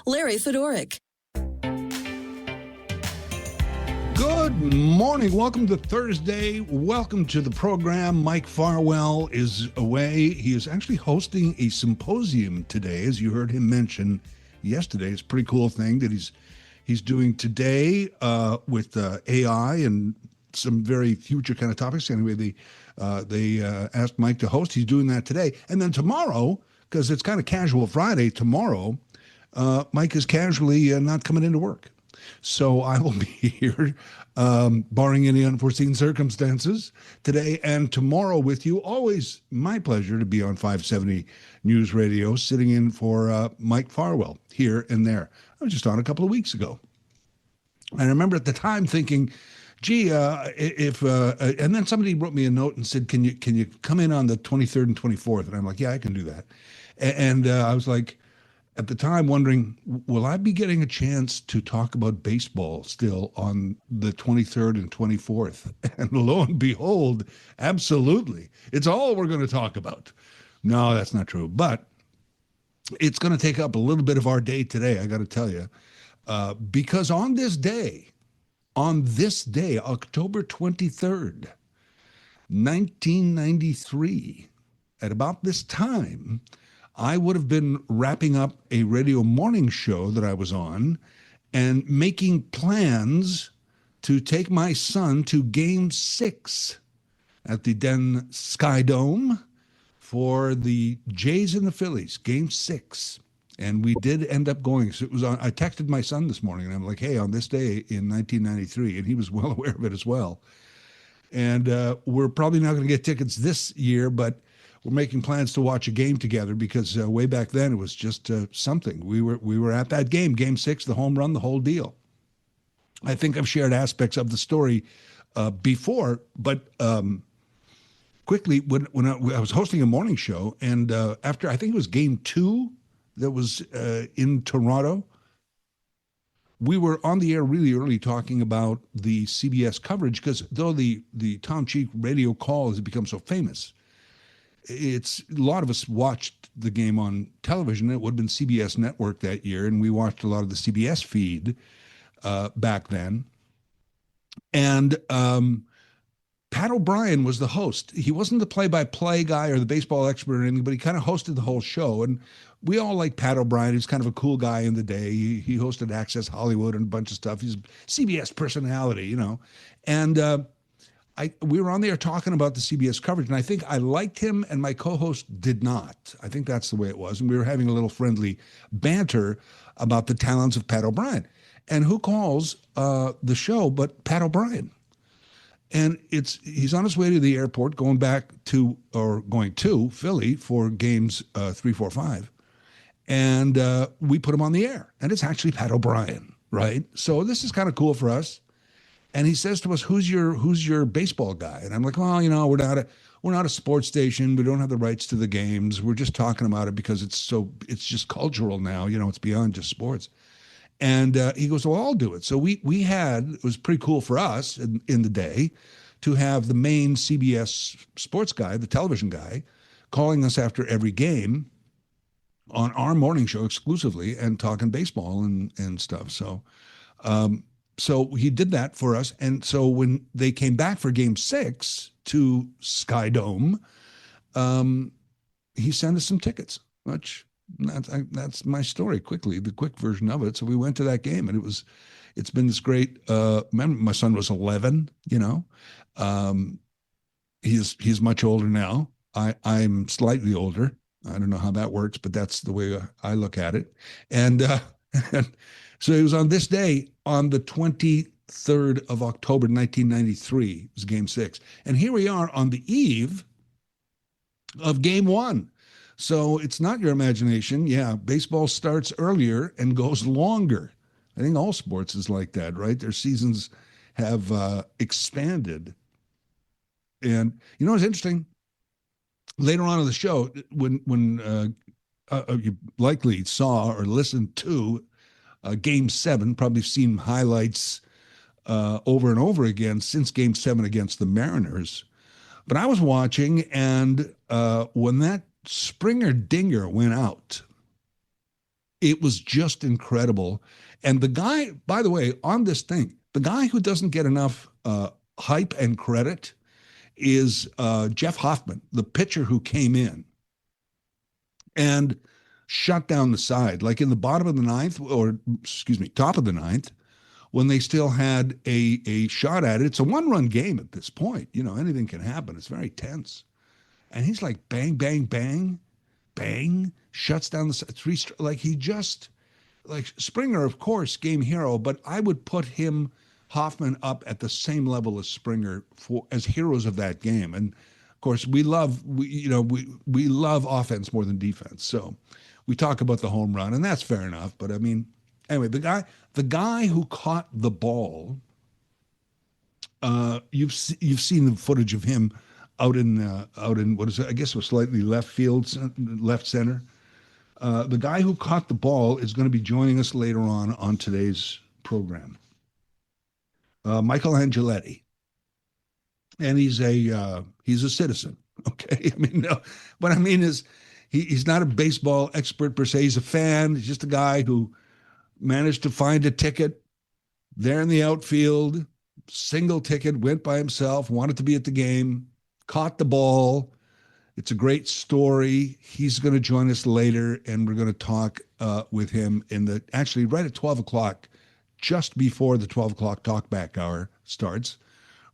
Larry Fedoric. Good morning. Welcome to Thursday. Welcome to the program. Mike Farwell is away. He is actually hosting a symposium today, as you heard him mention yesterday. It's a pretty cool thing that he's doing today with AI and some very future kind of topics. Anyway, they asked Mike to host. He's doing that today. And then tomorrow, because it's kind of casual Friday, tomorrow, Mike is casually not coming into work. So I will be here, barring any unforeseen circumstances, today and tomorrow with you. Always my pleasure to be on 570 News Radio, sitting in for Mike Farwell here and there. I was just on a couple of weeks ago. I remember at the time thinking, gee, and then somebody wrote me a note and said, can you come in on the 23rd and 24th? And I'm like, yeah, I can do that. And I was like, at the time wondering, will I be getting a chance to talk about baseball still on the 23rd and 24th? And lo and behold, absolutely. It's all we're going to talk about. No, that's not true. But it's going to take up a little bit of our day today, I got to tell you. Because on this day, October 23rd, 1993, at about this time, I would have been wrapping up a radio morning show that I was on and making plans to take my son to Game 6 at the Den Sky Dome for the Jays and the Phillies, Game 6. And we did end up going. So it was on. I texted my son this morning, and I'm like, hey, on this day in 1993, and he was well aware of it as well. And we're probably not going to get tickets this year, but we're making plans to watch a game together because way back then it was just something. We were at that game, Game 6, the home run, the whole deal. I think I've shared aspects of the story before, but quickly, when I was hosting a morning show, and after I think it was Game 2 that was in Toronto, we were on the air really early talking about the CBS coverage because though the tongue-in-cheek radio call has become so famous, a lot of us watched the game on television. It would have been CBS Network that year, and we watched a lot of the CBS feed back then. And Pat O'Brien was the host. He wasn't the play-by-play guy or the baseball expert or anything, but he kind of hosted the whole show. And we all like Pat O'Brien. He's kind of a cool guy in the day. He hosted Access Hollywood and a bunch of stuff. He's a CBS personality, you know. And we were on there talking about the CBS coverage, and I think I liked him and my co-host did not. I think that's the way it was. And we were having a little friendly banter about the talents of Pat O'Brien. And who calls the show but Pat O'Brien? And he's on his way to the airport going to Philly for games 3, 4, 5. And we put him on the air. And it's actually Pat O'Brien, right? So this is kind of cool for us. And he says to us, who's your baseball guy? And I'm like, well, you know, we're not a sports station. We don't have the rights to the games. We're just talking about it because it's just cultural now. You know, it's beyond just sports. And he goes, well, I'll do it. So it was pretty cool for us in the day to have the main CBS sports guy, the television guy, calling us after every game on our morning show exclusively and talking baseball and stuff. So he did that for us. And so when they came back for Game 6 to Sky Dome, he sent us some tickets, which that's my story quickly, the quick version of it. So we went to that game, and it's been this great, remember my son was 11, you know, he's much older now. I'm slightly older. I don't know how that works, but that's the way I look at it. And so it was on this day, on the 23rd of October, 1993, it was Game 6. And here we are on the eve of Game 1. So it's not your imagination. Yeah, baseball starts earlier and goes longer. I think all sports is like that, right? Their seasons have expanded. And you know what's interesting? Later on in the show, when you likely saw or listened to Game 7, probably seen highlights over and over again since Game 7 against the Mariners. But I was watching, and when that Springer dinger went out, It was just incredible. And the guy, by the way, on this thing, the guy who doesn't get enough hype and credit is Jeff Hoffman, the pitcher who came in and shut down the side, like in the bottom of the ninth, or excuse me, top of the ninth, when they still had a shot at it. It's a one-run game at this point. You know, anything can happen. It's very tense. And he's like bang, bang, bang, bang, shuts down the three. Like he just, like Springer, of course, game hero, but I would put him, Hoffman, up at the same level as Springer as heroes of that game. And of course, we love offense more than defense. So we talk about the home run, and that's fair enough. But I mean, anyway, the guy who caught the ball, you've seen the footage of him out in what is it? I guess it was slightly left field, left center. The guy who caught the ball is going to be joining us later on today's program. Michael Angeletti, and he's a citizen. Okay, I mean, no, what I mean is he's not a baseball expert per se. He's a fan. He's just a guy who managed to find a ticket there in the outfield, single ticket, went by himself, wanted to be at the game, caught the ball. It's a great story. He's going to join us later, and we're going to talk with him actually right at 12 o'clock, just before the 12 o'clock Talkback Hour starts.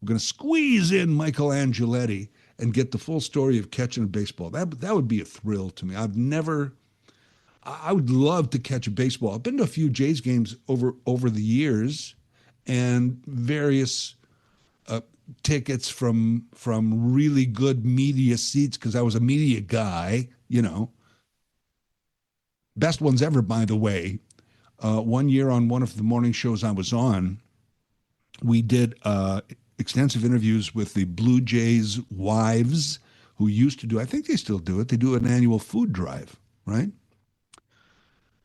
We're going to squeeze in Michael Angeletti and get the full story of catching a baseball. That would be a thrill to me. I would love to catch a baseball. I've been to a few Jays games over the years, and various tickets from really good media seats, because I was a media guy, you know. Best ones ever, by the way. One year on one of the morning shows I was on, we did extensive interviews with the Blue Jays wives who used to do, I think they still do it, they do an annual food drive, right?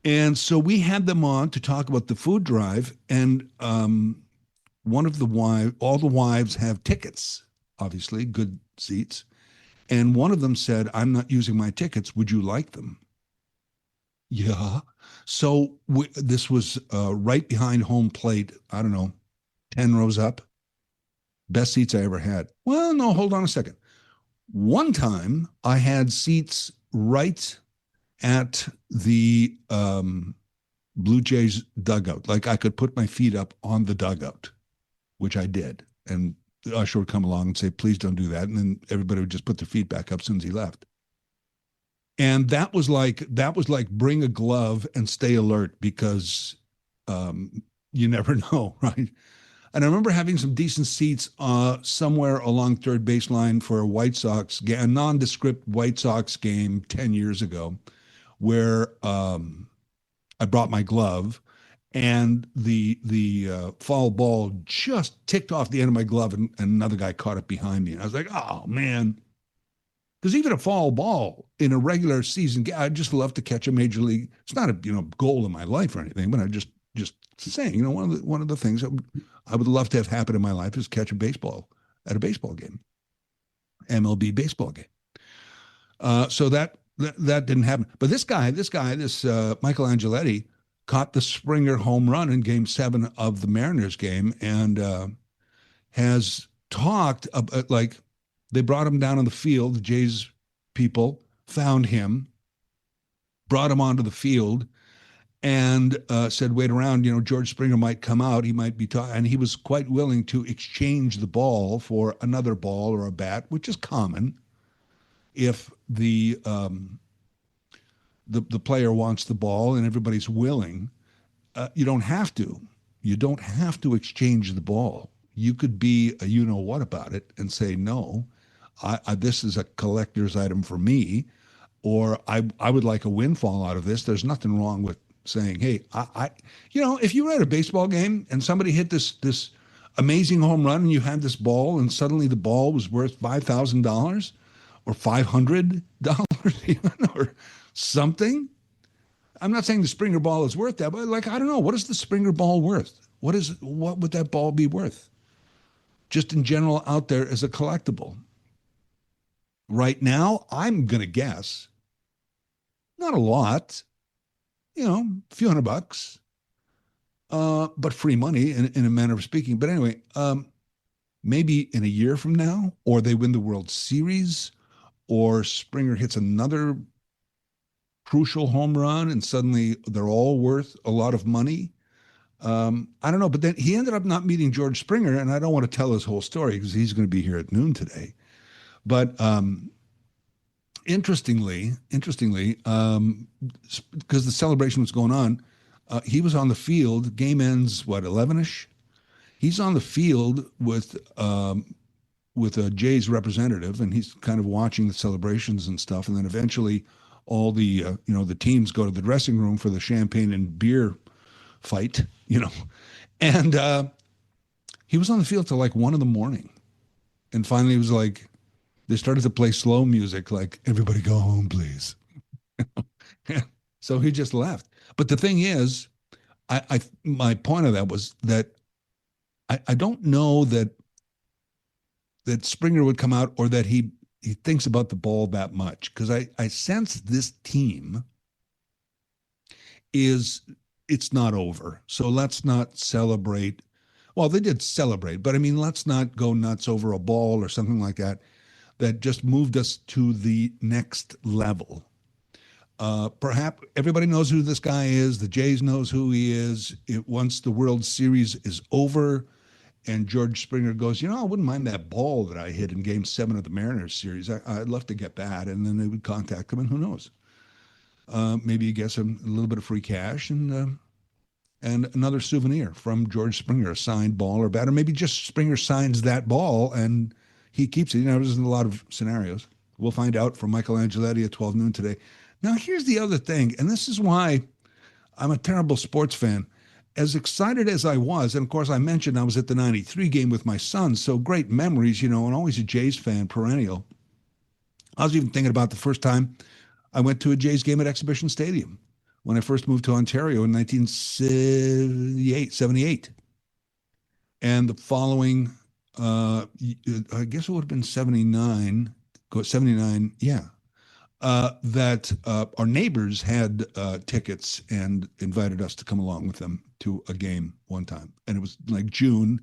And so we had them on to talk about the food drive, and one of the all the wives have tickets, obviously, good seats. And one of them said, "I'm not using my tickets. Would you like them?" Yeah. So this was right behind home plate. I don't know, 10 rows up. Best seats I ever had. Well, no, hold on a second. One time I had seats right at the Blue Jays dugout. Like I could put my feet up on the dugout, which I did. And the usher would come along and say, "Please don't do that." And then everybody would just put their feet back up as soon as he left. And that was like bring a glove and stay alert, because you never know, right? And I remember having some decent seats somewhere along third baseline for a White Sox game, a nondescript White Sox game 10 years ago, where I brought my glove, and the foul ball just ticked off the end of my glove, and another guy caught it behind me. And I was like, oh, man. Because even a foul ball in a regular season game, I'd just love to catch a major league. It's not a goal in my life or anything, but I just saying, one of the things I would love to have happen in my life is catch a baseball at a baseball game, MLB baseball game. So that didn't happen. But this Michael Angeletti caught the Springer home run in Game 7 of the Mariners game, and has talked about, like, they brought him down on the field. The Jays people found him, brought him onto the field, and said, "Wait around, George Springer might come out. He might be and he was quite willing to exchange the ball for another ball or a bat, which is common if the player wants the ball and everybody's willing. You don't have to. You don't have to exchange the ball. You could be a what about it and say, no, this is a collector's item for me, or I would like a windfall out of this. There's nothing wrong with saying, hey, if you were at a baseball game and somebody hit this amazing home run and you had this ball and suddenly the ball was worth $5,000 or $500 even, or something. I'm not saying the Springer ball is worth that, but I don't know. What is the Springer ball worth? What would that ball be worth? Just in general out there as a collectible. Right now, I'm going to guess not a lot. a few $100, but free money in a manner of speaking. But anyway, maybe in a year from now, or they win the World Series, or Springer hits another crucial home run and suddenly they're all worth a lot of money. I don't know, but then he ended up not meeting George Springer, and I don't want to tell his whole story because he's going to be here at noon today. But interestingly, because the celebration was going on, he was on the field. Game ends what 11ish. He's on the field with a Jays representative, and he's kind of watching the celebrations and stuff. And then eventually, all the teams go to the dressing room for the champagne and beer fight, and he was on the field till like 1 a.m. And finally, it was like they started to play slow music, like "Everybody go home, please." So he just left. But the thing is, my point of that was that I don't know that Springer would come out or that he thinks about the ball that much, because I sense this team it's not over. So let's not celebrate. Well, they did celebrate, but I mean, let's not go nuts over a ball or something like that just moved us to the next level. Perhaps everybody knows who this guy is. The Jays knows who he is. Once the World Series is over, and George Springer goes, I wouldn't mind that ball that I hit in Game 7 of the Mariners series. I'd love to get that. And then they would contact him, and who knows? Maybe he gets him a little bit of free cash and another souvenir from George Springer, a signed ball or bat, or maybe just Springer signs that ball and he keeps it. There's a lot of scenarios. We'll find out from Michael Angeletti at 12 noon today. Now, here's the other thing, and this is why I'm a terrible sports fan. As excited as I was, and of course I mentioned I was at the 93 game with my son, so great memories, and always a Jays fan, perennial. I was even thinking about the first time I went to a Jays game at Exhibition Stadium when I first moved to Ontario in 1978. And the following, I guess it would have been 79, yeah, that our neighbors had tickets and invited us to come along with them to a game one time. And it was like June.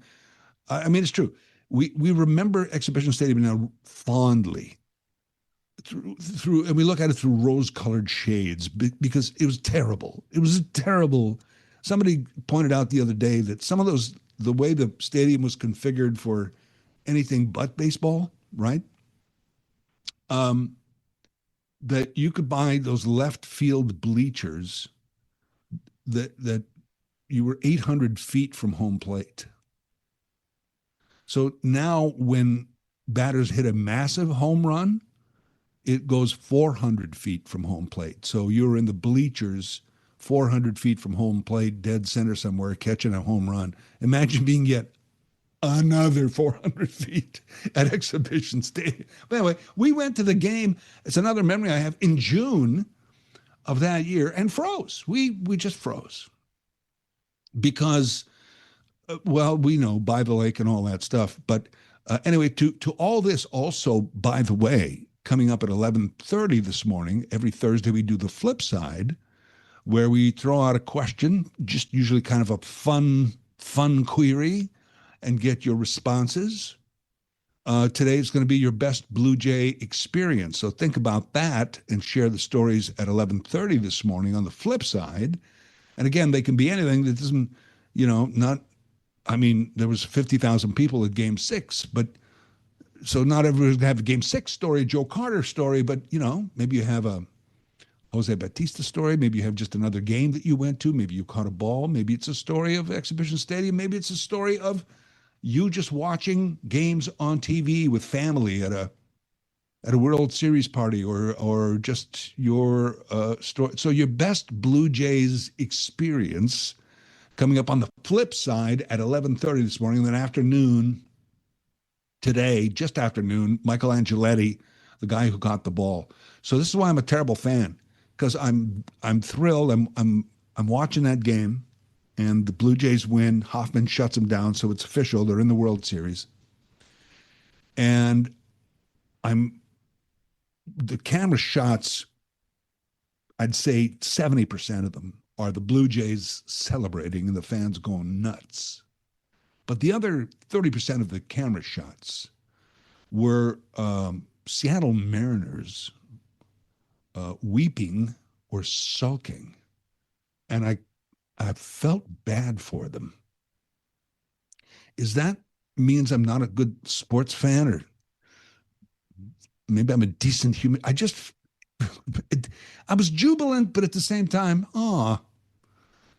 I mean, it's true. We remember Exhibition Stadium now fondly through, and we look at it through rose-colored shades because it was terrible. It was terrible. Somebody pointed out the other day that some of those, the way the stadium was configured for anything but baseball, right? That you could buy those left field bleachers that you were 800 feet from home plate. So now when batters hit a massive home run, it goes 400 feet from home plate. So you're in the bleachers 400 feet from home plate, dead center somewhere, catching a home run. Imagine being yet another 400 feet at Exhibition Stadium. But anyway, we went to the game. It's another memory I have in June of that year and froze. We just froze because, well, we know by the lake and all that stuff. But anyway, to all this also, by the way, coming up at 11:30 this morning, every Thursday we do the Flipside, where we throw out a question, just usually kind of a fun query, and get your responses. Today is going to be your best Blue Jay experience. So think about that and share the stories at 11:30 this morning on the Flipside. And again, they can be anything that doesn't, not, I mean, there was 50,000 people at Game 6, but so not everyone's going to have a Game 6 story, a Joe Carter story, but, maybe you have a Jose Bautista story. Maybe you have just another game that you went to. Maybe you caught a ball. Maybe it's a story of Exhibition Stadium. Maybe it's a story of you just watching games on TV with family at a World Series party, or just your story. So your best Blue Jays experience coming up on the Flipside at 11:30 this morning. And then afternoon, today, just afternoon, Michael Angeletti, the guy who caught the ball. So this is why I'm a terrible fan, because I'm thrilled. I'm watching that game, and the Blue Jays win. Hoffman shuts them down, so it's official. They're in the World Series. And the camera shots, I'd say 70% of them are the Blue Jays celebrating and the fans going nuts. But the other 30% of the camera shots were Seattle Mariners weeping or sulking. And I felt bad for them. Is that means I'm not a good sports fan, or maybe I'm a decent human? I was jubilant, but at the same time,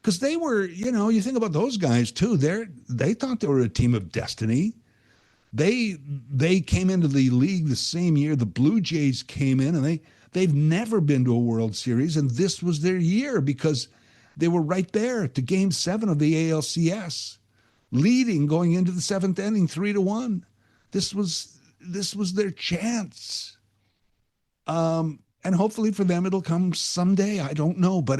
because they were, you think about those guys too. They thought they were a team of destiny. They came into the league the same year the Blue Jays came in, and they've never been to a World Series, and this was their year because they were right there to Game 7 of the ALCS, leading going into the seventh inning, 3-1. This was their chance. And hopefully for them it'll come someday. I don't know, but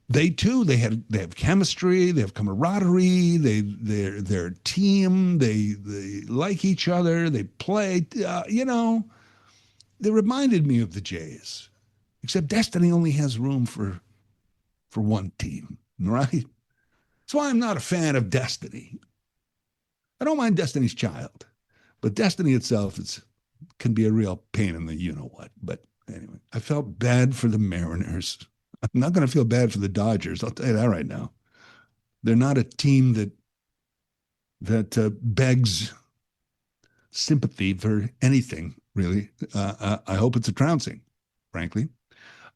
they have chemistry, they have camaraderie, they're a team, they like each other, they play, they reminded me of the Jays. Except destiny only has room for one team, right? That's why I'm not a fan of Destiny. I don't mind Destiny's Child, but Destiny itself can be a real pain in the you-know-what. But anyway, I felt bad for the Mariners. I'm not going to feel bad for the Dodgers. I'll tell you that right now. They're not a team that begs sympathy for anything, really. I hope it's a trouncing, frankly.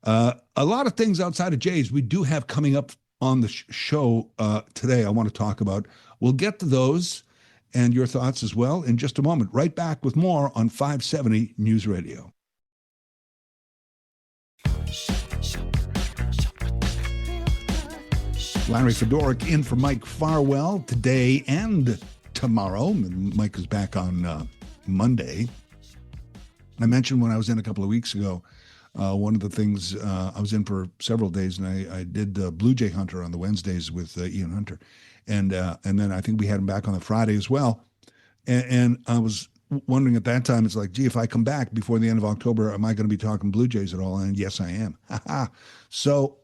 A lot of things outside of Jays we do have coming up on the show today I want to talk about. We'll get to those and your thoughts as well in just a moment. Right back with more on 570 News Radio. Larry Fedoruk in for Mike Farwell today and tomorrow. Mike is back on Monday. I mentioned when I was in a couple of weeks ago, one of the things I was in for several days, and I did Blue Jay Hunter on the Wednesdays with Ian Hunter, and then I think we had him back on the Friday as well. And I was wondering at that time, it's like, gee, if I come back before the end of October, am I going to be talking Blue Jays at all? And yes, I am. So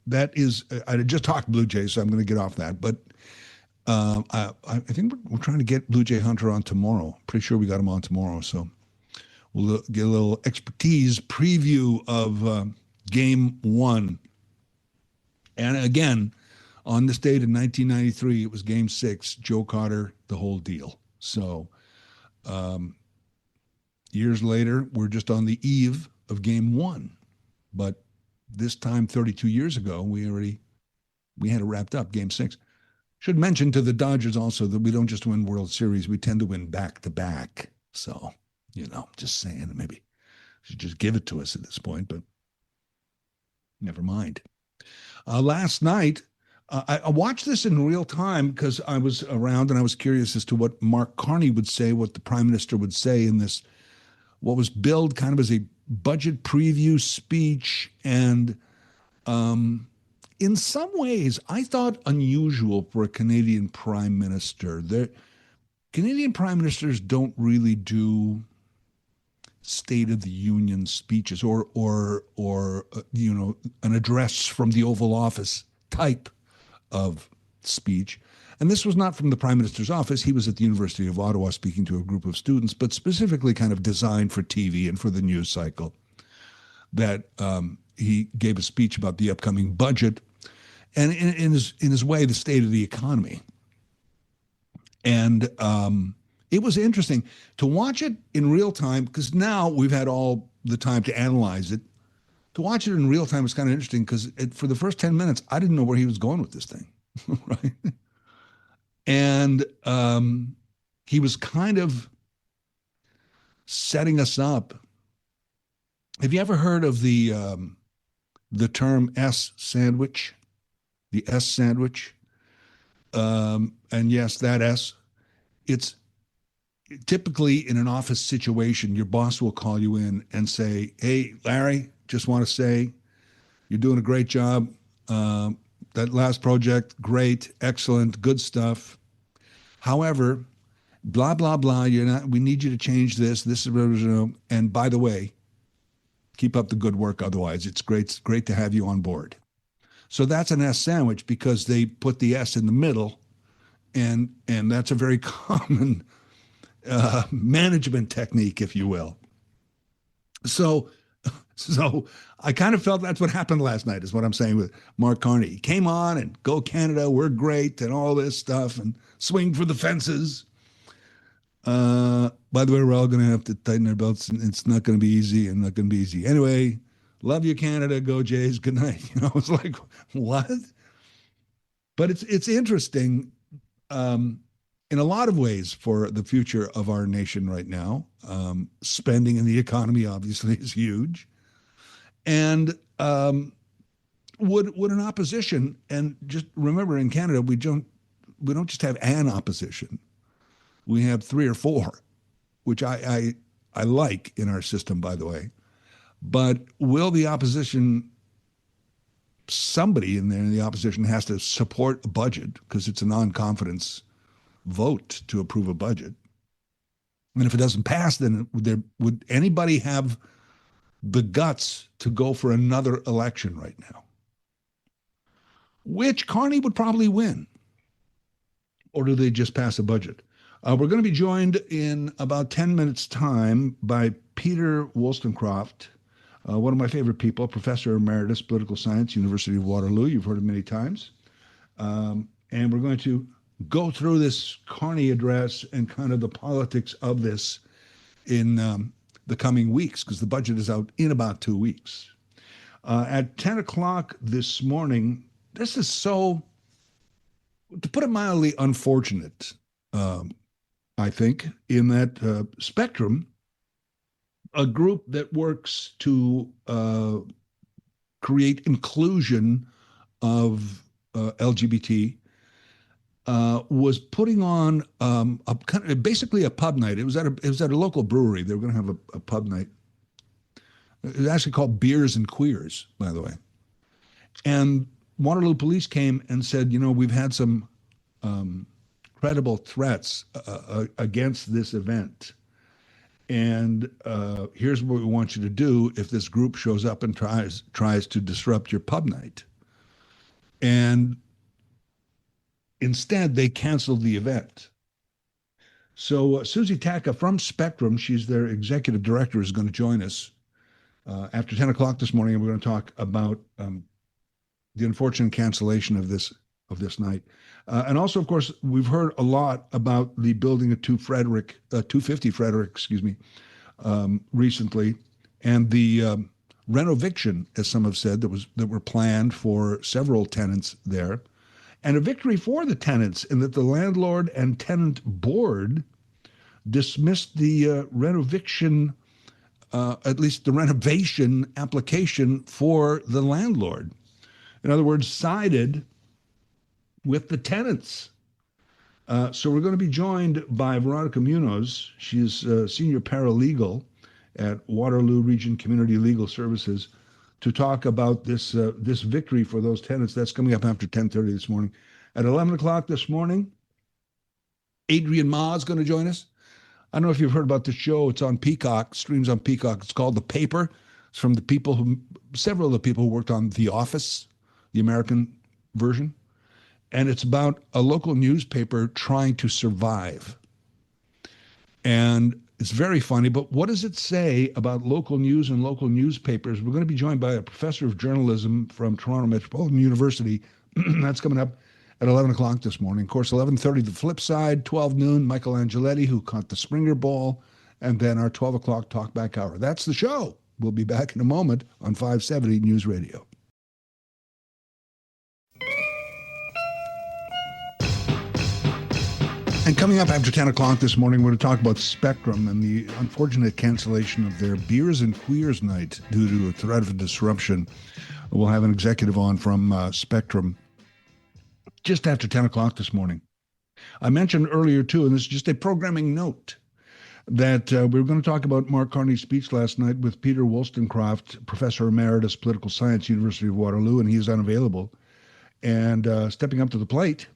that is, I just talked Blue Jays, so I'm going to get off that. But I think we're trying to get Blue Jay Hunter on tomorrow. Pretty sure we got him on tomorrow, so we'll get a little expertise preview of Game 1. And again, on this date in 1993, it was Game 6, Joe Carter, the whole deal. So years later, we're just on the eve of Game 1. But this time, 32 years ago, we had it wrapped up, Game 6. Should mention to the Dodgers also that we don't just win World Series, we tend to win back-to-back. So, just saying, maybe should just give it to us at this point, but never mind. Last night, I watched this in real time because I was around and I was curious as to what Mark Carney would say, what the Prime Minister would say in this, what was billed kind of as a budget preview speech. And in some ways, I thought unusual for a Canadian Prime Minister. Canadian Prime Ministers don't really do State of the Union speeches or an address from the Oval Office type of speech. And this was not from the Prime Minister's office. He was at the University of Ottawa speaking to a group of students, but specifically kind of designed for TV and for the news cycle, that he gave a speech about the upcoming budget and in his way, the state of the economy. And it was interesting to watch it in real time, because now we've had all the time to analyze it. To watch it in real time was kind of interesting because for the first 10 minutes, I didn't know where he was going with this thing, right? And he was kind of setting us up. Have you ever heard of the term S sandwich? The S sandwich? And yes, that S. It's typically in an office situation, your boss will call you in and say, hey, Larry, just want to say you're doing a great job. That last project, great, excellent, good stuff. However, blah, blah, blah, we need you to change this. This is, and by the way, keep up the good work. Otherwise, it's great to have you on board. So that's an S sandwich because they put the S in the middle, and that's a very common management technique, if you will. So I kind of felt that's what happened last night, is what I'm saying with Mark Carney. He came on and go Canada, we're great, and all this stuff, and swing for the fences. By the way, we're all going to have to tighten our belts, and it's not going to be easy, and not going to be easy. Anyway, love you, Canada. Go Jays. Good night. It's like, what? But it's interesting in a lot of ways for the future of our nation right now. Spending in the economy obviously is huge, and would an opposition, and just remember, in Canada we don't just have an opposition. We have 3 or 4, which I like in our system, by the way. But will the opposition, somebody in there in the opposition has to support a budget because it's a non-confidence vote to approve a budget. And if it doesn't pass, then would anybody have the guts to go for another election right now? Which Carney would probably win. Or do they just pass a budget? We're going to be joined in about 10 minutes' time by Peter Wollstonecroft, one of my favorite people, Professor Emeritus, Political Science, University of Waterloo. You've heard him many times. And we're going to go through this Carney address and kind of the politics of this in the coming weeks, because the budget is out in about 2 weeks. At 10 o'clock this morning, this is so, to put it mildly, unfortunate. I think, in that spectrum, a group that works to create inclusion of LGBT was putting on basically a pub night. It was at a local brewery. They were going to have a pub night. It was actually called Beers and Queers, by the way. And Waterloo police came and said, we've had some credible threats against this event. And here's what we want you to do if this group shows up and tries to disrupt your pub night. And instead, they canceled the event. So Susie Taka from Spectrum, she's their executive director, is going to join us after 10 o'clock this morning, and we're going to talk about the unfortunate cancellation of this night. And also, of course, we've heard a lot about the building of 250 Frederick, recently, and the renoviction, as some have said, that were planned for several tenants there, and a victory for the tenants in that the Landlord and Tenant Board dismissed the renoviction, at least the renovation application for the landlord. In other words, sided with the tenants. So we're going to be joined by Veronica Munoz. She's a senior paralegal at Waterloo Region Community Legal Services to talk about this victory for those tenants. That's coming up after 10:30 this morning. At 11 o'clock this morning, Adrian Ma is going to join us. I don't know if you've heard about the show. It's on Peacock, streams on Peacock. It's called The Paper. It's from several of the people who worked on The Office, the American version. And it's about a local newspaper trying to survive. And it's very funny, but what does it say about local news and local newspapers? We're going to be joined by a professor of journalism from Toronto Metropolitan University. That's coming up at 11 o'clock this morning. Of course, 11:30, the Flipside, 12 noon, Michael Angeletti, who caught the Springer Ball, and then our 12 o'clock Talkback Hour. That's the show. We'll be back in a moment on 570 News Radio. And coming up after 10 o'clock this morning, we're going to talk about Spectrum and the unfortunate cancellation of their Beers and Queers night due to a threat of a disruption. We'll have an executive on from Spectrum just after 10 o'clock this morning. I mentioned earlier, too, and this is just a programming note, that we were going to talk about Mark Carney's speech last night with Peter Wollstonecroft, Professor Emeritus, Political Science, University of Waterloo, and he is unavailable. And stepping up to the plate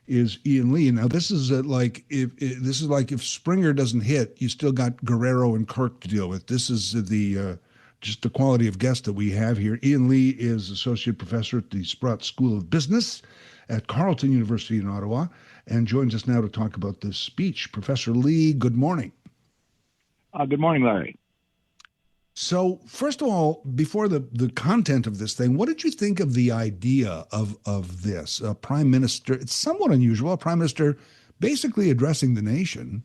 is Ian Lee. Now, this is like if Springer doesn't hit, you still got Guerrero and Kirk to deal with. This is the just the quality of guest that we have here. Ian Lee is Associate Professor at the Sprott School of Business at Carleton University in Ottawa and joins us now to talk about this speech. Professor Lee, good morning. Good morning, Larry. So, first of all, before the content of this thing, what did you think of the idea of this? A prime minister, it's somewhat unusual, a prime minister basically addressing the nation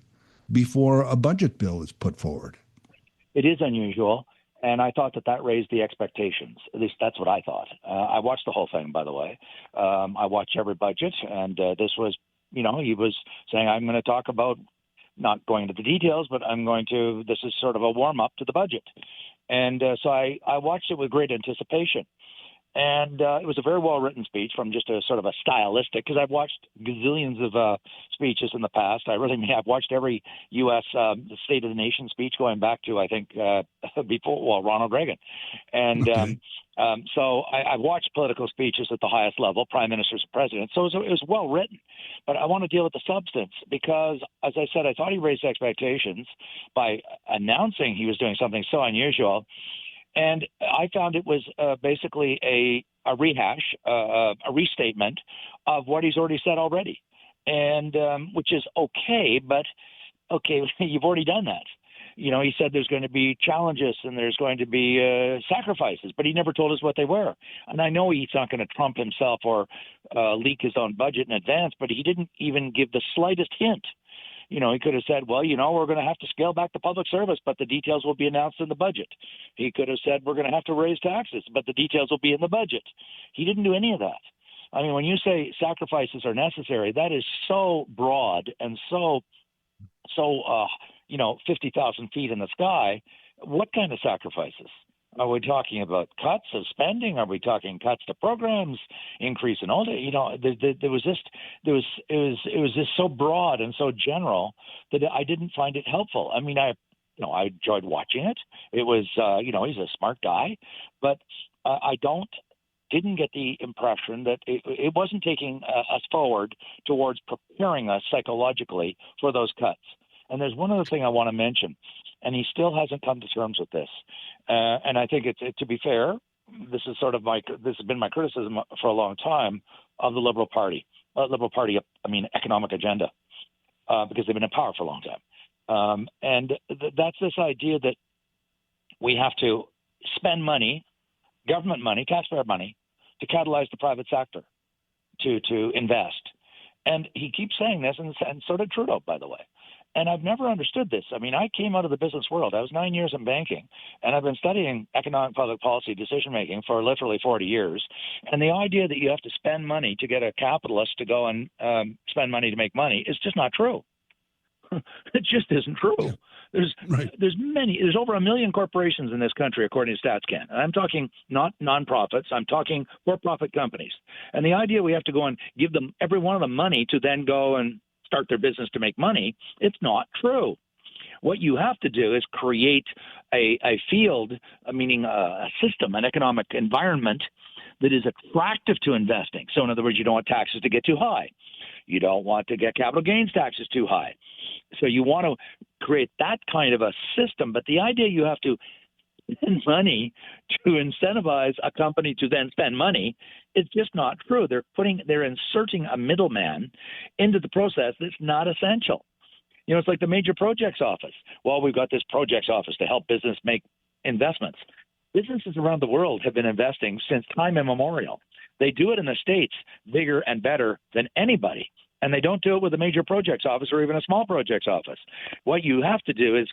before a budget bill is put forward. It is unusual, and I thought that raised the expectations. At least that's what I thought. I watched the whole thing, by the way. I watched every budget, and this was, he was saying, I'm going to talk about, not going into the details, but this is sort of a warm-up to the budget. And so I watched it with great anticipation. And it was a very well-written speech from just a sort of a stylistic, because I've watched gazillions of speeches in the past. I've watched every U.S. State of the Nation speech going back to, I think, Ronald Reagan. And Okay. so I've watched political speeches at the highest level, prime ministers and presidents. So it was well-written. But I want to deal with the substance because, as I said, I thought he raised expectations by announcing he was doing something so unusual. And I found it was basically a rehash, a restatement of what he's already said already, and which is okay, but okay, you've already done that. He said there's going to be challenges and there's going to be sacrifices, but he never told us what they were. And I know he's not going to trump himself or leak his own budget in advance, but he didn't even give the slightest hint. He could have said, well, we're going to have to scale back the public service, but the details will be announced in the budget. He could have said, we're going to have to raise taxes, but the details will be in the budget. He didn't do any of that. I mean, when you say sacrifices are necessary, that is so broad and so 50,000 feet in the sky. What kind of sacrifices? Are we talking about cuts of spending? Are we talking cuts to programs, increase in all? It was just so broad and so general that I didn't find it helpful. I mean, I enjoyed watching it. It was, he's a smart guy, but I didn't get the impression that it wasn't taking us forward towards preparing us psychologically for those cuts. And there's one other thing I want to mention, and he still hasn't come to terms with this. And I think to be fair, this has been my criticism for a long time of the Liberal Party. Economic agenda, because they've been in power for a long time. And that's this idea that we have to spend money, government money, taxpayer money, to catalyze the private sector to invest. And he keeps saying this, and so did Trudeau, by the way. And I've never understood this. I mean, I came out of the business world. I was 9 years in banking, and I've been studying economic public policy decision-making for literally 40 years. And the idea that you have to spend money to get a capitalist to go and spend money to make money is just not true. It just isn't true. Yeah. There's over 1 million corporations in this country, according to StatsCan. And I'm talking not nonprofits. I'm talking for-profit companies. And the idea we have to go and give them, every one of them, money to then go and start their business to make money, it's not true. What you have to do is create a field, meaning a system, an economic environment that is attractive to investing. So in other words, you don't want taxes to get too high. You don't want to get capital gains taxes too high. So you want to create that kind of a system. But the idea you have to spend money to incentivize a company to then spend money is just not true. They're inserting a middleman into the process that's not essential. It's like the major projects office. Well, we've got this projects office to help business make investments. Businesses around the world have been investing since time immemorial. They do it in the States bigger and better than anybody. And they don't do it with a major projects office or even a small projects office. What you have to do is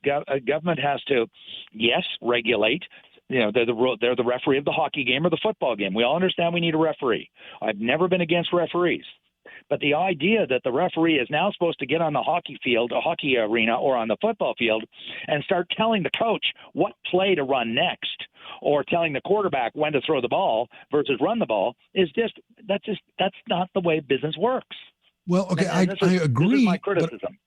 government has to, yes, regulate. They're the referee of the hockey game or the football game. We all understand we need a referee. I've never been against referees. But the idea that the referee is now supposed to get on the hockey field, a hockey arena, or on the football field and start telling the coach what play to run next, or telling the quarterback when to throw the ball versus run the ball, that's not the way business works. Well, okay, I agree. This is my criticism.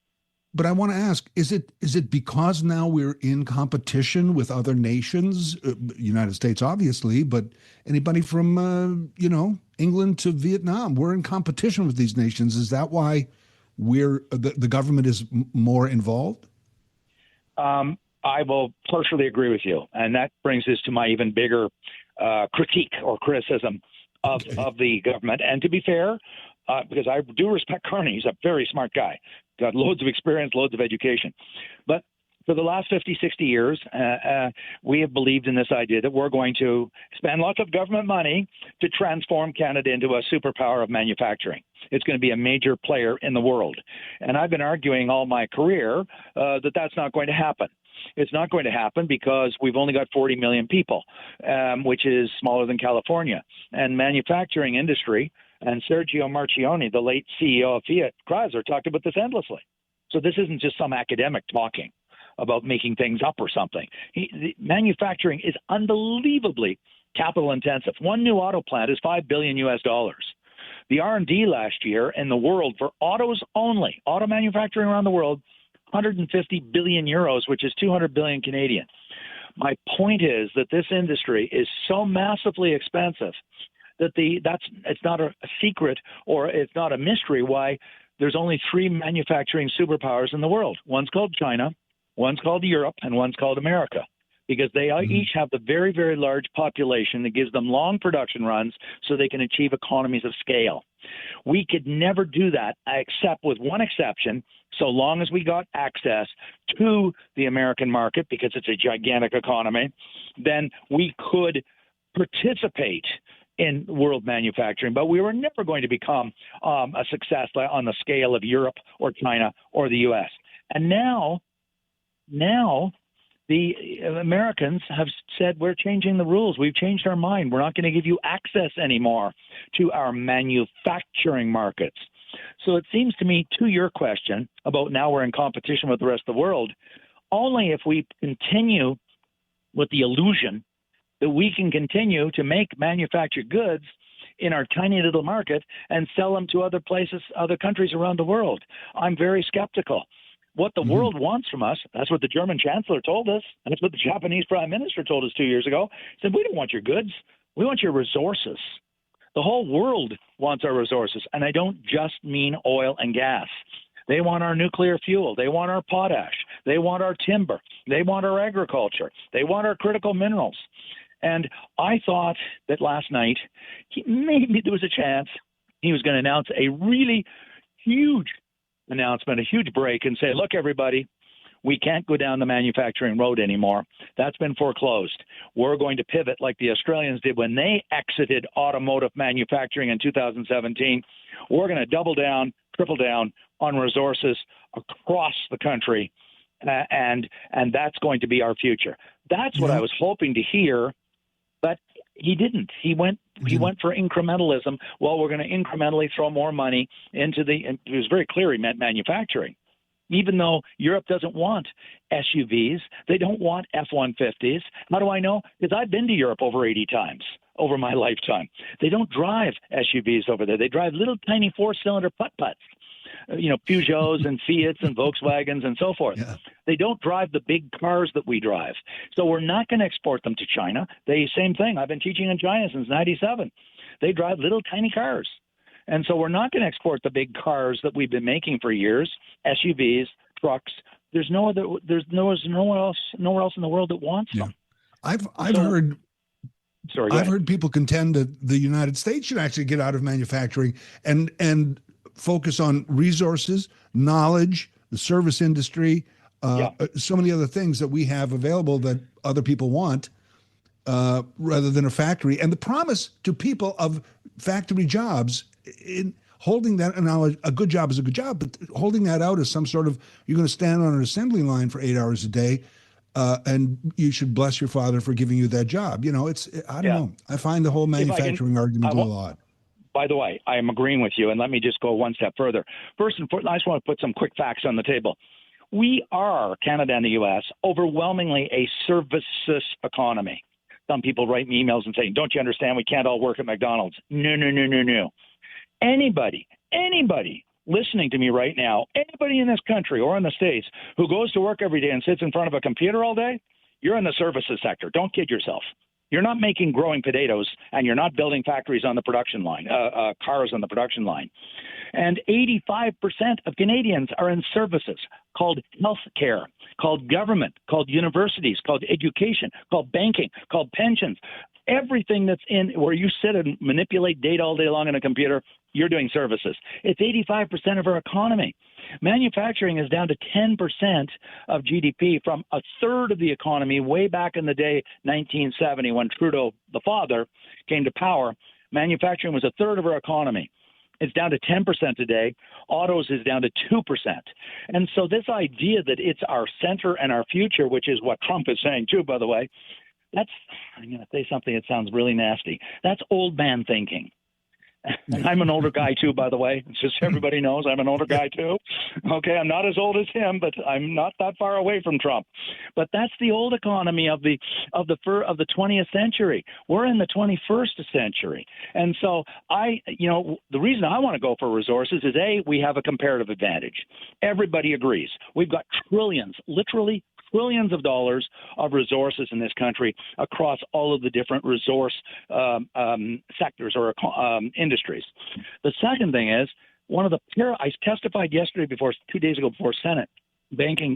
But I want to ask, is it because now we're in competition with other nations, United States obviously, but anybody from, England to Vietnam, we're in competition with these nations. Is that why the government is more involved? I will partially agree with you. And that brings us to my even bigger critique or criticism of the government. And to be fair, because I do respect Carney, he's a very smart guy, got loads of experience, loads of education. But for the last 50, 60 years, we have believed in this idea that we're going to spend lots of government money to transform Canada into a superpower of manufacturing. It's going to be a major player in the world. And I've been arguing all my career that that's not going to happen. It's not going to happen because we've only got 40 million people, which is smaller than California. And manufacturing industry, and Sergio Marchionne, the late CEO of Fiat Chrysler, talked about this endlessly. So this isn't just some academic talking about making things up or something. Manufacturing is unbelievably capital intensive. One new auto plant is $5 billion US. The R&D last year in the world for autos only, auto manufacturing around the world, 150 billion euros, which is 200 billion Canadian. My point is that this industry is so massively expensive that it's not a secret or it's not a mystery why there's only 3 manufacturing superpowers in the world. One's called China, one's called Europe, and one's called America, because they each have the very, very large population that gives them long production runs so they can achieve economies of scale. We could never do that, except with one exception, so long as we got access to the American market, because it's a gigantic economy, then we could participate in world manufacturing, but we were never going to become a success on the scale of Europe or China or the U.S. And now the Americans have said, we're changing the rules. We've changed our mind. We're not going to give you access anymore to our manufacturing markets. So it seems to me, to your question about now we're in competition with the rest of the world, only if we continue with the illusion that we can continue to make manufactured goods in our tiny little market and sell them to other places, other countries around the world. I'm very skeptical. What the world wants from us, that's what the German chancellor told us, and that's what the Japanese prime minister told us 2 years ago. He said, we don't want your goods. We want your resources. The whole world wants our resources, and I don't just mean oil and gas. They want our nuclear fuel. They want our potash. They want our timber. They want our agriculture. They want our critical minerals. And I thought that last night, maybe there was a chance he was going to announce a really huge announcement, a huge break, and say, look, everybody, we can't go down the manufacturing road anymore. That's been foreclosed. We're going to pivot like the Australians did when they exited automotive manufacturing in 2017. We're going to double down, triple down on resources across the country, and that's going to be our future. That's what I was hoping to hear, but he didn't. He went for incrementalism. Well, we're going to incrementally throw more money into and it was very clear he meant manufacturing. Even though Europe doesn't want SUVs, they don't want F-150s. How do I know? Because I've been to Europe over 80 times over my lifetime. They don't drive SUVs over there. They drive little tiny 4-cylinder putt-putts. Peugeots and Fiats and Volkswagens and so forth. Yeah. They don't drive the big cars that we drive. So we're not going to export them to China. Same thing. I've been teaching in China since 97. They drive little tiny cars. And so we're not going to export the big cars that we've been making for years, SUVs, trucks. There's nowhere else in the world that wants them. I've heard people contend that the United States should actually get out of manufacturing and focus on resources, knowledge, the service industry, so many other things that we have available that other people want, rather than a factory. And the promise to people of factory jobs, in holding that, and now a good job is a good job, but holding that out as some sort of, you're going to stand on an assembly line for 8 hours a day, and you should bless your father for giving you that job. I don't know. I find the whole manufacturing argument a little odd. By the way, I am agreeing with you, and let me just go one step further. First and foremost, I just want to put some quick facts on the table. We are, Canada and the U.S., overwhelmingly a services economy. Some people write me emails and say, don't you understand we can't all work at McDonald's? No. Anybody listening to me right now, anybody in this country or in the States who goes to work every day and sits in front of a computer all day, you're in the services sector. Don't kid yourself. You're not making growing potatoes, and you're not building factories on the production line, cars on the production line. And 85% of Canadians are in services called health care. called government, called universities, called education, called banking, called pensions. Everything that's in where you sit and manipulate data all day long on a computer, you're doing services. It's 85% of our economy. Manufacturing is down to 10% of GDP from a third of the economy way back in the day, 1970, when Trudeau, the father, came to power. Manufacturing was a third of our economy. It's down to 10% today. Autos is down to 2%. And so this idea that it's our center and our future, which is what Trump is saying too, by the way, I'm going to say something that sounds really nasty. That's old man thinking. And I'm an older guy too, by the way. It's just everybody knows I'm an older guy too. Okay, I'm not as old as him, but I'm not that far away from Trump. But that's the old economy of the 20th century. We're in the 21st century, and so the reason I want to go for resources is we have a comparative advantage. Everybody agrees. We've got trillions, literally trillions of dollars of resources in this country across all of the different resource sectors or industries. The second thing is I testified yesterday 2 days ago before Senate Banking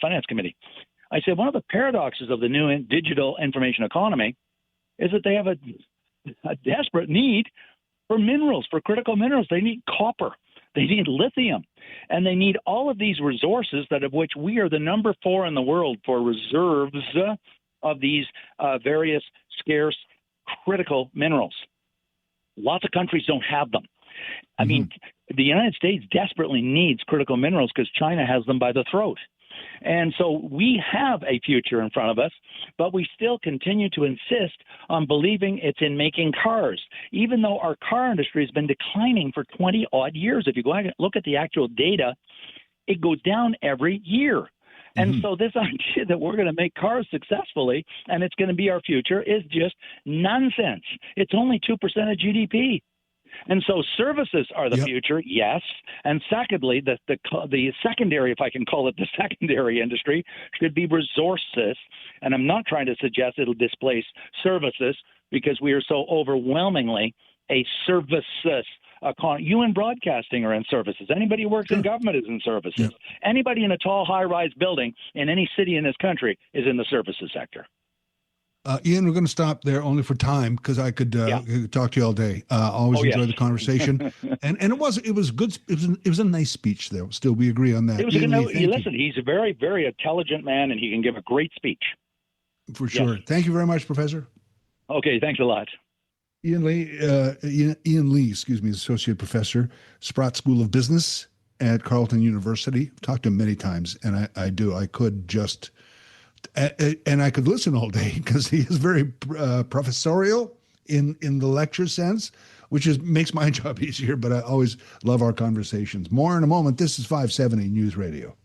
Finance Committee. I said one of the paradoxes of the new digital information economy is that they have a desperate need for minerals, for critical minerals. They need copper. They need lithium, and they need all of these resources of which we are the number 4 in the world for reserves of these various scarce critical minerals. Lots of countries don't have them. I mean, the United States desperately needs critical minerals because China has them by the throat. And so we have a future in front of us, but we still continue to insist on believing it's in making cars, even though our car industry has been declining for 20-odd years. If you go and look at the actual data, it goes down every year. And so this idea that we're going to make cars successfully and it's going to be our future is just nonsense. It's only 2% of GDP. And so services are the future, yes. And secondly, the secondary, if I can call it the secondary industry, should be resources. And I'm not trying to suggest it'll displace services because we are so overwhelmingly a services economy. You in broadcasting are in services. Anybody who works in government is in services. Anybody in a tall, high-rise building in any city in this country is in the services sector. Ian, we're going to stop there only for time because I could talk to you all day. Always enjoy the conversation, and it was good. It was a nice speech, though. Still, we agree on that. It was Ian Lee, listen, he's a very, very intelligent man, and he can give a great speech. For sure. Thank you very much, Professor. Okay, thanks a lot. Ian Lee, Associate Professor, Sprott School of Business at Carleton University. I've talked to him many times, and I could just. And I could listen all day because he is very professorial in the lecture sense, which makes my job easier, but I always love our conversations. More in a moment. This is 570 News Radio.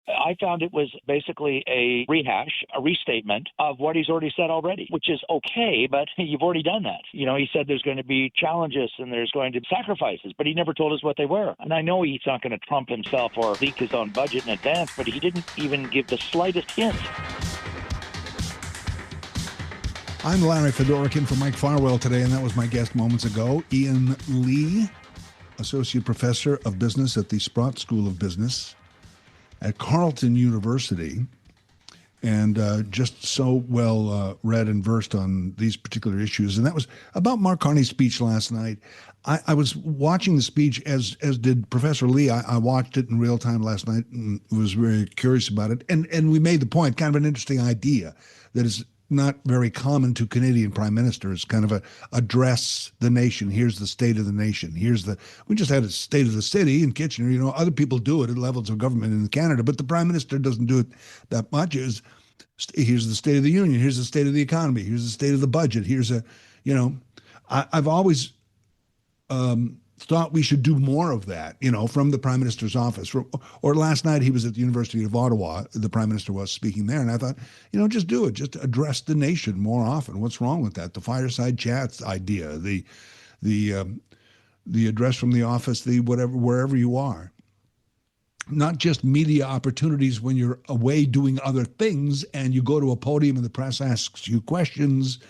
I found it was basically a rehash, a restatement of what he's already said already, which is okay, but you've already done that. You know, he said there's going to be challenges and there's going to be sacrifices, but he never told us what they were. And I know he's not going to trump himself or leak his own budget in advance, but he didn't even give the slightest hint. I'm Larry Fedoruk in for Mike Farwell today, and that was my guest moments ago, Ian Lee, Associate Professor of Business at the Sprott School of Business at Carleton University, and just so well read and versed on these particular issues. And that was about Mark Carney's speech last night. I was watching the speech, as did Professor Lee. I watched it in real time last night and was very curious about it. And we made the point, kind of an interesting idea that is not very common to Canadian prime ministers, kind of address the nation. Here's the state of the nation. We just had a state of the city in Kitchener. You know, other people do it at levels of government in Canada, but the prime minister doesn't do it that much. Here's the state of the union. Here's the state of the economy. Here's the state of the budget. I've always thought we should do more of that, from the Prime Minister's office. Or last night he was at the University of Ottawa, the Prime Minister was speaking there, and I thought, just do it. Just address the nation more often. What's wrong with that? The fireside chats idea, the address from the office, wherever you are. Not just media opportunities when you're away doing other things and you go to a podium and the press asks you questions,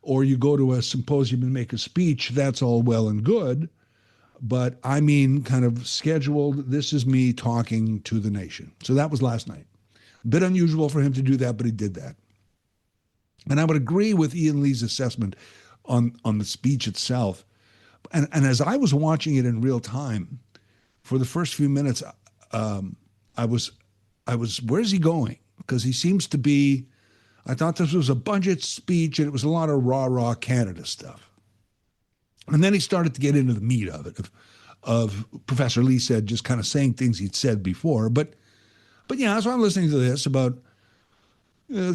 or you go to a symposium and make a speech. That's all well and good. but I mean kind of scheduled. This is me talking to the nation. So that was last night. A bit unusual for him to do that, but he did that. And I would agree with Ian Lee's assessment on the speech itself. And as I was watching it in real time, for the first few minutes, I was, where's he going? Because he seems to be, I thought this was a budget speech and it was a lot of rah-rah Canada stuff. And then he started to get into the meat of it, of Professor Lee said, just kind of saying things he'd said before. But yeah, so I'm listening to this about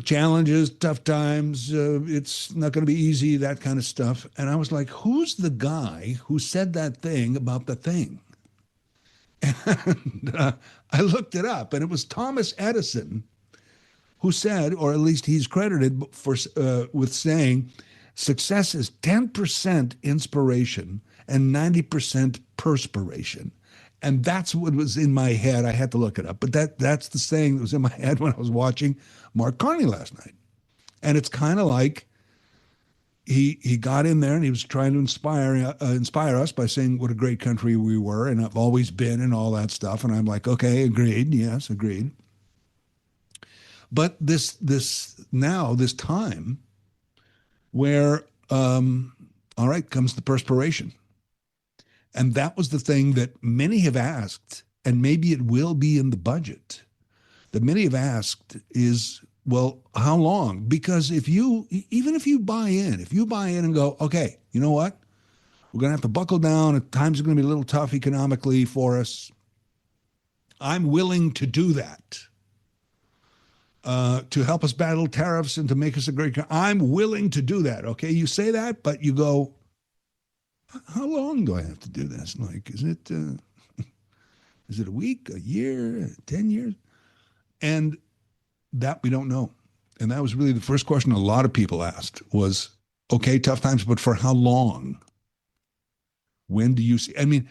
challenges, tough times, it's not going to be easy, that kind of stuff. And I was like, who's the guy who said that thing about the thing? And I looked it up, and it was Thomas Edison who said, or at least he's credited for with saying, success is 10% inspiration and 90% perspiration. And that's what was in my head. I had to look it up. But that's the saying that was in my head when I was watching Mark Carney last night. And it's kind of like he got in there and he was trying to inspire us by saying what a great country we were and I've always been and all that stuff. And I'm like, okay, agreed. Yes, agreed. But this time where, all right, comes the perspiration. And that was the thing that many have asked, and maybe it will be in the budget, that many have asked is, well, how long? Because even if you buy in and go, okay, you know what? We're going to have to buckle down. Times are going to be a little tough economically for us. I'm willing to do that. To help us battle tariffs and to make us a great country. I'm willing to do that. Okay, you say that, but you go, how long do I have to do this? Like, is it a week, a year, 10 years? And that we don't know. And that was really the first question a lot of people asked was, okay, tough times, but for how long? When do you see? I mean,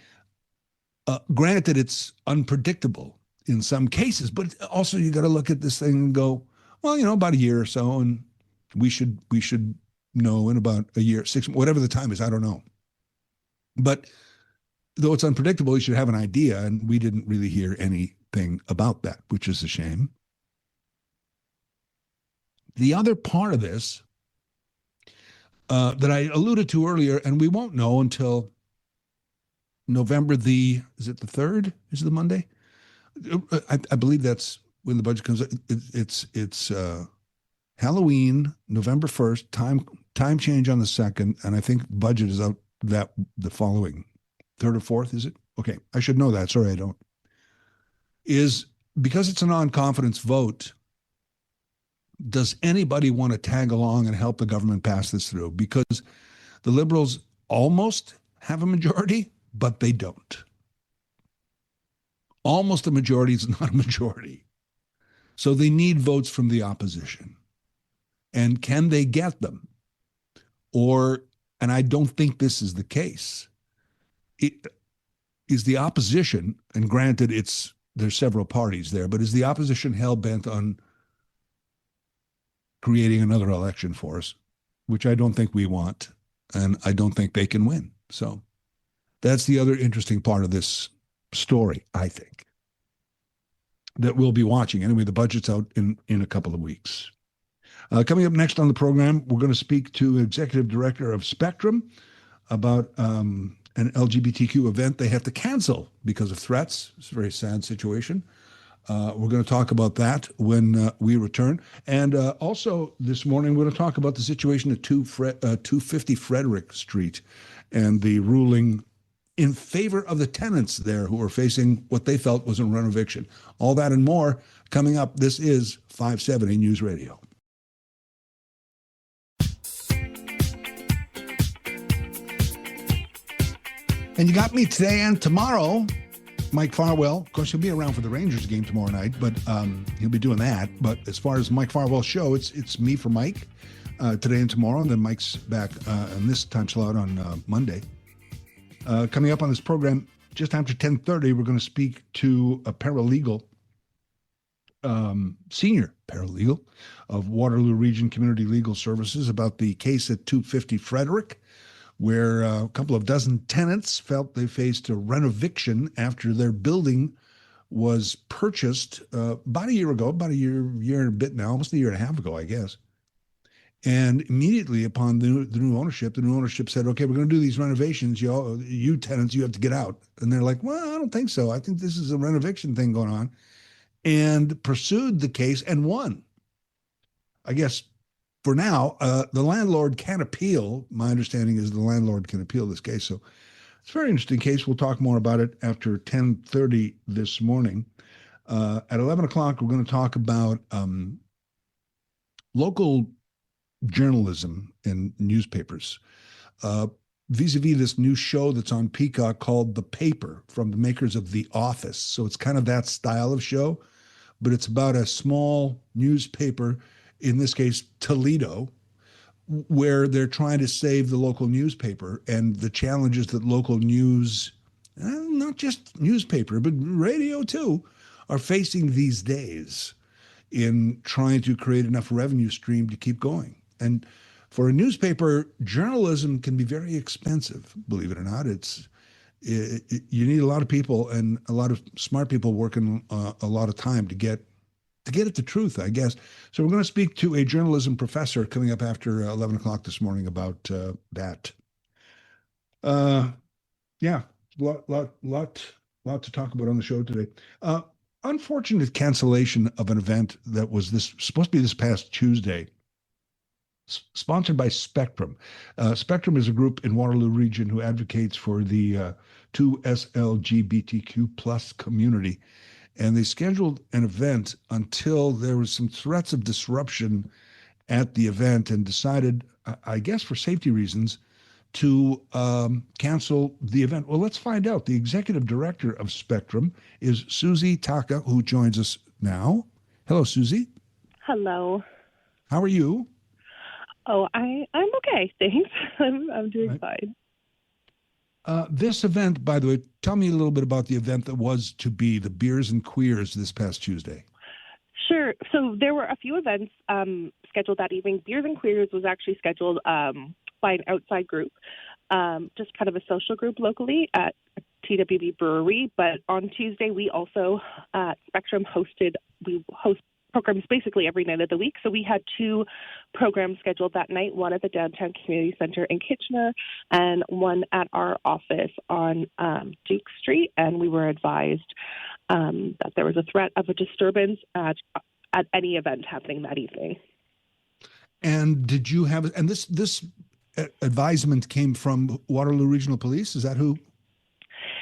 granted, it's unpredictable in some cases, but also you got to look at this thing and go, well, about a year or so, and we should know in about a year, 6, whatever the time is, I don't know. But though it's unpredictable, you should have an idea, and we didn't really hear anything about that, which is a shame. The other part of this that I alluded to earlier, and we won't know until November is it the 3rd? Is it the Monday? I believe that's when the budget comes. It's Halloween, November 1st, time change on the 2nd, and I think budget is out that the following 3rd or 4th, is it? Okay, I should know that. Sorry, I don't. Is because it's a non-confidence vote, does anybody want to tag along and help the government pass this through? Because the Liberals almost have a majority, but they don't. Almost a majority is not a majority. So they need votes from the opposition. And can they get them? And I don't think this is the case. It is the opposition, and granted there's several parties there, but is the opposition hell-bent on creating another election for us, which I don't think we want, and I don't think they can win. So that's the other interesting part of this story, I think, that we'll be watching. Anyway, the budget's out in a couple of weeks. Coming up next on the program, we're going to speak to Executive Director of Spectrum about an LGBTQ event they have to cancel because of threats. It's a very sad situation. We're going to talk about that when we return. And also this morning, we're going to talk about the situation at 250 Frederick Street and the ruling in favor of the tenants there who are facing what they felt was a renoviction. All that and more coming up. This is 570 News Radio. And you got me today and tomorrow, Mike Farwell. Of course, he'll be around for the Rangers game tomorrow night, but he'll be doing that. But as far as Mike Farwell's show, it's me for Mike today and tomorrow. And then Mike's back in this time slot on Monday. Coming up on this program, just after 10:30, we're going to speak to a paralegal, senior paralegal of Waterloo Region Community Legal Services about the case at 250 Frederick, where a couple of dozen tenants felt they faced a renoviction after their building was purchased about a year ago, about a year and a bit now, almost a year and a half ago, I guess. And immediately upon the new ownership said, okay, we're going to do these renovations. You tenants, you have to get out. And they're like, well, I don't think so. I think this is a renoviction thing going on. And pursued the case and won. I guess for now, the landlord can appeal. My understanding is the landlord can appeal this case. So it's a very interesting case. We'll talk more about it after 10:30 this morning. At 11 o'clock, we're going to talk about local journalism in newspapers, vis-a-vis this new show that's on Peacock called The Paper, from the makers of The Office. So it's kind of that style of show, but it's about a small newspaper, in this case, Toledo, where they're trying to save the local newspaper and the challenges that local news, not just newspaper, but radio too, are facing these days in trying to create enough revenue stream to keep going. And for a newspaper, journalism can be very expensive, believe it or not. You need a lot of people and a lot of smart people working a lot of time to get at the truth, I guess. So we're going to speak to a journalism professor coming up after 11 o'clock this morning about that. Yeah, lot to talk about on the show today. Unfortunate cancellation of an event that was supposed to be this past Tuesday, sponsored by Spectrum. Spectrum is a group in Waterloo Region who advocates for the 2SLGBTQ plus community. And they scheduled an event until there was some threats of disruption at the event and decided, I guess for safety reasons, to cancel the event. Well, let's find out. The executive director of Spectrum is Susie Taka, who joins us now. Hello, Susie. Hello. How are you? Oh, I'm okay, thanks. I'm doing fine. This event, by the way, tell me a little bit about the event that was to be the Beers and Queers this past Tuesday. Sure. So there were a few events scheduled that evening. Beers and Queers was actually scheduled by an outside group, just kind of a social group locally at TWB Brewery. But on Tuesday, we also, Spectrum host programs basically every night of the week. So we had two programs scheduled that night, one at the Downtown Community Center in Kitchener and one at our office on Duke Street. And we were advised that there was a threat of a disturbance at any event happening that evening. And did you have, and this advisement came from Waterloo Regional Police? Is that who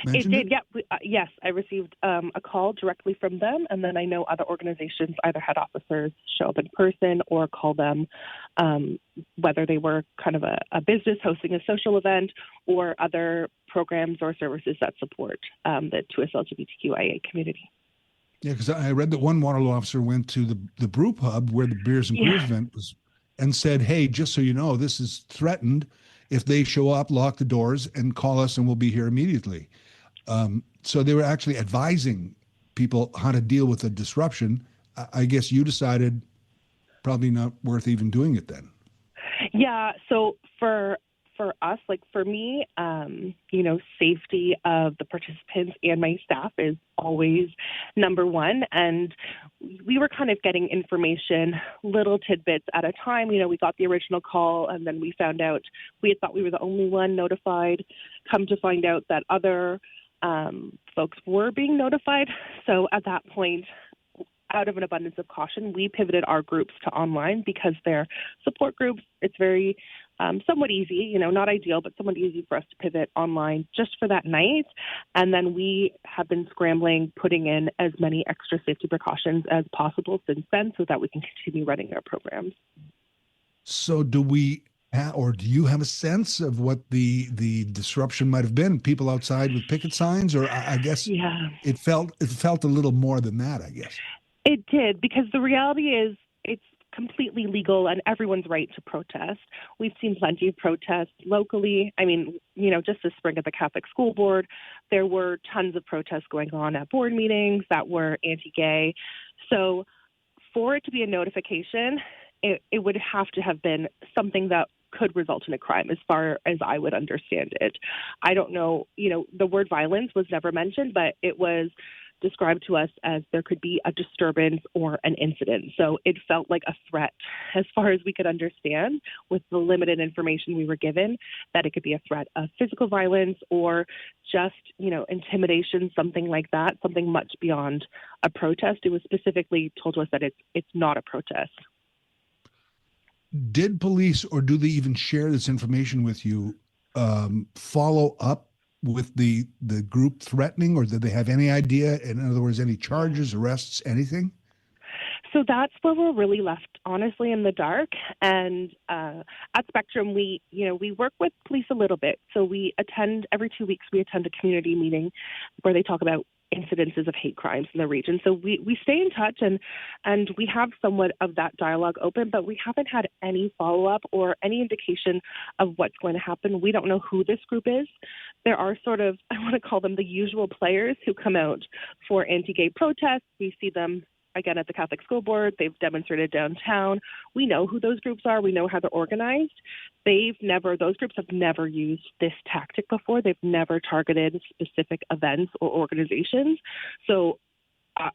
mentioned it? Yeah. Yes, I received a call directly from them, and then I know other organizations either had officers show up in person or call them, whether they were kind of a business hosting a social event or other programs or services that support the 2SLGBTQIA community. Yeah, because I read that one Waterloo officer went to the brew pub where the Beers and Queers event was and said, hey, just so you know, this is threatened. If they show up, lock the doors and call us and we'll be here immediately. So they were actually advising people how to deal with a disruption. I guess you decided probably not worth even doing it then. Yeah. So for us, like for me, safety of the participants and my staff is always number one. And we were kind of getting information, little tidbits at a time. We got the original call and then we found out, we had thought we were the only one notified, come to find out that other folks were being notified. So at that point, out of an abundance of caution, we pivoted our groups to online because they're support groups. It's very somewhat easy, not ideal, but somewhat easy for us to pivot online just for that night. And then we have been scrambling, putting in as many extra safety precautions as possible since then so that we can continue running our programs. So do you have a sense of what the disruption might have been? People outside with picket signs, or I guess it felt a little more than that, I guess. It did, because the reality is it's completely legal and everyone's right to protest. We've seen plenty of protests locally. I mean, just this spring at the Catholic School Board, there were tons of protests going on at board meetings that were anti-gay. So for it to be a notification, it would have to have been something that could result in a crime, as far as I would understand it. I don't know, the word violence was never mentioned, but it was described to us as there could be a disturbance or an incident. So it felt like a threat, as far as we could understand, with the limited information we were given, that it could be a threat of physical violence or just, intimidation, something like that, something much beyond a protest. It was specifically told to us that it's not a protest. Did police, or do they even share this information with you, follow up with the group threatening, or did they have any idea? In other words, any charges, arrests, anything? So that's where we're really left, honestly, in the dark. And at Spectrum, we work with police a little bit. So every 2 weeks, we attend a community meeting where they talk about incidences of hate crimes in the region. So we stay in touch and we have somewhat of that dialogue open, but we haven't had any follow-up or any indication of what's going to happen. We don't know who this group is. There are sort of, I want to call them the usual players who come out for anti-gay protests. We see them again at the Catholic School Board. They've demonstrated downtown. We know who those groups are. We know how they're organized. Those groups have never used this tactic before. They've never targeted specific events or organizations. So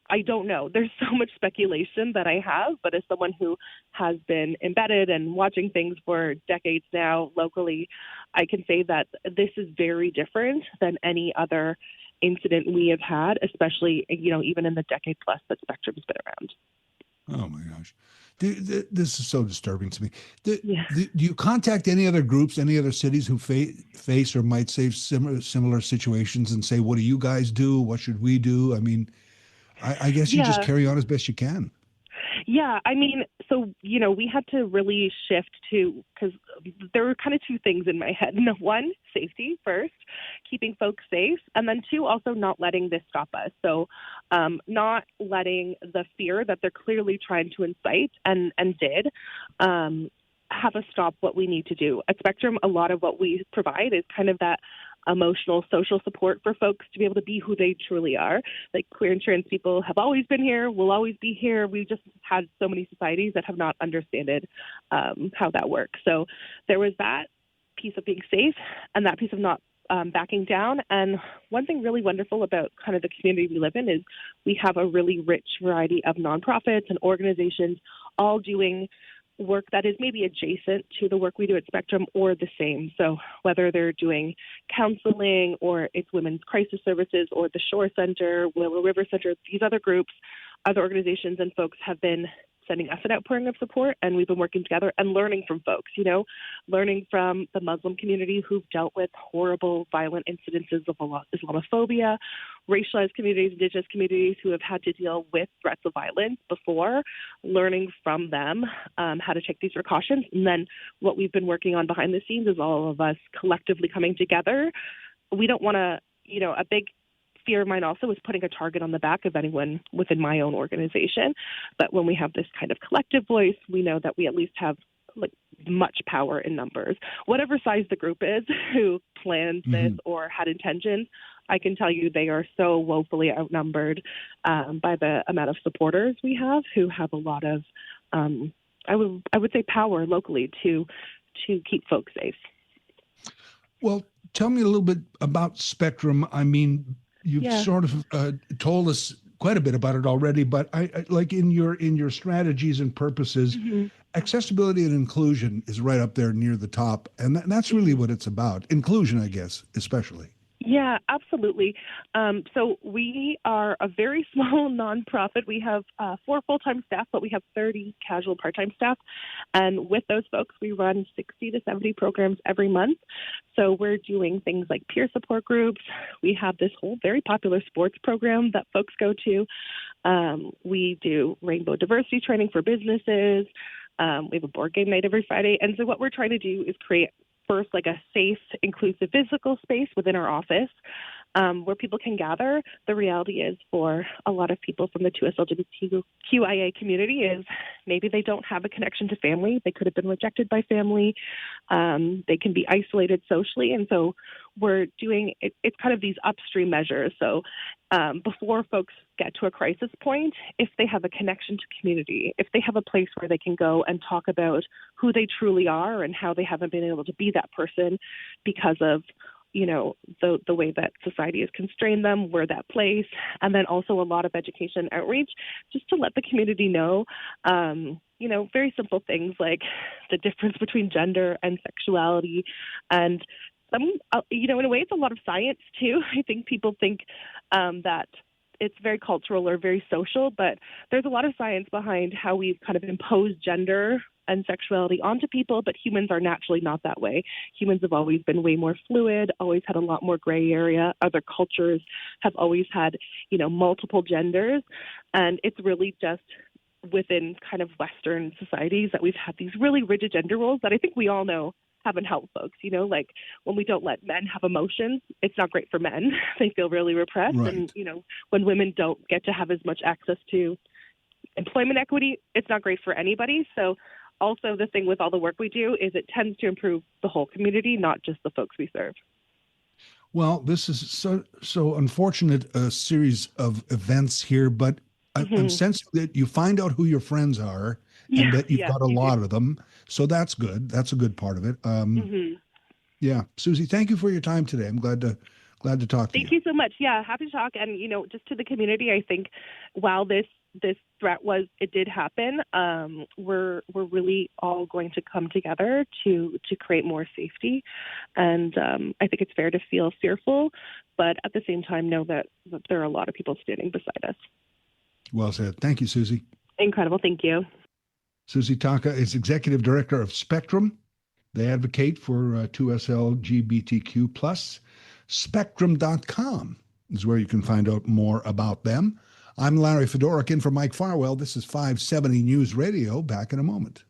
I don't know. There's so much speculation that I have, but as someone who has been embedded and watching things for decades now locally, I can say that this is very different than any other incident we have had, especially, even in the decade plus that Spectrum's been around. Oh my gosh. This is so disturbing to me. Do you contact any other groups, any other cities who face or might face similar situations and say, what do you guys do? What should we do? I mean, I guess you just carry on as best you can. Yeah, so, we had to really shift because there were kind of two things in my head. One, safety first, keeping folks safe, and then two, also not letting this stop us. So not letting the fear that they're clearly trying to incite and did have us stop what we need to do. At Spectrum, a lot of what we provide is kind of that emotional, social support for folks to be able to be who they truly are. Like, queer and trans people have always been here, will always be here. We've just had so many societies that have not understood how that works. So there was that piece of being safe and that piece of not backing down. And one thing really wonderful about kind of the community we live in is we have a really rich variety of nonprofits and organizations all doing work that is maybe adjacent to the work we do at Spectrum or the same. So whether they're doing counseling or it's women's crisis services or the Shore Center, Willow River Center, these other groups, other organizations and folks have been sending us an outpouring of support, and we've been working together and learning from folks, learning from the Muslim community who've dealt with horrible, violent incidences of Islamophobia, racialized communities, Indigenous communities who have had to deal with threats of violence before, learning from them how to take these precautions. And then what we've been working on behind the scenes is all of us collectively coming together. We don't want to, a big fear of mine also is putting a target on the back of anyone within my own organization. But when we have this kind of collective voice, we know that we at least have much power in numbers. Whatever size the group is who planned this or had intentions, I can tell you they are so woefully outnumbered by the amount of supporters we have who have a lot of, I would say, power locally to keep folks safe. Well, tell me a little bit about Spectrum. I mean, you've sort of told us quite a bit about it already, but I like in your strategies and purposes, accessibility and inclusion is right up there near the top, and that's really what it's about. Inclusion, I guess, especially. Yeah, absolutely. So we are a very small nonprofit. We have 4 full-time staff, but we have 30 casual part-time staff. And with those folks, we run 60 to 70 programs every month. So we're doing things like peer support groups. We have this whole very popular sports program that folks go to. We do rainbow diversity training for businesses. We have a board game night every Friday. And so what we're trying to do is create first, like a safe, inclusive physical space within our office, where people can gather. The reality is for a lot of people from the 2S LGBTQIA community is maybe they don't have a connection to family. They could have been rejected by family. They can be isolated socially. And so we're doing it's kind of these upstream measures. So before folks get to a crisis point, if they have a connection to community, if they have a place where they can go and talk about who they truly are and how they haven't been able to be that person because of the way that society has constrained them, we're that place. And then also a lot of education outreach just to let the community know, very simple things like the difference between gender and sexuality. And in a way, it's a lot of science too. I think people think that it's very cultural or very social, but there's a lot of science behind how we've kind of imposed gender and sexuality onto people, but humans are naturally not that way. Humans have always been way more fluid, always had a lot more gray area. Other cultures have always had, multiple genders. And it's really just within kind of Western societies that we've had these really rigid gender roles that I think we all know haven't helped folks. Like when we don't let men have emotions, it's not great for men. They feel really repressed. Right. And, when women don't get to have as much access to employment equity, it's not great for anybody. So also the thing with all the work we do is it tends to improve the whole community, not just the folks we serve. Well, this is so unfortunate a series of events here, but I'm sensing that you find out who your friends are and that you've got a lot of them. So that's good. That's a good part of it. Yeah. Susie, thank you for your time today. I'm glad to talk to you. Thank you so much. Yeah, happy to talk. And, just to the community, I think while this threat did happen, we're really all going to come together to create more safety. And I think it's fair to feel fearful, but at the same time, know that there are a lot of people standing beside us. Well said. Thank you, Susie. Incredible. Thank you. Susie Taka is Executive Director of Spectrum. They advocate for 2SLGBTQ+. Spectrum.com is where you can find out more about them. I'm Larry Fedoruk in for Mike Farwell. This is 570 News Radio. Back in a moment.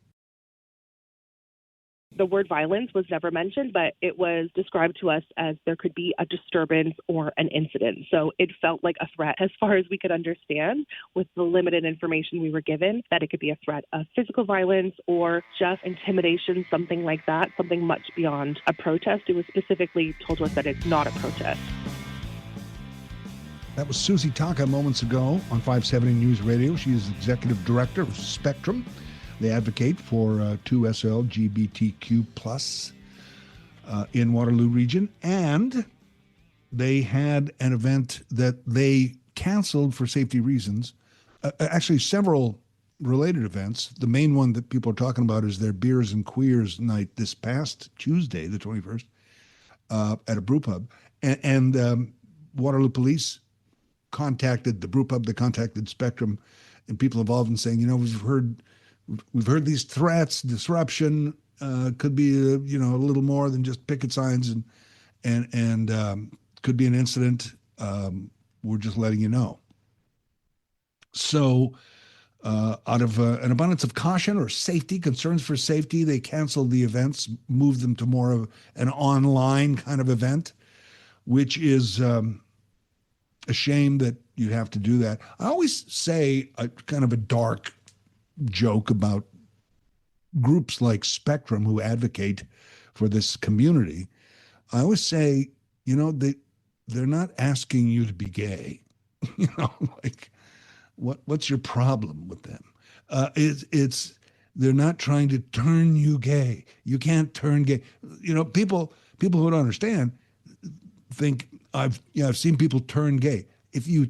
The word violence was never mentioned, but it was described to us as there could be a disturbance or an incident. So it felt like a threat as far as we could understand with the limited information we were given, that it could be a threat of physical violence or just intimidation, something like that, something much beyond a protest. It was specifically told to us that it's not a protest. That was Susie Taka moments ago on 570 News Radio. She is Executive Director of Spectrum. They advocate for 2SLGBTQ+ in Waterloo region. And they had an event that they canceled for safety reasons. Actually, several related events. The main one that people are talking about is their Beers and Queers night this past Tuesday, the 21st, at a brew pub. And Waterloo Police contacted the brew pub, they contacted Spectrum, and people involved in saying, we've heard these threats, disruption, could be a little more than just picket signs, and could be an incident. We're just letting you know. So, out of an abundance of caution or safety, concerns for safety, they canceled the events, moved them to more of an online kind of event, which is a shame that you have to do that. I always say a kind of a dark joke about groups like Spectrum who advocate for this community. I always say, they're not asking you to be gay. What's your problem with them? They're not trying to turn you gay. You can't turn gay. People who don't understand think I've seen people turn gay. If you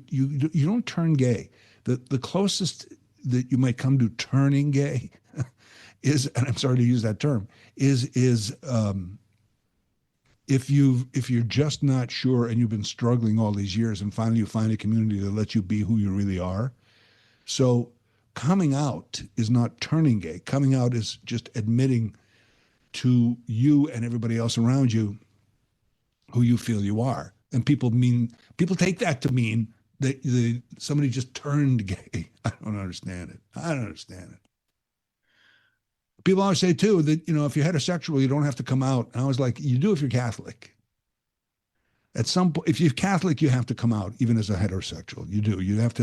don't turn gay, the closest that you might come to turning gay is, and I'm sorry to use that term, is if you're just not sure and you've been struggling all these years and finally you find a community that lets you be who you really are. So coming out is not turning gay. Coming out is just admitting to you and everybody else around you who you feel you are. And people take that to mean that somebody just turned gay. I don't understand it. People always say too that, if you're heterosexual, you don't have to come out. And I was like, you do if you're Catholic. At some point, if you're Catholic, you have to come out, even as a heterosexual. You do. You have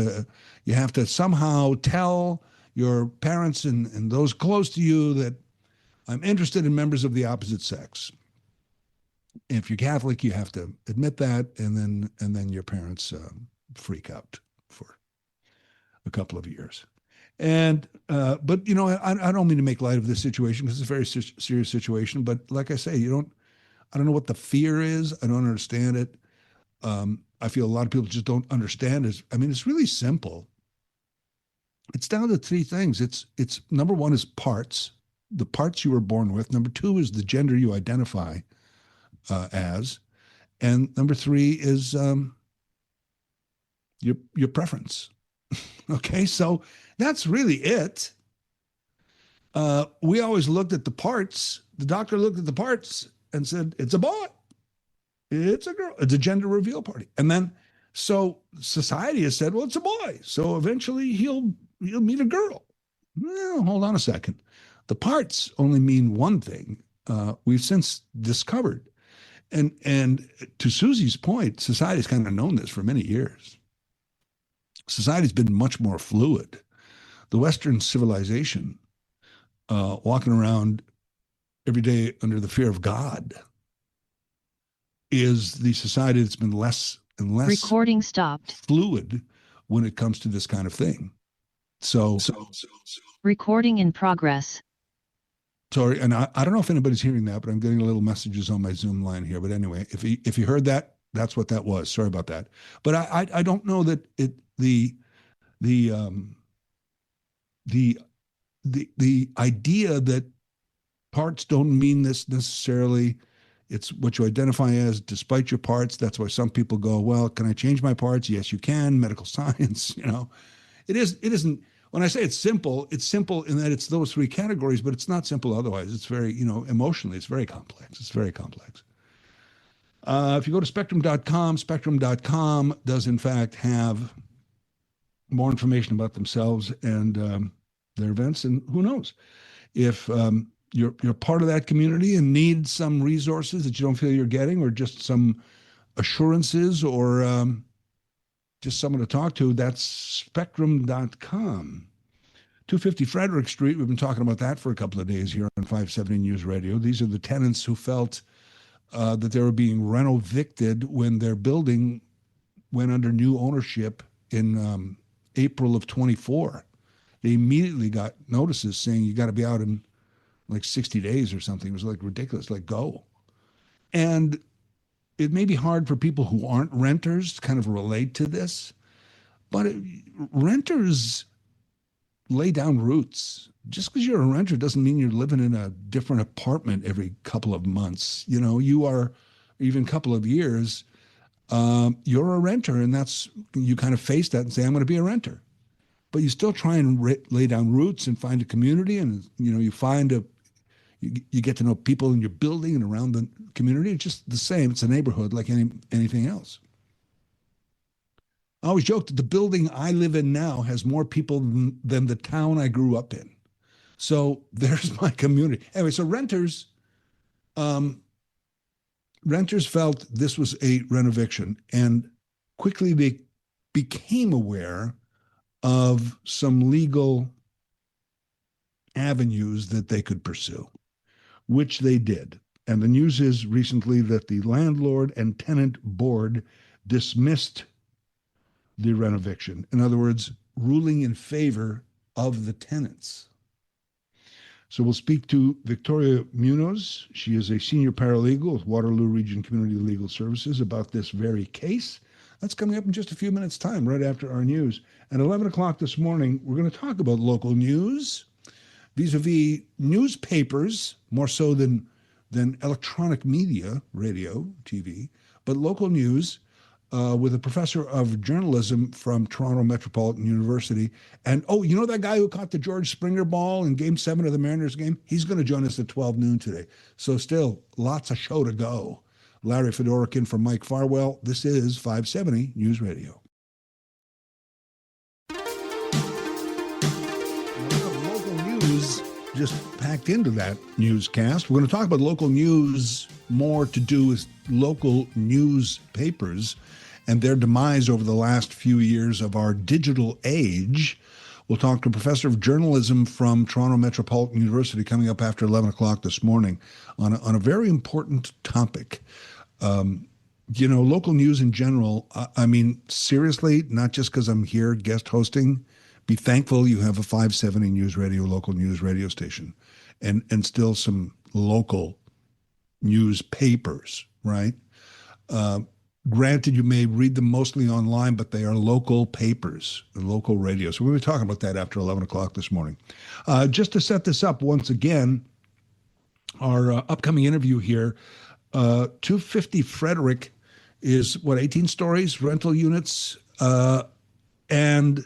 to somehow tell your parents and those close to you that I'm interested in members of the opposite sex. If you're Catholic, you have to admit that, and then your parents freak out for a couple of years. And but I don't mean to make light of this situation because it's a very serious situation. But like I say, I don't know what the fear is. I don't understand it. I feel a lot of people just don't understand it. I mean, it's really simple. It's down to three things. It's number one is parts, the parts you were born with. Number two is the gender you identify as, and number three is your preference. Okay, so that's really it. We always looked at the parts. The doctor looked at the parts and said, "It's a boy, it's a girl, it's a gender reveal party." And then so society has said, "Well, it's a boy, so eventually he'll meet a girl." Well, hold on a second. The parts only mean one thing. We've since discovered. And to Susie's point, society's kind of known this for many years. Society's been much more fluid. The Western civilization, walking around every day under the fear of God, is the society that's been less and less recording stopped fluid when it comes to this kind of thing. So recording in progress. Sorry, and I don't know if anybody's hearing that, but I'm getting little messages on my Zoom line here. But anyway, if you heard that, that's what that was. Sorry about that. But I don't know that the idea that parts don't mean this necessarily. It's what you identify as despite your parts. That's why some people go, well, can I change my parts? Yes, you can. Medical science, It isn't. When I say it's simple in that it's those three categories, but it's not simple otherwise. It's very, emotionally, it's very complex. It's very complex. If you go to spectrum.com does in fact have more information about themselves and their events. And who knows if you're part of that community and need some resources that you don't feel you're getting, or just some assurances, or just someone to talk to, that's spectrum.com. 250 Frederick Street, we've been talking about that for a couple of days here on 570 News Radio. These are the tenants who felt that they were being renovicted when their building went under new ownership in April of 24. They immediately got notices saying you got to be out in like 60 days or something. It was like ridiculous, like go. And it may be hard for people who aren't renters to kind of relate to this, but renters lay down roots. Just because you're a renter doesn't mean you're living in a different apartment every couple of months. You are, even a couple of years, you're a renter, and you kind of face that and say, I'm going to be a renter. But you still try and lay down roots and find a community, and you find you get to know people in your building and around the community. It's just the same. It's a neighborhood like anything else. I always joke that the building I live in now has more people than the town I grew up in. So there's my community. Anyway, so renters felt this was a renoviction, and quickly they became aware of some legal avenues that they could pursue, which they did. And the news is recently that the Landlord and Tenant Board dismissed the renoviction. In other words, ruling in favor of the tenants. So we'll speak to Victoria Munoz. She is a senior paralegal with Waterloo Region Community Legal Services about this very case. That's coming up in just a few minutes' time, right after our news. At 11 o'clock this morning, we're going to talk about local news, vis-a-vis newspapers, more so than electronic media, radio, TV, but local news, with a professor of journalism from Toronto Metropolitan University. And, that guy who caught the George Springer ball in Game 7 of the Mariners game? He's going to join us at 12 noon today. So still, lots of show to go. Larry Fedorikin from Mike Farwell. This is 570 News Radio. Local news just packed into that newscast. We're going to talk about local news, more to do with local newspapers and their demise over the last few years of our digital age. We'll talk to a professor of journalism from Toronto Metropolitan University coming up after 11 o'clock this morning on a very important topic. Local news in general, I mean, seriously, not just because I'm here guest hosting, be thankful you have a 570 News Radio, local news radio station, and still some local newspapers, right? Granted, you may read them mostly online, but they are local papers, local radio. So we'll be talking about that after 11 o'clock this morning. Just to set this up once again, our upcoming interview here, 250 Frederick is, 18 stories, rental units, and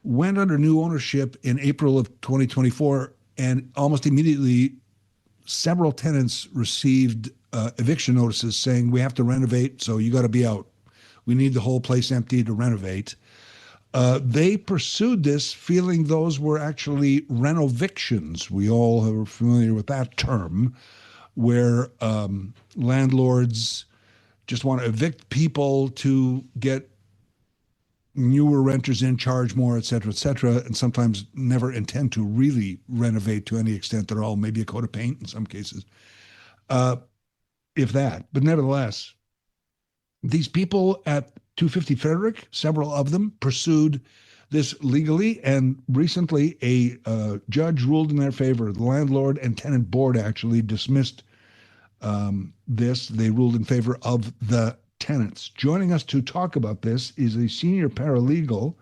went under new ownership in April of 2024, and almost immediately several tenants received eviction notices saying we have to renovate, so you got to be out. We need the whole place empty to renovate. They pursued this feeling those were actually renovictions. We all are familiar with that term, where landlords just want to evict people to get newer renters in, charge more, et cetera, and sometimes never intend to really renovate to any extent at all, maybe a coat of paint in some cases. If that. But nevertheless, these people at 250 Frederick, several of them pursued this legally, and recently a judge ruled in their favor. The Landlord and Tenant Board actually dismissed this. They ruled in favor of the tenants. Joining us to talk about this is a senior paralegal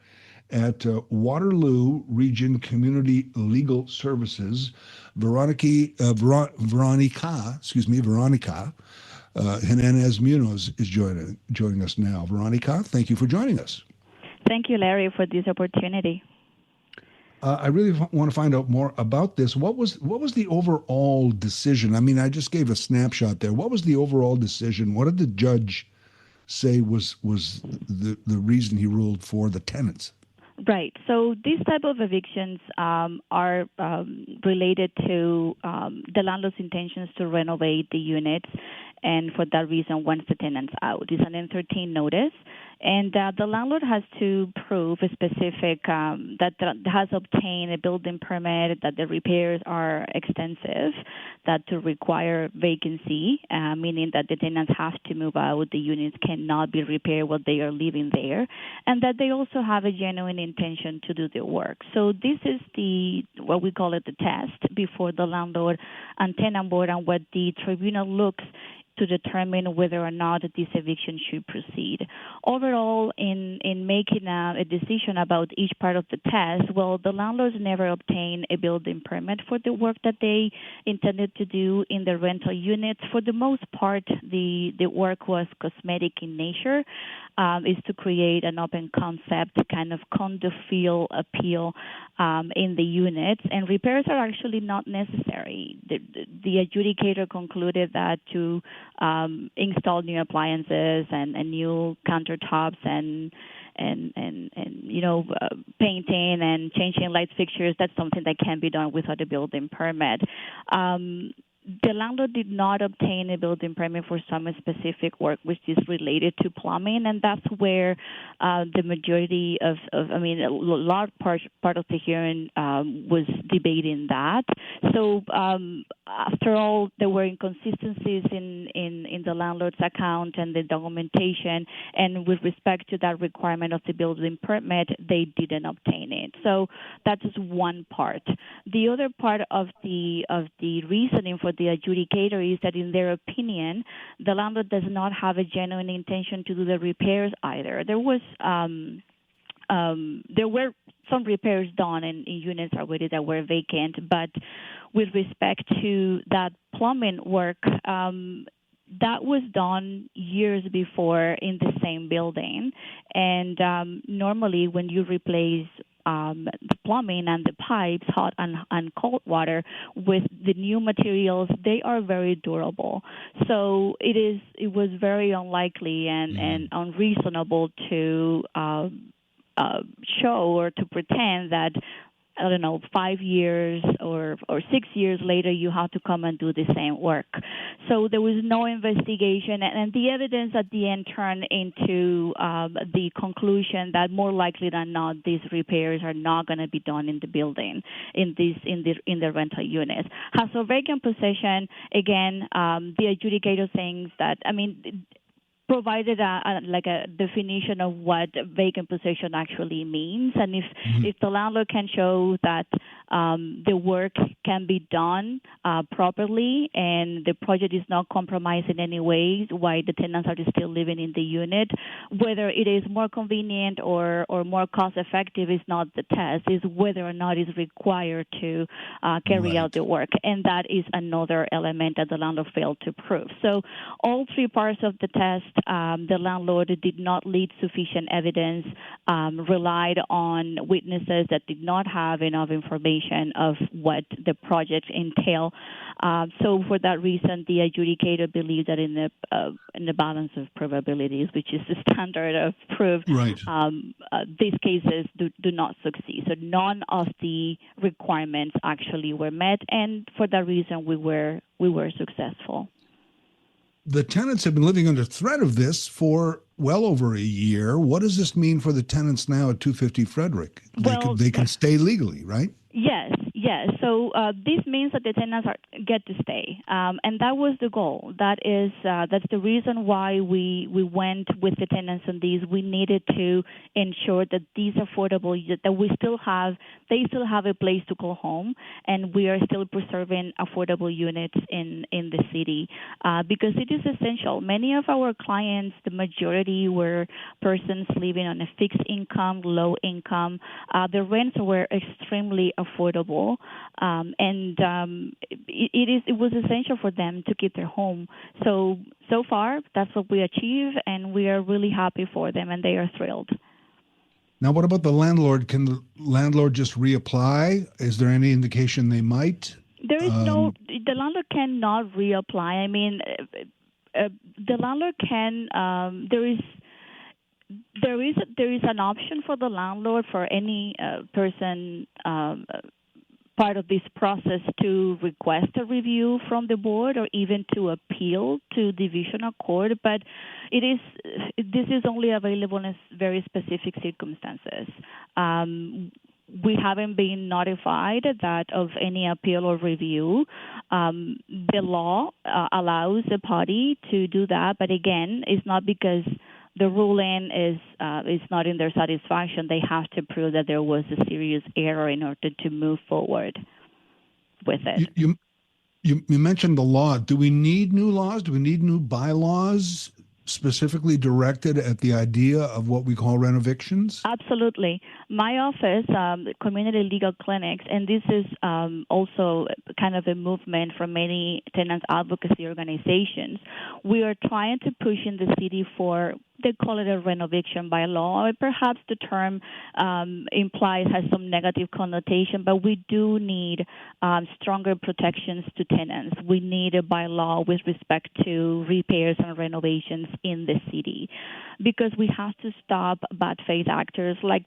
at Waterloo Region Community Legal Services, Veronica Jimenez Munoz is joining us now. Veronica, thank you for joining us. Thank you, Larry, for this opportunity. I really want to find out more about this. What was the overall decision? I mean, I just gave a snapshot there. What was the overall decision? What did the judge say was the reason he ruled for the tenants? Right. So these type of evictions are related to the landlord's intentions to renovate the units, and for that reason wants the tenants out. It's an N13 notice, and the landlord has to prove a specific that has obtained a building permit, that the repairs are extensive, that to require vacancy, meaning that the tenants have to move out, the units cannot be repaired while they are living there, and that they also have a genuine intention to do their work. So this is what we call it the test before the Landlord and Tenant Board, and what the tribunal looks to determine whether or not this eviction should proceed. Overall, in making a decision about each part of the test, well, the landlords never obtained a building permit for the work that they intended to do in the rental units. For the most part, the work was cosmetic in nature, is to create an open concept, kind of condo feel appeal in the units, and repairs are actually not necessary. The adjudicator concluded that to install new appliances and new countertops and painting and changing light fixtures, that's something that can be done without a building permit. The landlord did not obtain a building permit for some specific work which is related to plumbing, and that's where the majority of a large part of the hearing was debating that. So after all, there were inconsistencies in the landlord's account and the documentation, and with respect to that requirement of the building permit, they didn't obtain it. So that's just one part. The other part of the reasoning for the adjudicator is that, in their opinion, the landlord does not have a genuine intention to do the repairs either. There were some repairs done in units already that were vacant, but with respect to that plumbing work, that was done years before in the same building. And normally when you replace the plumbing and the pipes, hot and cold water, with the new materials, they are very durable. So it was very unlikely and unreasonable to show or to pretend that I don't know, 5 years or 6 years later, you have to come and do the same work. So there was no investigation, and the evidence at the end turned into the conclusion that more likely than not, these repairs are not going to be done in the building, in the rental units. As for vacant possession, again, the adjudicator thinks that, provided a definition of what vacant possession actually means, and if the landlord can show that the work can be done properly and the project is not compromised in any way while the tenants are still living in the unit, whether it is more convenient or more cost effective is not the test, is whether or not it's required to carry out the work, and that is another element that the landlord failed to prove. So all three parts of the test, the landlord did not lead sufficient evidence, relied on witnesses that did not have enough information of what the project entail. So for that reason, the adjudicator believed that in the balance of probabilities, which is the standard of proof, these cases do not succeed. So none of the requirements actually were met, and for that reason, we were successful. The tenants have been living under threat of this for well over a year. What does this mean for the tenants now at 250 Frederick? They can stay legally, right? Yes. So this means that the tenants get to stay, and that was the goal. That's the reason why we went with the tenants on these. We needed to ensure that these affordable, that they still have a place to call home, and we are still preserving affordable units in the city because it is essential. Many of our clients, the majority were persons living on a fixed income, low income. The rents were extremely affordable, and it was essential for them to keep their home. So far, that's what we achieved, and we are really happy for them, and they are thrilled. Now, what about the landlord? Can the landlord just reapply? Is there any indication they might? There is the landlord cannot reapply. The landlord can, there is an option for the landlord for any person part of this process to request a review from the board or even to appeal to divisional court, but this is only available in very specific circumstances. We haven't been notified that of any appeal or review. The law allows the party to do that, but again, it's not because the ruling is not in their satisfaction. They have to prove that there was a serious error in order to move forward with it. You mentioned the law. Do we need new laws? Do we need new bylaws specifically directed at the idea of what we call renovictions? Absolutely. My office, community legal clinics, and this is also kind of a movement from many tenants advocacy organizations. We are trying to push in the city for, they call it a renoviction by law. Perhaps the term has some negative connotation, but we do need stronger protections to tenants. We need a bylaw with respect to repairs and renovations in the city, because we have to stop bad faith actors like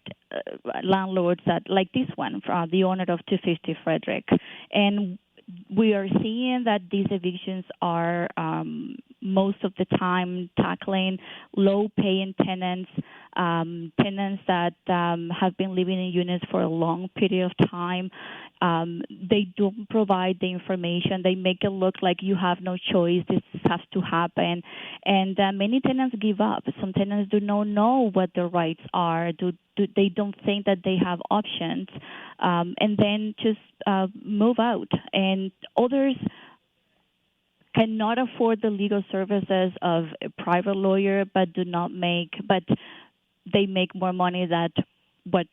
landlords like this one, the owner of 250 Frederick. And we are seeing that these evictions are most of the time tackling low-paying tenants, tenants that have been living in units for a long period of time. They don't provide the information. They make it look like you have no choice. This has to happen. And many tenants give up. Some tenants do not know what their rights are. They don't think that they have options, and then just move out. And others cannot afford the legal services of a private lawyer, but they make more money than what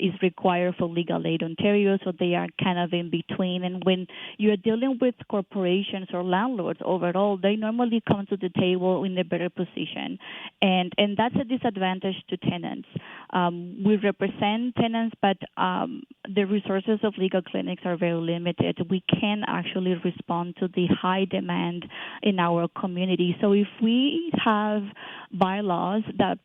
is required for legal aid Ontario, so they are kind of in between. And when you're dealing with corporations or landlords overall, they normally come to the table in a better position, and that's a disadvantage to tenants. We represent tenants, but the resources of legal clinics are very limited. We can actually respond to the high demand in our community. So if we have bylaws that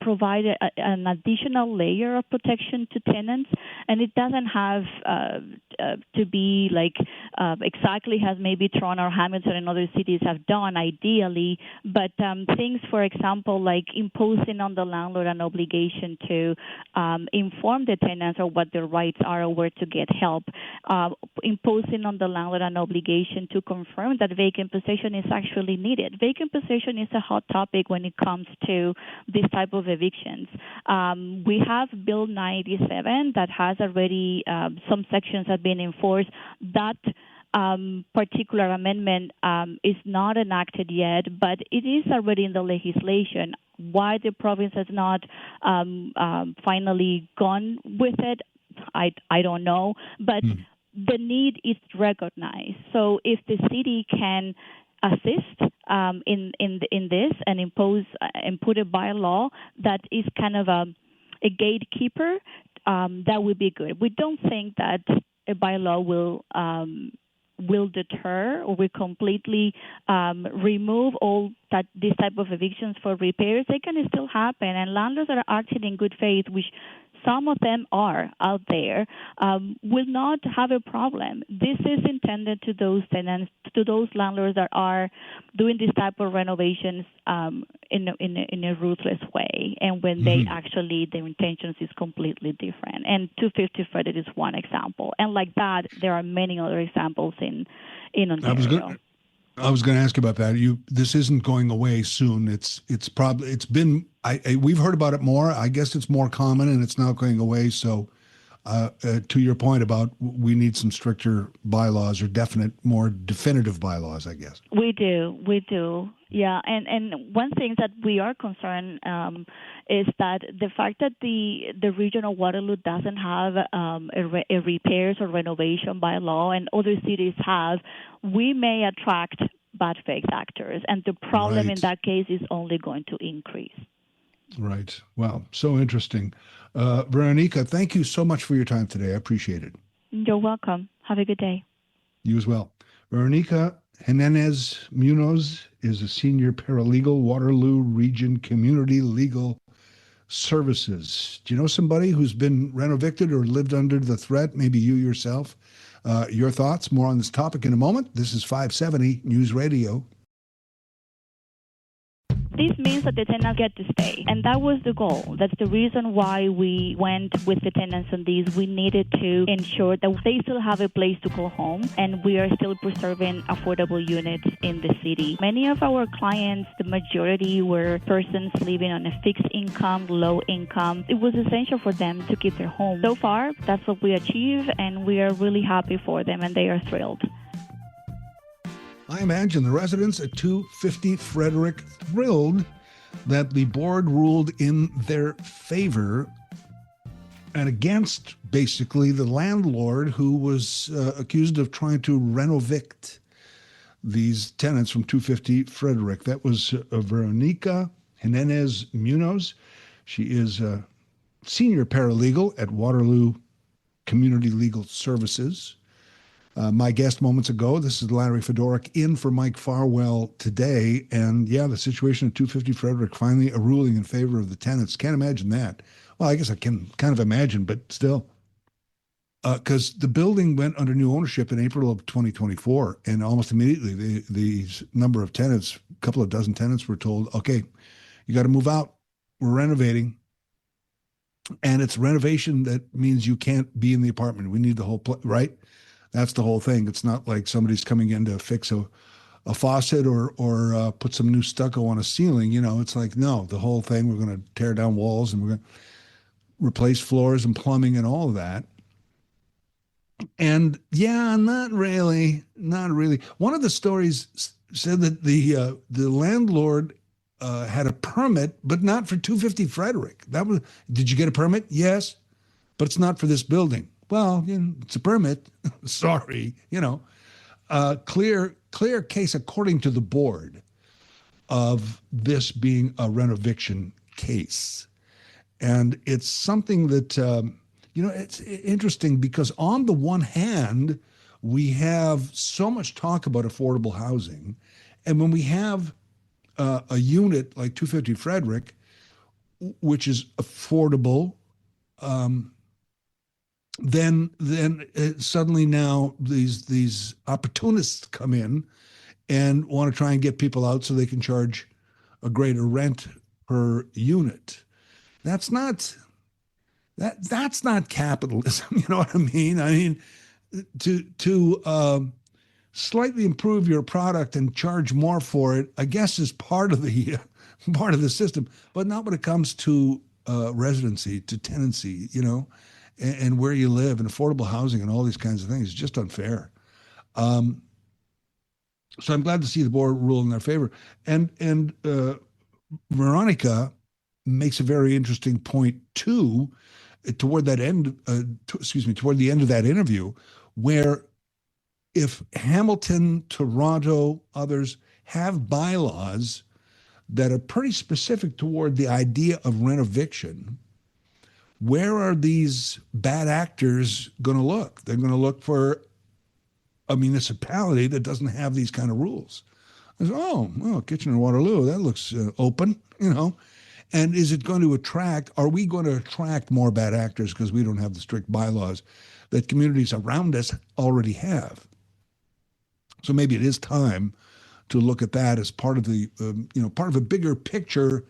provide an additional layer of protection to tenants, and it doesn't have to be like exactly as maybe Toronto or Hamilton and other cities have done ideally, but things, for example, like imposing on the landlord an obligation to inform the tenants of what their rights are or where to get help, imposing on the landlord an obligation to confirm that vacant possession is actually needed. Vacant possession is a hot topic when it comes to this type of evictions. We have Bill 97 that has already some sections have been enforced. That particular amendment is not enacted yet, but it is already in the legislation. Why the province has not finally gone with it, I don't know, but the need is recognized. So if the city can assist in this and impose and put a bylaw that is kind of a gatekeeper, that would be good. We don't think that a bylaw will deter or will completely remove all that this type of evictions for repairs. They can still happen, and landlords that are acting in good faith, which some of them are out there, will not have a problem. This is intended to those tenants, to those landlords that are doing this type of renovations in a ruthless way, and when they actually, their intentions is completely different. And 250 Frederick is one example. And like that, there are many other examples in Ontario. I was going to ask about that. This isn't going away soon. It's been. We've heard about it more. I guess it's more common, and it's not going away. So, to your point about we need some stricter bylaws or more definitive bylaws, I guess. We do. Yeah, and one thing that we are concerned is that the fact that the region of Waterloo doesn't have a repairs or renovation bylaw, and other cities have, we may attract bad faith actors, and the problem in that case is only going to increase. Right. Wow. So interesting. Veronica, thank you so much for your time today. I appreciate it. You're welcome. Have a good day. You as well. Veronica Jimenez Munoz is a senior paralegal, Waterloo Region Community Legal Services. Do you know somebody who's been renovicted or lived under the threat? Maybe you yourself. Your thoughts? More on this topic in a moment. This is 570 News Radio. This means that the tenants get to stay, and that was the goal. That's the reason why we went with the tenants on these. We needed to ensure that they still have a place to call home, and we are still preserving affordable units in the city. Many of our clients, the majority, were persons living on a fixed income, low income. It was essential for them to keep their home. So far, that's what we achieved, and we are really happy for them, and they are thrilled. I imagine the residents at 250 Frederick thrilled that the board ruled in their favor and against, basically, the landlord who was accused of trying to renovict these tenants from 250 Frederick. That was Veronica Jimenez Munoz. She is a senior paralegal at Waterloo Community Legal Services. My guest moments ago, this is Larry Fedoruk in for Mike Farwell today. And yeah, the situation at 250 Frederick, finally a ruling in favor of the tenants. Can't imagine that. Well, I guess I can kind of imagine, but still. Because the building went under new ownership in April of 2024. And almost immediately, the number of tenants, a couple of dozen tenants were told, okay, you got to move out. We're renovating. And it's renovation that means you can't be in the apartment. We need the whole right? That's the whole thing. It's not like somebody's coming in to fix a faucet or put some new stucco on a ceiling. You know, it's like, no, the whole thing, we're going to tear down walls and we're going to replace floors and plumbing and all of that. And yeah, not really. One of the stories said that the landlord had a permit, but not for 250 Frederick. Did you get a permit? Yes, but it's not for this building. Well, it's a permit. Sorry, clear case according to the board of this being a renoviction case. And it's something that, it's interesting because on the one hand, we have so much talk about affordable housing. And when we have a unit like 250 Frederick, which is affordable, then suddenly now these opportunists come in and want to try and get people out so they can charge a greater rent per unit. That's not capitalism. You know what I mean? I mean, to slightly improve your product and charge more for it, I guess, is part of the system, but not when it comes to residency, to tenancy, you know, and where you live and affordable housing and all these kinds of things. It's just unfair. So I'm glad to see the board rule in their favor. And Veronica makes a very interesting point too, toward the end of that interview, where if Hamilton, Toronto, others have bylaws that are pretty specific toward the idea of renoviction, where are these bad actors going to look? They're going to look for a municipality that doesn't have these kind of rules. I said, Kitchener-Waterloo, that looks open, you know. And is it going to are we going to attract more bad actors because we don't have the strict bylaws that communities around us already have? So maybe it is time to look at that as part of the, part of a bigger picture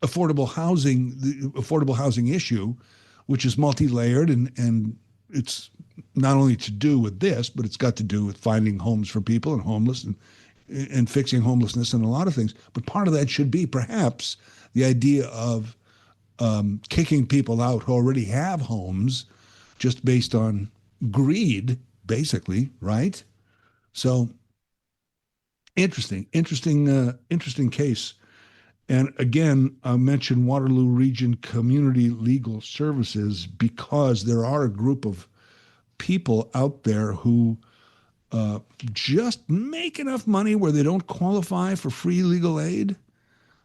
affordable housing issue, which is multi-layered, and it's not only to do with this, but it's got to do with finding homes for people and homeless and fixing homelessness and a lot of things. But part of that should be perhaps the idea of kicking people out who already have homes just based on greed, basically, right? So interesting case. And again, I mentioned Waterloo Region Community Legal Services because there are a group of people out there who just make enough money where they don't qualify for free legal aid,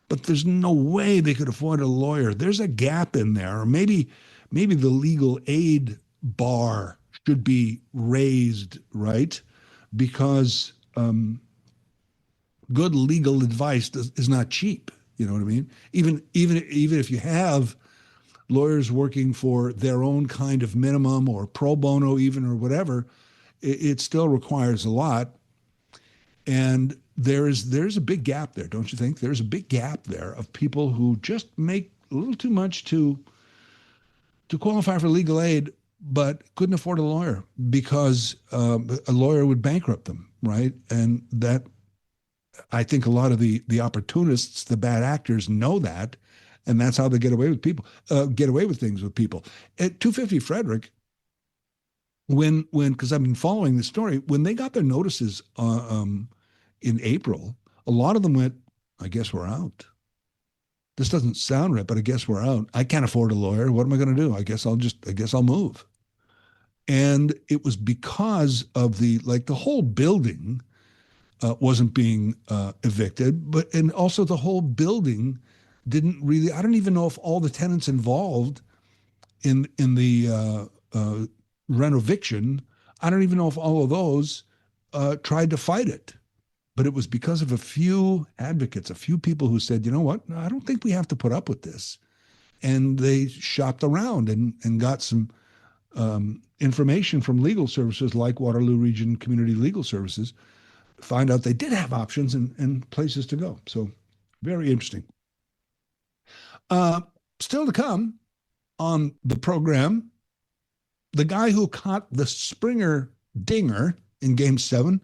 but there's no way they could afford a lawyer. There's a gap in there. Or maybe the legal aid bar should be raised, right? Because good legal advice is not cheap. You know what I mean? Even if you have lawyers working for their own kind of minimum or pro bono even or whatever, it still requires a lot. And there's a big gap there, don't you think? There's a big gap there of people who just make a little too much to qualify for legal aid, but couldn't afford a lawyer because a lawyer would bankrupt them, right? And that, I think a lot of the opportunists, the bad actors know that, and that's how they get away with things with people. At 250 Frederick, because I've been following the story, when they got their notices in April, a lot of them went, I guess we're out. This doesn't sound right, but I guess we're out. I can't afford a lawyer. What am I going to do? I guess I'll move. And it was because of the whole building wasn't being evicted, and also the whole building didn't really, I don't even know if all the tenants involved in the renoviction, I don't even know if all of those tried to fight it. But it was because of a few advocates, a few people who said, you know what, I don't think we have to put up with this. And they shopped around and got some information from legal services like Waterloo Region Community Legal Services, find out they did have options and places to go. So very interesting. Still to come on the program, the guy who caught the Springer dinger in Game 7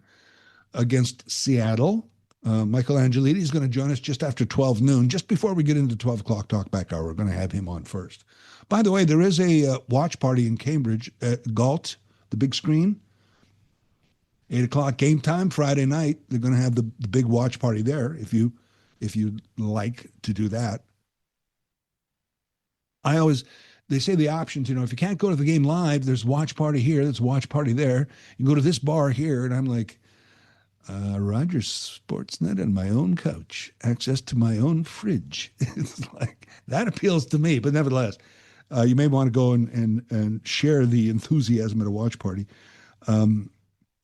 against Seattle, Michael Angelides, is going to join us just after 12 noon, just before we get into 12 o'clock Talkback Hour. We're going to have him on first. By the way, there is a watch party in Cambridge at Galt, the big screen. 8 o'clock game time, Friday night. They're going to have the big watch party there if you'd like to do that. They say the options, if you can't go to the game live, there's watch party here, there's watch party there. You can go to this bar here, and I'm like, Rogers Sportsnet and my own couch, access to my own fridge. It's like, that appeals to me, but nevertheless, you may want to go and share the enthusiasm at a watch party.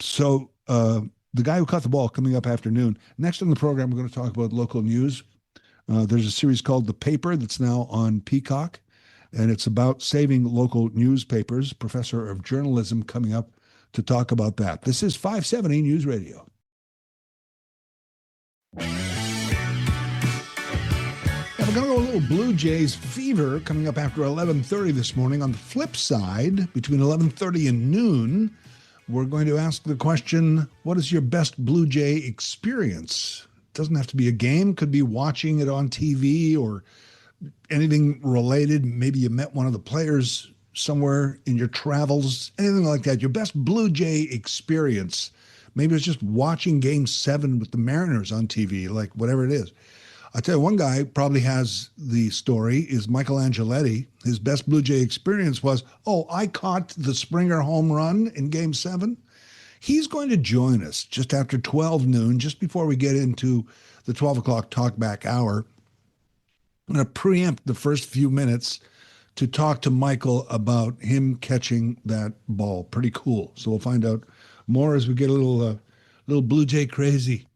So the guy who caught the ball coming up afternoon. Next on the program, we're going to talk about local news. There's a series called The Paper that's now on Peacock, and it's about saving local newspapers. Professor of journalism coming up to talk about that. This is 570 News Radio. Now we're going to go a little Blue Jays fever coming up after 11:30 this morning. On the flip side, between 11:30 and noon, we're going to ask the question, what is your best Blue Jay experience? It doesn't have to be a game. Could be watching it on TV or anything related. Maybe you met one of the players somewhere in your travels, anything like that. Your best Blue Jay experience. Maybe it's just watching Game 7 with the Mariners on TV, like whatever it is. I tell you, one guy probably has the story, is Michael Angeletti. His best Blue Jay experience was, I caught the Springer home run in Game 7. He's going to join us just after 12 noon, just before we get into the 12 o'clock Talkback Hour. I'm going to preempt the first few minutes to talk to Michael about him catching that ball. Pretty cool. So we'll find out more as we get a little Blue Jay crazy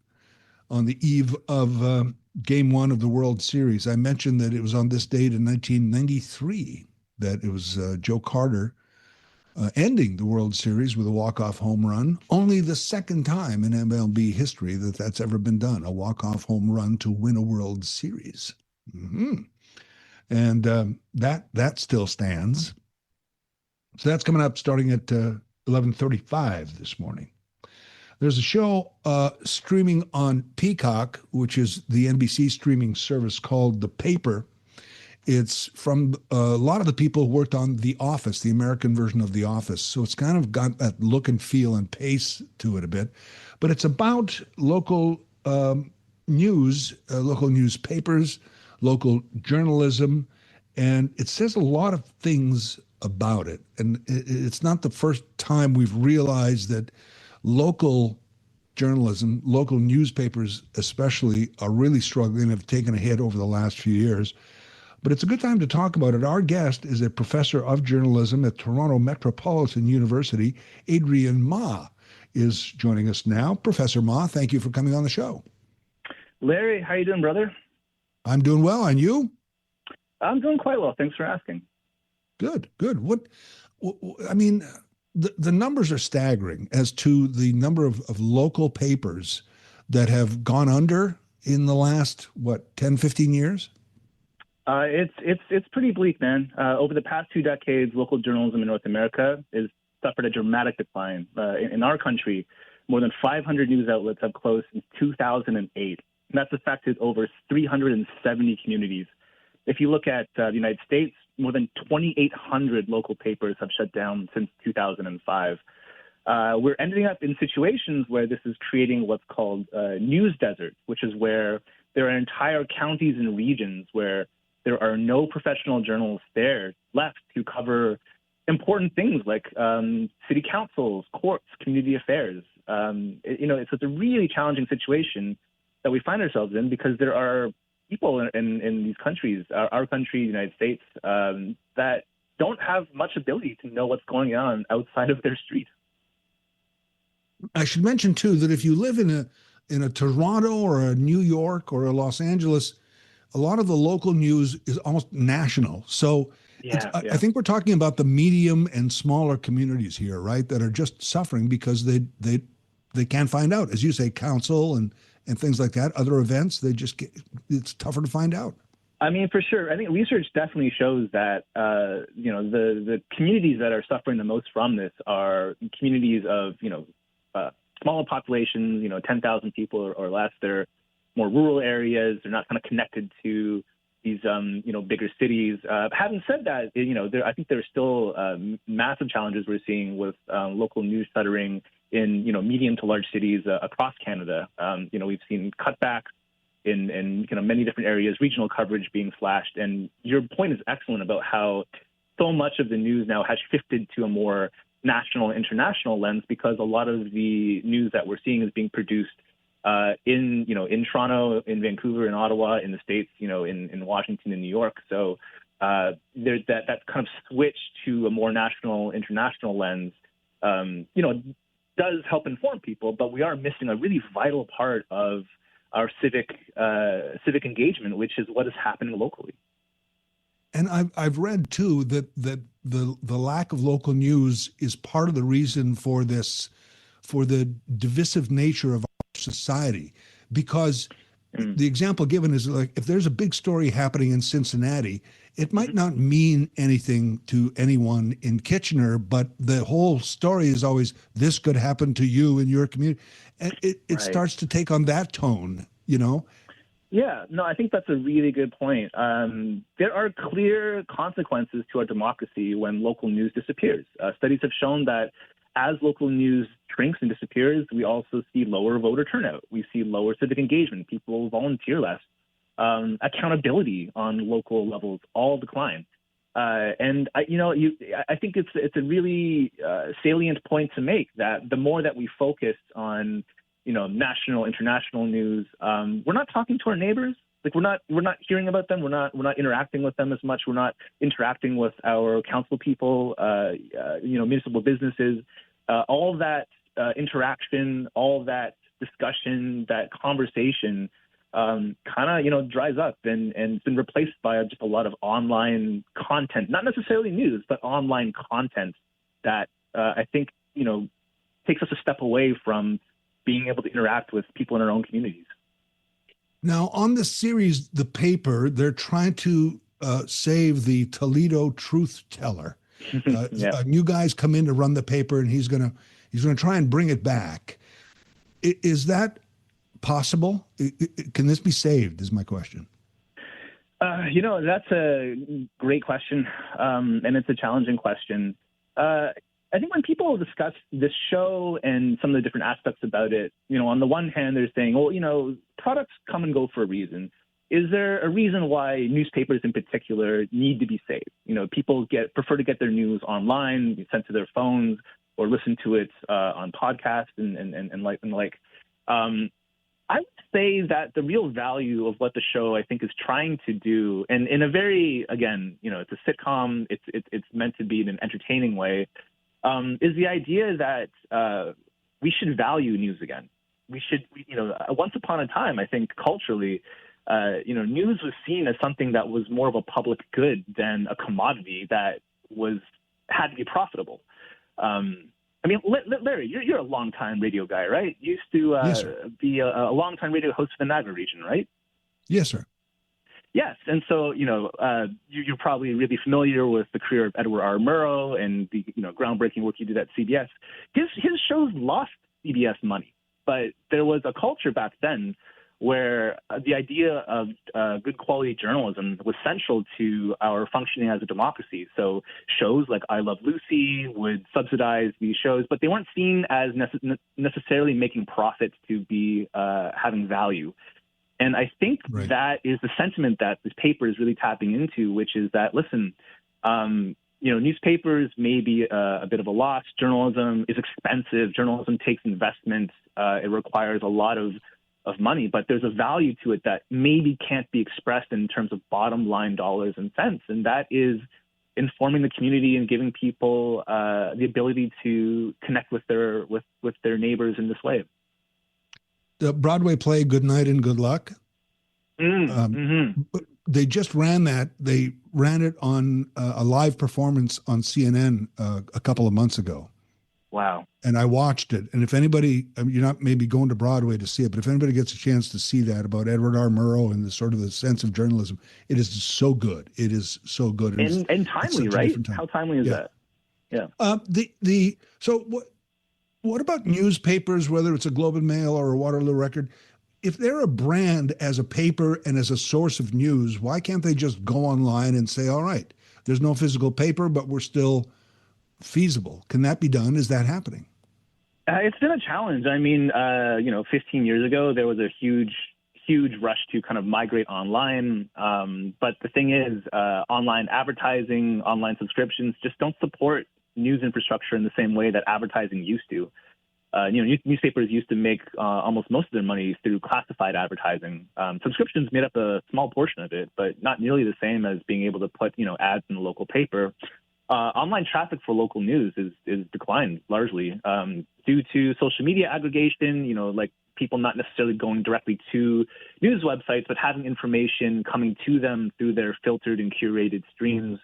on the eve of Game 1 of the World Series. I mentioned that it was on this date in 1993 that it was Joe Carter ending the World Series with a walk-off home run. Only the second time in MLB history that's ever been done, a walk-off home run to win a World Series. Mm-hmm. And that still stands. So that's coming up starting at 11:35 this morning. There's a show streaming on Peacock, which is the NBC streaming service, called The Paper. It's from a lot of the people who worked on The Office, the American version of The Office. So it's kind of got that look and feel and pace to it a bit. But it's about local news, local newspapers, local journalism, and it says a lot of things about it. And it's not the first time we've realized that local journalism, local newspapers especially, are really struggling, have taken a hit over the last few years. But it's a good time to talk about it. Our guest is a professor of journalism at Toronto Metropolitan University. Adrian Ma is joining us now. Professor Ma, thank you for coming on the show. Larry, how you doing, brother? I'm doing well. And you? I'm doing quite well. Thanks for asking. Good. I mean, the numbers are staggering as to the number of local papers that have gone under in the last, 10, 15 years? It's pretty bleak, man. Over the past 2 decades, local journalism in North America has suffered a dramatic decline. In our country, more than 500 news outlets have closed since 2008. And that's affected over 370 communities. If you look at the United States, more than 2,800 local papers have shut down since 2005. We're ending up in situations where this is creating what's called news deserts, which is where there are entire counties and regions where there are no professional journalists there left to cover important things like city councils, courts, community affairs. It's a really challenging situation that we find ourselves in because there are people in these countries, our country, the United States, that don't have much ability to know what's going on outside of their street. I should mention, too, that if you live in a Toronto or a New York or a Los Angeles, a lot of the local news is almost national. So I think we're talking about the medium and smaller communities here, right, that are just suffering because they can't find out. As you say, council and things like that, other events, it's tougher to find out. I mean, for sure. I think research definitely shows that, the communities that are suffering the most from this are communities of, smaller populations, 10,000 people or less. They're more rural areas. They're not kind of connected to these, bigger cities. Having said that, I think there's still massive challenges we're seeing with local news stuttering in, medium to large cities across Canada. We've seen cutbacks in many different areas, regional coverage being slashed. And your point is excellent about how so much of the news now has shifted to a more national and international lens because a lot of the news that we're seeing is being produced in Toronto, in Vancouver, in Ottawa, in the States, in Washington and New York. So there's that kind of switch to a more national, international lens, does help inform people, but we are missing a really vital part of our civic engagement, which is what is happening locally. And I've read too that the lack of local news is part of the reason for the divisive nature of our society, because the example given is like, if there's a big story happening in Cincinnati, it might not mean anything to anyone in Kitchener, but the whole story is always, this could happen to you in your community. And it starts to take on that tone, you know? Yeah, no, I think that's a really good point. There are clear consequences to our democracy when local news disappears. Studies have shown that as local news shrinks and disappears, we also see lower voter turnout. We see lower civic engagement. People volunteer less. Accountability on local levels all decline. And I think it's a really salient point to make, that the more that we focus on, national, international news, we're not talking to our neighbors. Like we're not hearing about them. We're not interacting with them as much. We're not interacting with our council people, municipal businesses. All that interaction, all that discussion, that conversation kind of dries up and it's been replaced by just a lot of online content, not necessarily news, but online content that I think takes us a step away from being able to interact with people in our own communities. Now, on the series, The Paper, they're trying to save the Toledo truth teller. A new guy's come in to run the paper, and he's gonna try and bring it back. Is that possible? Can this be saved? Is my question. That's a great question, and it's a challenging question. I think when people discuss this show and some of the different aspects about it, on the one hand, they're saying, well, products come and go for a reason. Is there a reason why newspapers in particular need to be saved? People prefer to get their news online, sent to their phones, or listen to it on podcasts and like. I would say that the real value of what the show, I think, is trying to do, and in a very, again, it's a sitcom, it's meant to be in an entertaining way, is the idea that we should value news again. We should, once upon a time, I think culturally, news was seen as something that was more of a public good than a commodity that had to be profitable. Larry, you're a longtime radio guy, right? You used to Yes, be a longtime radio host for the Niagara region, right? Yes, sir. Yes, and so you're probably really familiar with the career of Edward R. Murrow and the groundbreaking work he did at CBS. His shows lost CBS money, but there was a culture back then where the idea of good quality journalism was central to our functioning as a democracy. So shows like I Love Lucy would subsidize these shows, but they weren't seen as necessarily making profits to be having value. And I think that is the sentiment that this paper is really tapping into, which is that, listen, newspapers may be a bit of a loss. Journalism is expensive. Journalism takes investment. It requires a lot of money, but there's a value to it that maybe can't be expressed in terms of bottom line dollars and cents. And that is informing the community and giving people the ability to connect with their neighbors in this way. The Broadway play Good Night and Good Luck. They just ran that. They ran it on a live performance on CNN a couple of months ago. Wow. And I watched it. And if anybody, you're not maybe going to Broadway to see it, but if anybody gets a chance to see that about Edward R. Murrow and the sort of the sense of journalism, it is so good. It is so good. And timely, right? How timely is that? Yeah. So what about newspapers, whether it's a Globe and Mail or a Waterloo Record? If they're a brand as a paper and as a source of news, why can't they just go online and say, all right, there's no physical paper, but we're still feasible? Can that be done? Is that happening? It's been a challenge. 15 years ago, there was a huge rush to kind of migrate online. But the thing is, online advertising, online subscriptions just don't support news infrastructure in the same way that advertising used to. Newspapers used to make almost most of their money through classified advertising. Subscriptions made up a small portion of it, but not nearly the same as being able to put, ads in the local paper. Online traffic for local news is declined largely due to social media aggregation. Like people not necessarily going directly to news websites, but having information coming to them through their filtered and curated streams.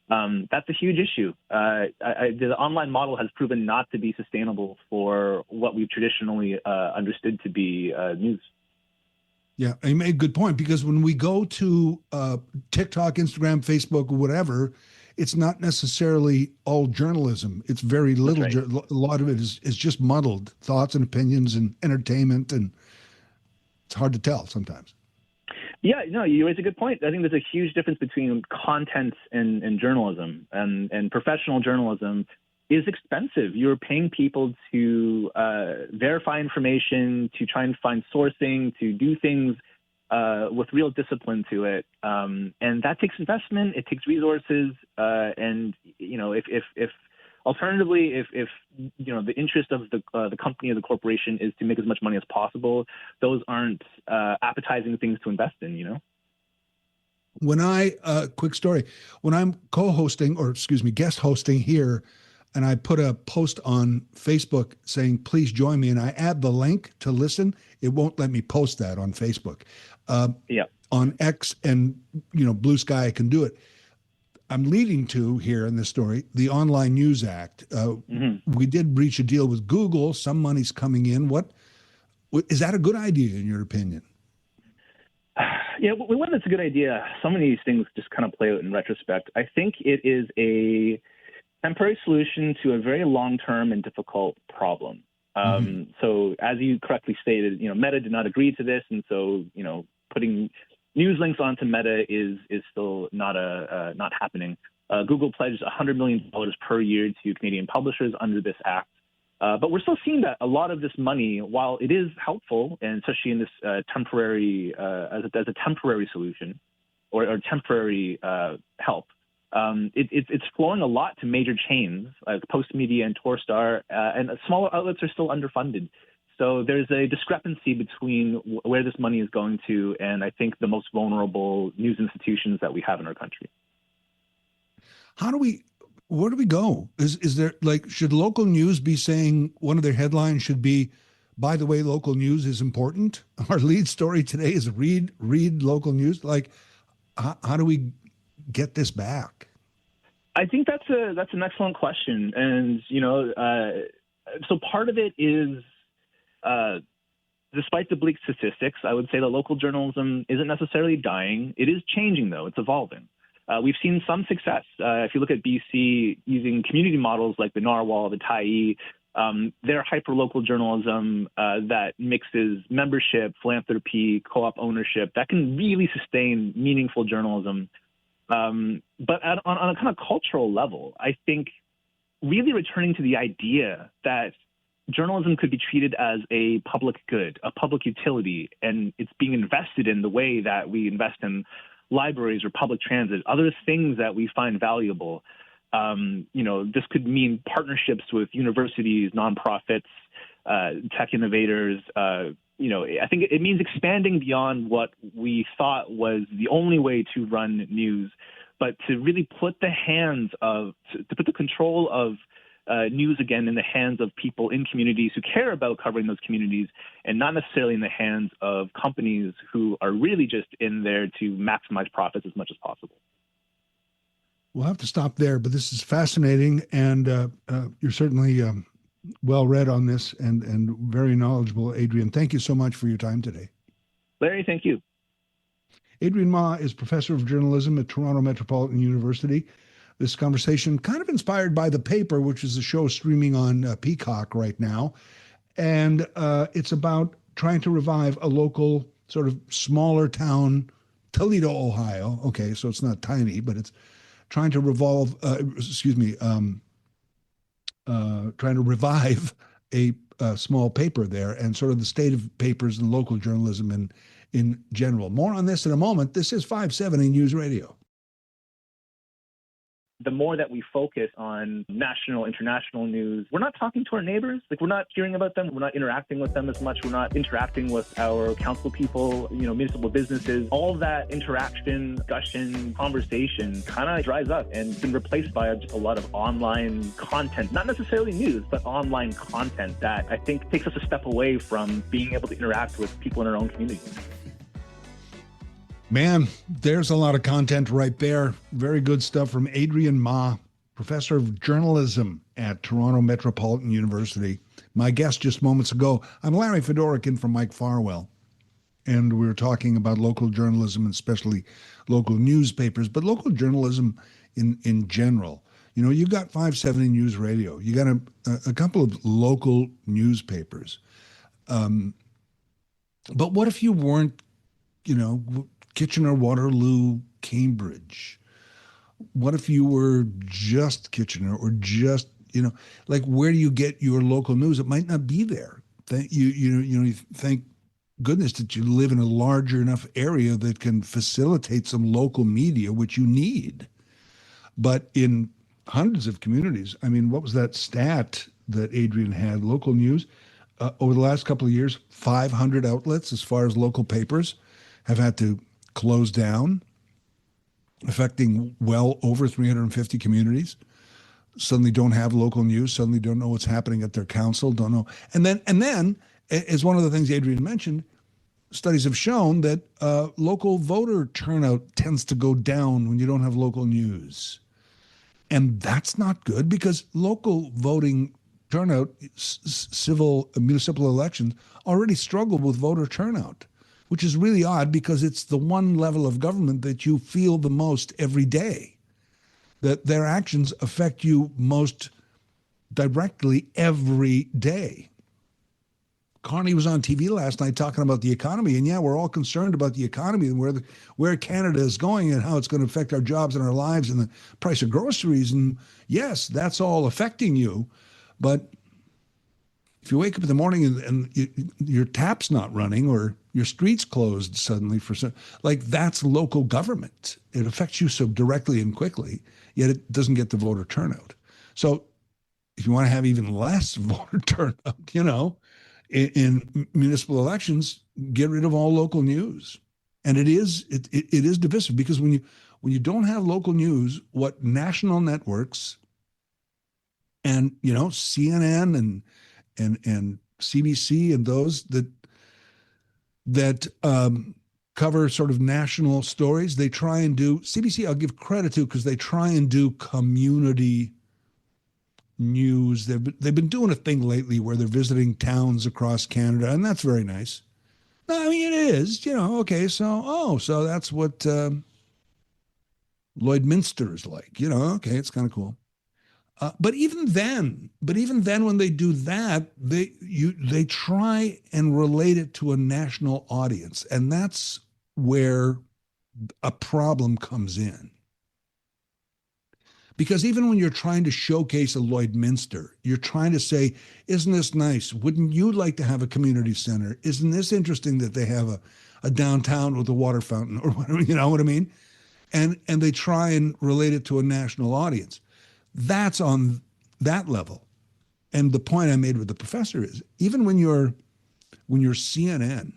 That's a huge issue. The online model has proven not to be sustainable for what we've traditionally understood to be news. Yeah, you made a good point, because when we go to TikTok, Instagram, Facebook, or whatever, it's not necessarily all journalism. It's very little. Right. A lot of it is just muddled thoughts and opinions and entertainment, and it's hard to tell sometimes. Yeah, no, you raise a good point. I think there's a huge difference between content and journalism, and professional journalism is expensive. You're paying people to verify information, to try and find sourcing, to do things with real discipline to it, and that takes investment. It takes resources, and if alternatively, if the interest of the company or the corporation is to make as much money as possible, those aren't appetizing things to invest in. When quick story, when I'm guest hosting here, and I put a post on Facebook saying, please join me, and I add the link to listen, it won't let me post that on Facebook. On X and, Blue Sky, I can do it. I'm leading to here in this story, the Online News Act. We did reach a deal with Google. Some money's coming in. What is that a good idea in your opinion? Yeah, when it's a good idea, some of these things just kind of play out in retrospect. I think it is a temporary solution to a very long-term and difficult problem. So as you correctly stated, Meta did not agree to this, and so putting news links onto Meta is still not happening. Google pledged $100 million per year to Canadian publishers under this act. But we're still seeing that a lot of this money, while it is helpful, and especially in this temporary, as a temporary solution or temporary help, it's flowing a lot to major chains like Postmedia and Torstar, and smaller outlets are still underfunded. So there's a discrepancy between where this money is going to, and I think the most vulnerable news institutions that we have in our country. Where do we go? Is there, should local news be saying one of their headlines should be, by the way, local news is important? Our lead story today is read local news. How do we get this back? I think that's an excellent question. And, so part of it is, despite the bleak statistics, I would say that local journalism isn't necessarily dying. It is changing, though. It's evolving. We've seen some success. If you look at BC using community models like the Narwhal, the Tyee, they're hyper-local journalism that mixes membership, philanthropy, co-op ownership, that can really sustain meaningful journalism. But on a kind of cultural level, I think really returning to the idea that journalism could be treated as a public good, a public utility, and it's being invested in the way that we invest in libraries or public transit, other things that we find valuable. This could mean partnerships with universities, nonprofits, tech innovators. I think it means expanding beyond what we thought was the only way to run news, but to really put the control of news again in the hands of people in communities who care about covering those communities, and not necessarily in the hands of companies who are really just in there to maximize profits as much as possible. We'll have to stop there, but this is fascinating, and you're certainly well read on this and very knowledgeable, Adrian. Thank you so much for your time today. Larry, thank you. Adrian Ma is professor of journalism at Toronto Metropolitan University. This conversation kind of inspired by The Paper, which is a show streaming on Peacock right now. And it's about trying to revive a local sort of smaller town, Toledo, Ohio. Okay, so it's not tiny, but it's trying to trying to revive a small paper there, and sort of the state of papers and local journalism in general. More on this in a moment. This is 570 News Radio. the more that we focus on national, international news, we're not talking to our neighbors. Like, we're not hearing about them. We're not interacting with them as much. We're not interacting with our council people, municipal businesses. All that interaction, discussion, conversation kind of dries up and been replaced by just a lot of online content, not necessarily news, but online content that I think takes us a step away from being able to interact with people in our own communities. Man, there's a lot of content right there. Very good stuff from Adrian Ma, professor of journalism at Toronto Metropolitan University. My guest just moments ago. I'm Larry Fedoruk in for Mike Farwell. And we were talking about local journalism and especially local newspapers, but local journalism in general. You got 570 News Radio. You got a couple of local newspapers. But what if you weren't, Kitchener, Waterloo, Cambridge? What if you were just Kitchener or just, where do you get your local news? It might not be there. You thank goodness that you live in a larger enough area that can facilitate some local media, which you need. But in hundreds of communities, what was that stat that Adrian had? Local news, over the last couple of years, 500 outlets as far as local papers have had to close down, affecting well over 350 communities. Suddenly don't have local news, suddenly don't know what's happening at their council, don't know. And then, as one of the things Adrian mentioned, studies have shown that local voter turnout tends to go down when you don't have local news. And that's not good because local voting turnout, civil municipal elections, already struggle with voter turnout, which is really odd because it's the one level of government that you feel the most every day, that their actions affect you most directly every day. Carney was on TV last night talking about the economy, and we're all concerned about the economy and where Canada is going and how it's going to affect our jobs and our lives and the price of groceries. And yes, that's all affecting you, but if you wake up in the morning and your tap's not running or your street's closed suddenly that's local government. It affects you so directly and quickly, yet it doesn't get the voter turnout. So if you want to have even less voter turnout, in municipal elections, get rid of all local news. And it is divisive because when you don't have local news, what national networks and CNN and CBC and those that cover sort of national stories, they try and do. CBC I'll give credit to because they try and do community news. They've been doing a thing lately where they're visiting towns across Canada, and that's very nice. No, it is, okay, so that's what Lloydminster is like, okay, it's kind of cool. But even then, when they do that, they try and relate it to a national audience, and that's where a problem comes in. Because even when you're trying to showcase a Lloydminster, you're trying to say, isn't this nice? Wouldn't you like to have a community center? Isn't this interesting that they have a downtown with a water fountain or whatever, you know what I mean? And they try and relate it to a national audience. That's on that level. And the point I made with the professor is, even when you're CNN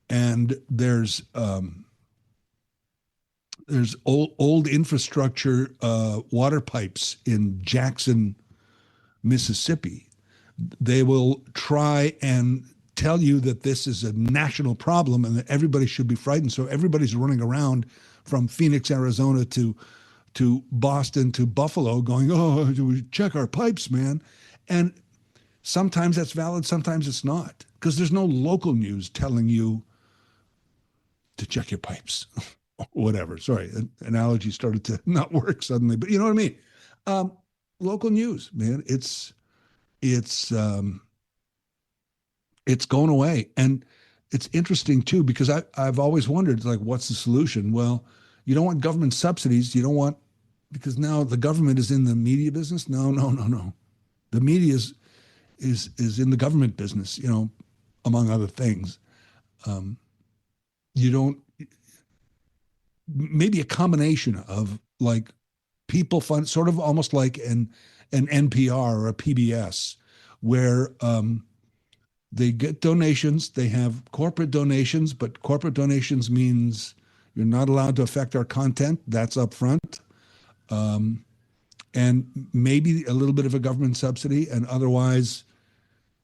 and there's old infrastructure water pipes in Jackson, Mississippi, they will try and tell you that this is a national problem and that everybody should be frightened. So everybody's running around from Phoenix, Arizona to Boston to Buffalo going, oh, we check our pipes, man. And sometimes that's valid, sometimes it's not, because there's no local news telling you to check your pipes. Whatever. Sorry, an analogy started to not work suddenly, but you know what I mean? Local news, man, it's going away. And it's interesting too, because I've always wondered, what's the solution? Well, you don't want government subsidies. You don't want, because now the government is in the media business. No. The media is in the government business, among other things. You don't, maybe a combination of people fund, sort of almost like an NPR or a PBS, where they get donations. They have corporate donations, but corporate donations means you're not allowed to affect our content. That's up front. And maybe a little bit of a government subsidy, and otherwise,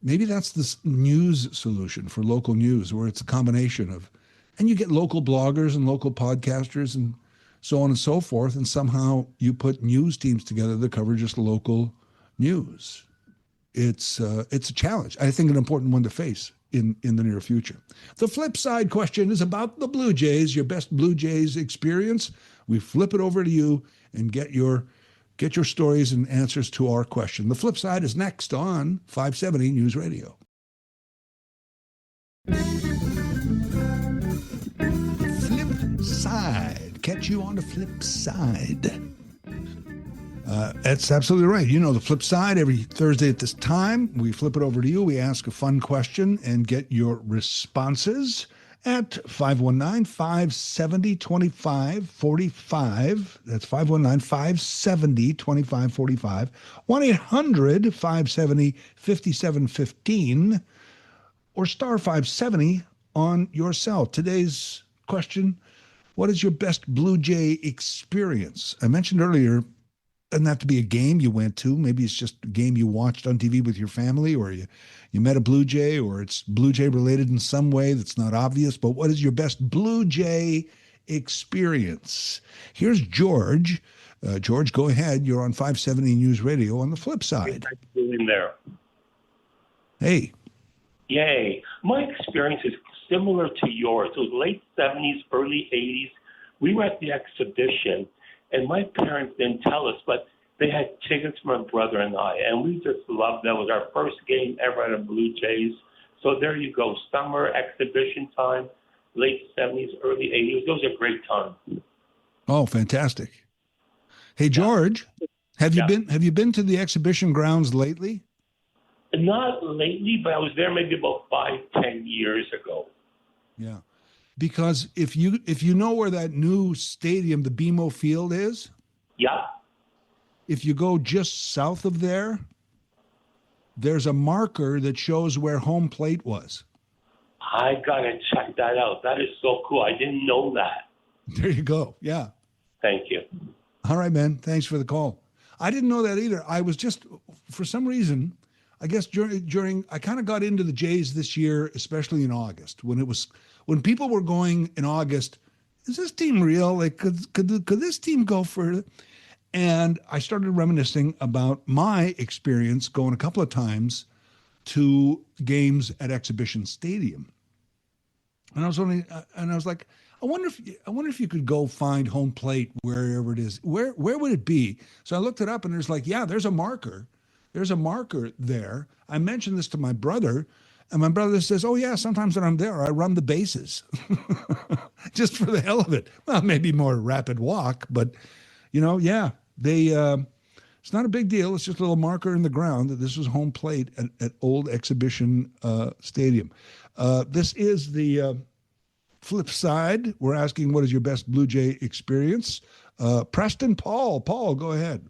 maybe that's the news solution for local news, where it's a combination of, and you get local bloggers and local podcasters and so on and so forth, and somehow you put news teams together that cover just local news. It's a challenge. I think an important one to face in the near future. The flip side question is about the Blue Jays, your best Blue Jays experience. We flip it over to you and get your stories and answers to our question. The flip side is next on 570 News Radio. Flip side. Catch you on the flip side. That's absolutely right. You know the flip side. Every Thursday at this time, we flip it over to you. We ask a fun question and get your responses at 519-570-2545. That's 519-570-2545. 1-800-570-5715 or star 570 on your cell. Today's question, what is your best Blue Jay experience? I mentioned earlier, doesn't have to be a game you went to. Maybe it's just a game you watched on TV with your family, or you met a Blue Jay, or it's Blue Jay related in some way that's not obvious. But what is your best Blue Jay experience? Here's George. George, go ahead. You're on 570 News Radio on the flip side. In there. Hey. Yay. My experience is similar to yours. It was late 70s, early 80s. We were at the exhibition, and my parents didn't tell us, but they had tickets for my brother and I, and we just loved that. It was our first game ever at a Blue Jays. So there you go, summer exhibition time, late 70s, early 80s. It was a great time. Oh, fantastic. Hey, George, have you been to the exhibition grounds lately? Not lately, but I was there maybe about 5-10 years ago. Yeah. Because if you know where that new stadium, the BMO Field is, yeah. If you go just south of there, there's a marker that shows where home plate was. I gotta check that out. That is so cool. I didn't know that. There you go. Yeah. Thank you. All right, man. Thanks for the call. I didn't know that either. I was just, for some reason, I guess during I kind of got into the Jays this year, especially in August, when people were going in August, is this team real? Like, could this team go further? And I started reminiscing about my experience going a couple of times to games at Exhibition Stadium. And I was like, I wonder if you could go find home plate wherever it is. Where would it be? So I looked it up, and there's like, yeah, there's a marker. There's a marker there. I mentioned this to my brother, and my brother says, oh, yeah, sometimes when I'm there, I run the bases just for the hell of it. Well, maybe more rapid walk, but, yeah, it's not a big deal. It's just a little marker in the ground that this was home plate at Old Exhibition Stadium. This is the flip side. We're asking, what is your best Blue Jay experience? Preston, Paul, go ahead.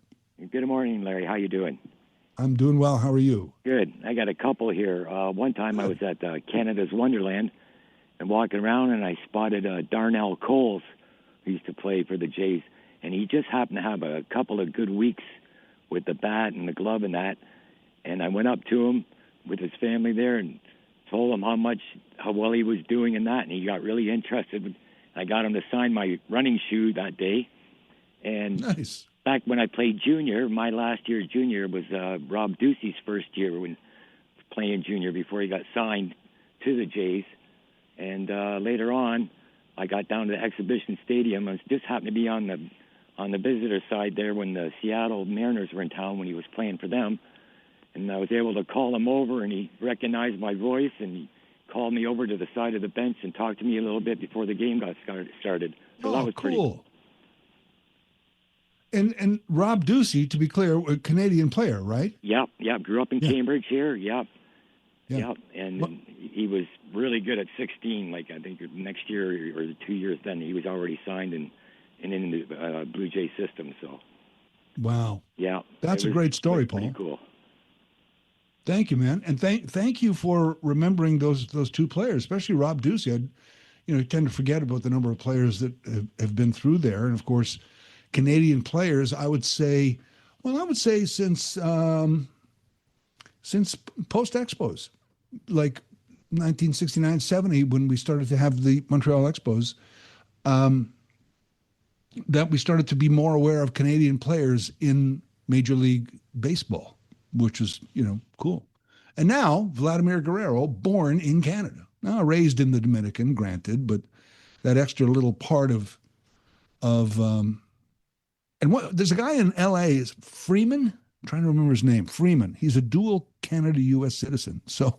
Good morning, Larry. How you doing? I'm doing well. How are you? Good. I got a couple here. One time I was at Canada's Wonderland and walking around, and I spotted Darnell Coles, who used to play for the Jays, and he just happened to have a couple of good weeks with the bat and the glove and that. And I went up to him with his family there and told him how well he was doing in that, and he got really interested. I got him to sign my running shoe that day. And nice. Back when I played junior, my last year junior was Rob Ducey's first year when playing junior before he got signed to the Jays. And later on, I got down to the Exhibition Stadium. I just happened to be on the visitor side there when the Seattle Mariners were in town when he was playing for them. And I was able to call him over, and he recognized my voice, and he called me over to the side of the bench and talked to me a little bit before the game got started. So that was cool. Pretty cool. And Rob Ducey, to be clear, a Canadian player, right? Yep. Grew up in Cambridge here. Yep. And he was really good at 16. Like I think next year or 2 years then, he was already signed and in the Blue Jay system. So. Wow. Yeah. That's a it great story, was pretty Paul. cool. Thank you, man. And thank you for remembering those two players, especially Rob Ducey. You tend to forget about the number of players that have been through there. And of course, Canadian players, I would say since post-Expos, like 1969, 70, when we started to have the Montreal Expos, that we started to be more aware of Canadian players in Major League Baseball, which is, cool. And now Vladimir Guerrero, born in Canada, now raised in the Dominican, granted, but that extra little part of there's a guy in L.A. is Freeman. I'm trying to remember his name. Freeman. He's a dual Canada-U.S. citizen. So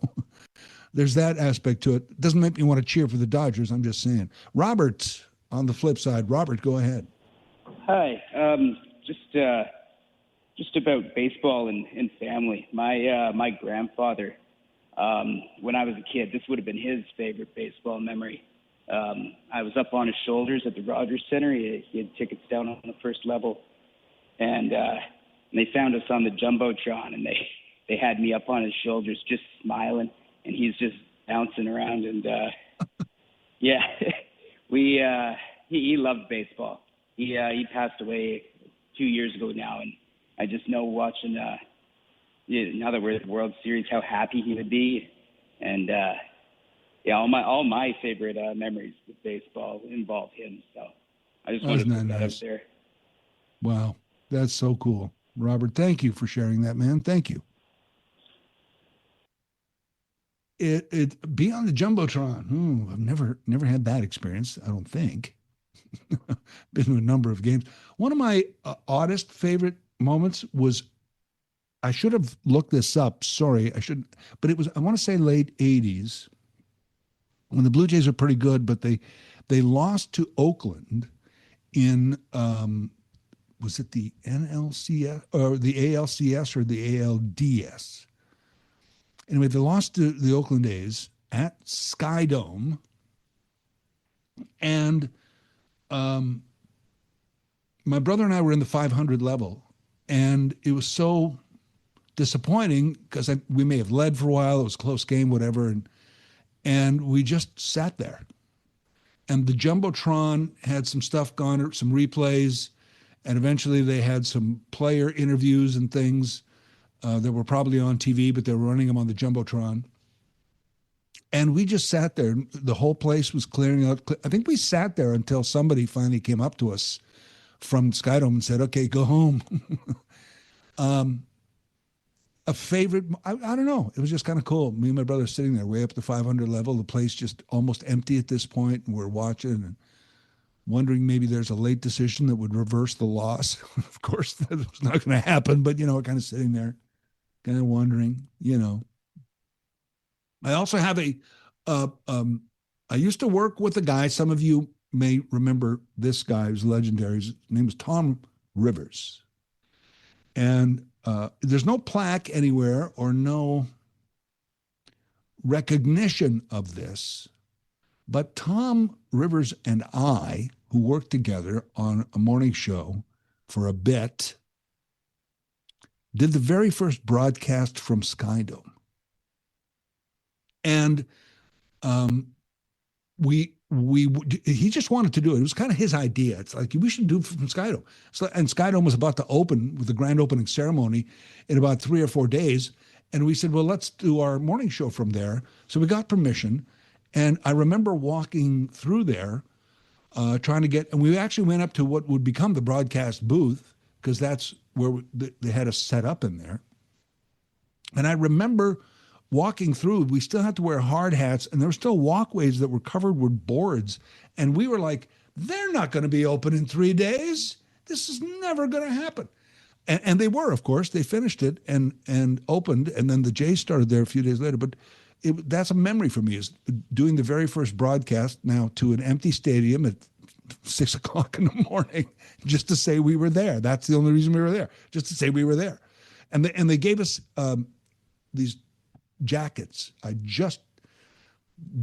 there's that aspect to it. Doesn't make me want to cheer for the Dodgers. I'm just saying. Robert, on the flip side. Robert, go ahead. Hi. Just about baseball and family. My grandfather, when I was a kid, this would have been his favorite baseball memory. I was up on his shoulders at the Rogers Center. He had tickets down on the first level, and they found us on the Jumbotron, and they had me up on his shoulders just smiling, and he's just bouncing around. And yeah, he loved baseball. He passed away 2 years ago now, and I just know watching now that we're at the World Series, how happy he would be. And all my favorite memories with baseball involve him. So I just wanted to put that out there. Wow, that's so cool, Robert. Thank you for sharing that, man. Thank you. It be on the Jumbotron. I've never had that experience. I don't think. Been to a number of games. One of my oddest favorite moments was, I should have looked this up. Sorry, I should, but it was, I want to say late 80s, when the Blue Jays were pretty good, but they lost to Oakland in, was it the NLCS or the ALCS or the ALDS? Anyway, they lost to the Oakland A's at Sky Dome, and my brother and I were in the 500 level, and it was so disappointing because we may have led for a while. It was a close game, whatever, and we just sat there. And the Jumbotron had some stuff gone, some replays, and eventually they had some player interviews and things that were probably on TV, but they were running them on the Jumbotron. And we just sat there. The whole place was clearing out. I think we sat there until somebody finally came up to us from Skydome and said, okay, go home. A favorite, I don't know. It was just kind of cool. Me and my brother sitting there way up the 500 level. The place just almost empty at this point, and we're watching and wondering maybe there's a late decision that would reverse the loss. Of course, that was not going to happen, but, kind of sitting there, kind of wondering, I also have I used to work with a guy, some of you may remember this guy who's legendary. His name was Tom Rivers. And there's no plaque anywhere or no recognition of this, but Tom Rivers and I, who worked together on a morning show for a bit, did the very first broadcast from Skydome. And he just wanted to do it. It was kind of his idea. It's like, we should do it from Skydome. And Skydome was about to open with the grand opening ceremony in about 3 or 4 days. And we said, well, let's do our morning show from there. So we got permission. And I remember walking through there, trying to get, and we actually went up to what would become the broadcast booth, because that's where they had us set up in there. And I remember walking through, we still had to wear hard hats, and there were still walkways that were covered with boards. And we were like, they're not going to be open in 3 days. This is never going to happen. And they were, of course. They finished it and opened, and then the Jays started there a few days later. But that's a memory for me, is doing the very first broadcast now to an empty stadium at 6 o'clock in the morning, just to say we were there. That's the only reason we were there, just to say we were there. And they gave us these jackets. I just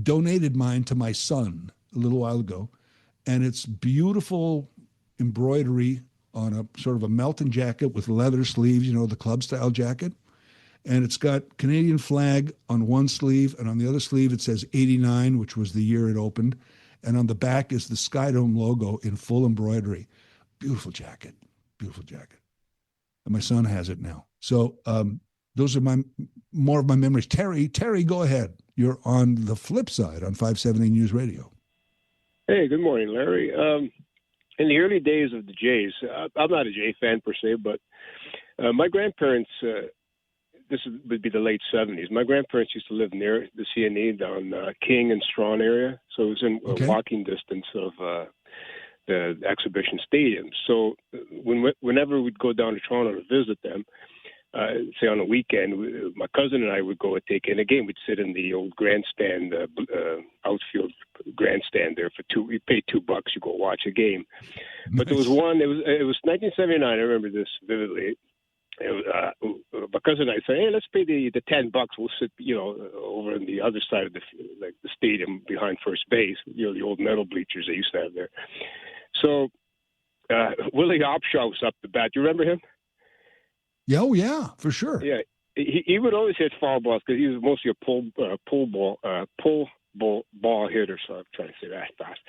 donated mine to my son a little while ago, and it's beautiful embroidery on a sort of a Melton jacket with leather sleeves, the club style jacket. And it's got Canadian flag on one sleeve, and on the other sleeve it says 89, which was the year it opened. And on the back is the Skydome logo in full embroidery. Beautiful jacket, beautiful jacket. And my son has it now. So those are more of my memories. Terry, go ahead. You're on the flip side on 570 News Radio. Hey, good morning, Larry. In the early days of the Jays, I'm not a Jay fan per se, but my grandparents, this would be the late 70s. My grandparents used to live near the CNE down King and Strawn area, so it was in walking distance of the exhibition stadium. So whenever we'd go down to Toronto to visit them, say on a weekend, my cousin and I would go and take in a game. We'd sit in the old grandstand, outfield grandstand there we paid $2, you go watch a game. But there was one, it was 1979, I remember this vividly. My cousin and I said, hey, let's pay the $10. We'll sit, over on the other side of the stadium behind first base, the old metal bleachers they used to have there. So Willie Opshaw was up the bat. Do you remember him? Yeah, oh yeah, for sure. Yeah, he would always hit foul balls because he was mostly a pull ball hitter. So I'm trying to say that fast.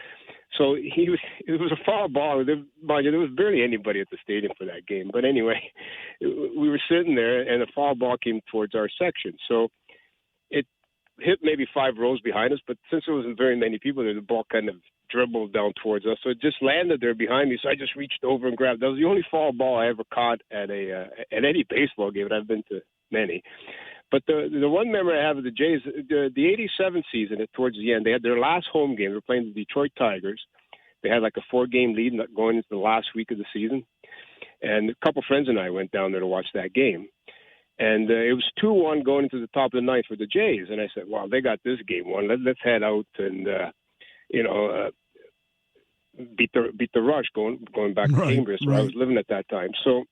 So it was a foul ball. There was barely anybody at the stadium for that game. But anyway, we were sitting there, and a foul ball came towards our section. So it hit maybe 5 rows behind us, but since there wasn't very many people there, the ball kind of dribbled down towards us. So it just landed there behind me. So I just reached over and grabbed it. That was the only foul ball I ever caught at any baseball game, and I've been to many. But the one memory I have of the Jays, the 87 season, towards the end, they had their last home game. They were playing the Detroit Tigers. They had like a 4-game lead going into the last week of the season. And a couple friends and I went down there to watch that game. And it was 2-1 going into the top of the ninth for the Jays. And I said, wow, they got this game won. Let's head out and, beat the rush going back to Cambridge, where I was living at that time. So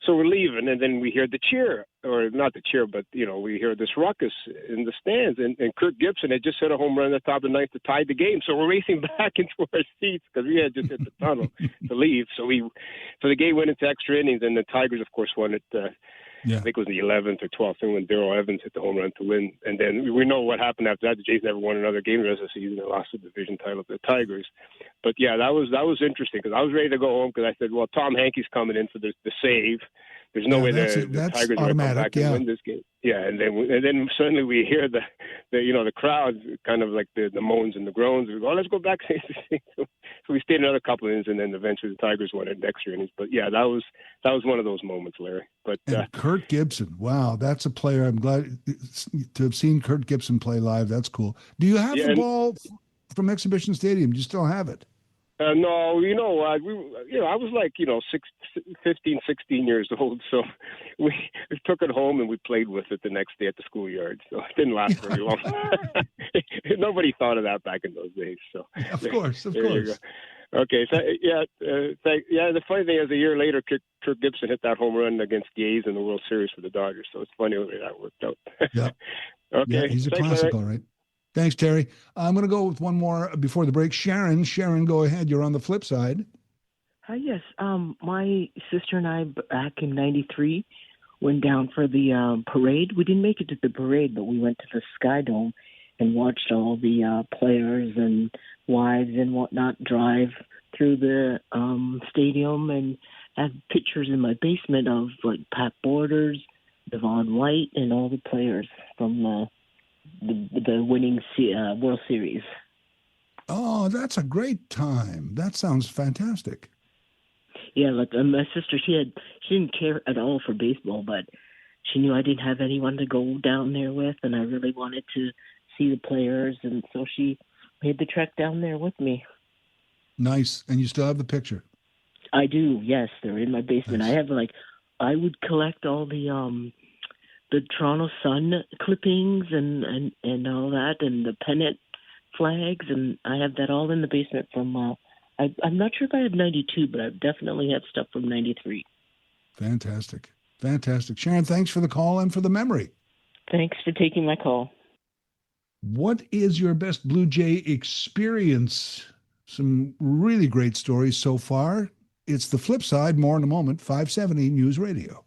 we're leaving, and then we hear the cheer, or not the cheer, but, we hear this ruckus in the stands. And Kirk Gibson had just hit a home run at the top of the ninth to tie the game. So we're racing back into our seats because we had just hit the tunnel to leave. So the game went into extra innings, and the Tigers, of course, won it. I think it was the 11th or 12th thing when Darrell Evans hit the home run to win. And then we know what happened after that. The Jays never won another game the rest of the season. They lost the division title to the Tigers. But, yeah, that was interesting because I was ready to go home because I said, well, Tom Hankey's coming in for the save. There's no way the Tigers are going to come back and win this game. Yeah, and then suddenly we hear the crowd, kind of like the moans and the groans. We go, let's go back. So we stayed another couple of innings, and then eventually the Tigers won it extra innings. But yeah, that was one of those moments, Larry. But Kurt Gibson, wow, that's a player. I'm glad to have seen Kurt Gibson play live. That's cool. Do you have the ball from Exhibition Stadium? Do you still have it? No, I was like, 15, 16 years old. So we took it home and we played with it the next day at the schoolyard. So it didn't last very long. Nobody thought of that back in those days. So of course. Okay. So the funny thing is, a year later, Kirk Gibson hit that home run against the A's in the World Series for the Dodgers. So it's funny the way that worked out. Yeah. Okay. Yeah, he's a classic, all right. Thanks, Terry. I'm going to go with one more before the break. Sharon, go ahead. You're on the flip side. Yes. My sister and I, back in '93, went down for the parade. We didn't make it to the parade, but we went to the Sky Dome and watched all the players and wives and whatnot drive through the stadium, and have pictures in my basement of like Pat Borders, Devon White, and all the players from the winning World Series. Oh, that's a great time. That sounds fantastic. Yeah, like my sister, she didn't care at all for baseball, but she knew I didn't have anyone to go down there with, and I really wanted to see the players, and so she made the trek down there with me. Nice. And you still have the picture? I do, yes. They're in my basement. Nice. I would collect all the Toronto Sun clippings and all that, and the pennant flags, and I have that all in the basement from I'm not sure if I have 92, but I definitely have stuff from 93. Fantastic. Sharon, thanks for the call and for the memory. Thanks for taking my call. What is your best Blue Jay experience? Some really great stories so far. It's the Flip Side. More in a moment. 570 News Radio.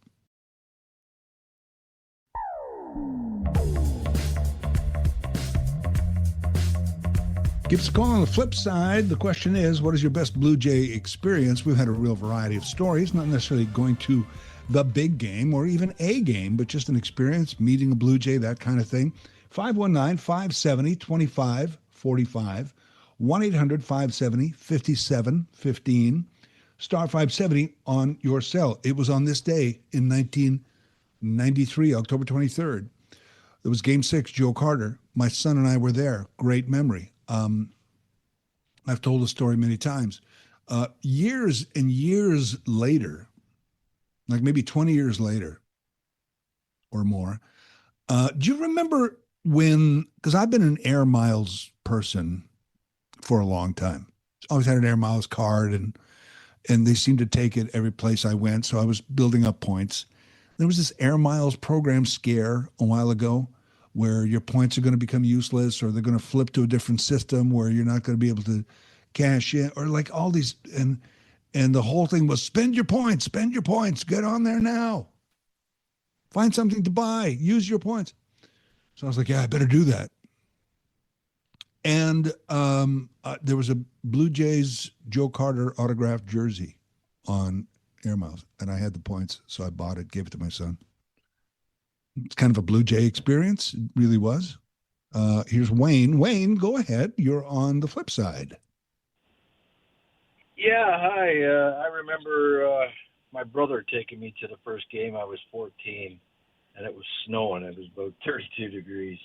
Give us a call on the Flip Side. The question is, what is your best Blue Jay experience? We've had a real variety of stories, not necessarily going to the big game or even a game, but just an experience, meeting a Blue Jay, that kind of thing. 519-570-2545, 1-800-570-5715, star 570 on your cell. It was on this day in 1993, October 23rd. It was Game 6, Joe Carter. My son and I were there. Great memory. I've told the story many times. Years and years later, like maybe 20 years later or more, do you remember when, because I've been an Air Miles person for a long time. Always had an Air Miles card, and they seemed to take it every place I went, so I was building up points. There was this Air Miles program scare a while ago where your points are going to become useless, or they're going to flip to a different system where you're not going to be able to cash in, or like all these, and the whole thing was spend your points, get on there now. Find something to buy, use your points. So I was like, yeah, I better do that. And there was a Blue Jays Joe Carter autographed jersey on Air Miles, and I had the points, so I bought it, gave it to my son. It's kind of a Blue Jay experience. It really was. Here's Wayne. Wayne, go ahead. You're on the Flip Side. Yeah, hi. I remember my brother taking me to the first game. I was 14, and it was snowing. It was about 32 degrees.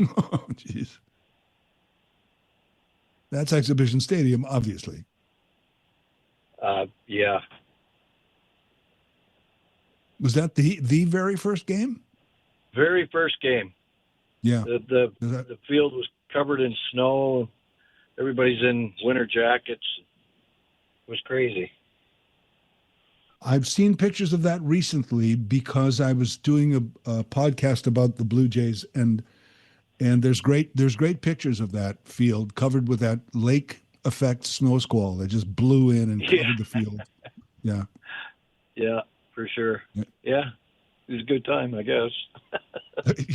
Oh, jeez. That's Exhibition Stadium, obviously. Yeah. Was that the very first game? Very first game. Yeah. The field was covered in snow. Everybody's in winter jackets. It was crazy. I've seen pictures of that recently because I was doing a podcast about the Blue Jays, and there's great pictures of that field covered with that lake effect snow squall that just blew in and covered the field. Yeah. Yeah, for sure. Yeah. It was a good time, I guess.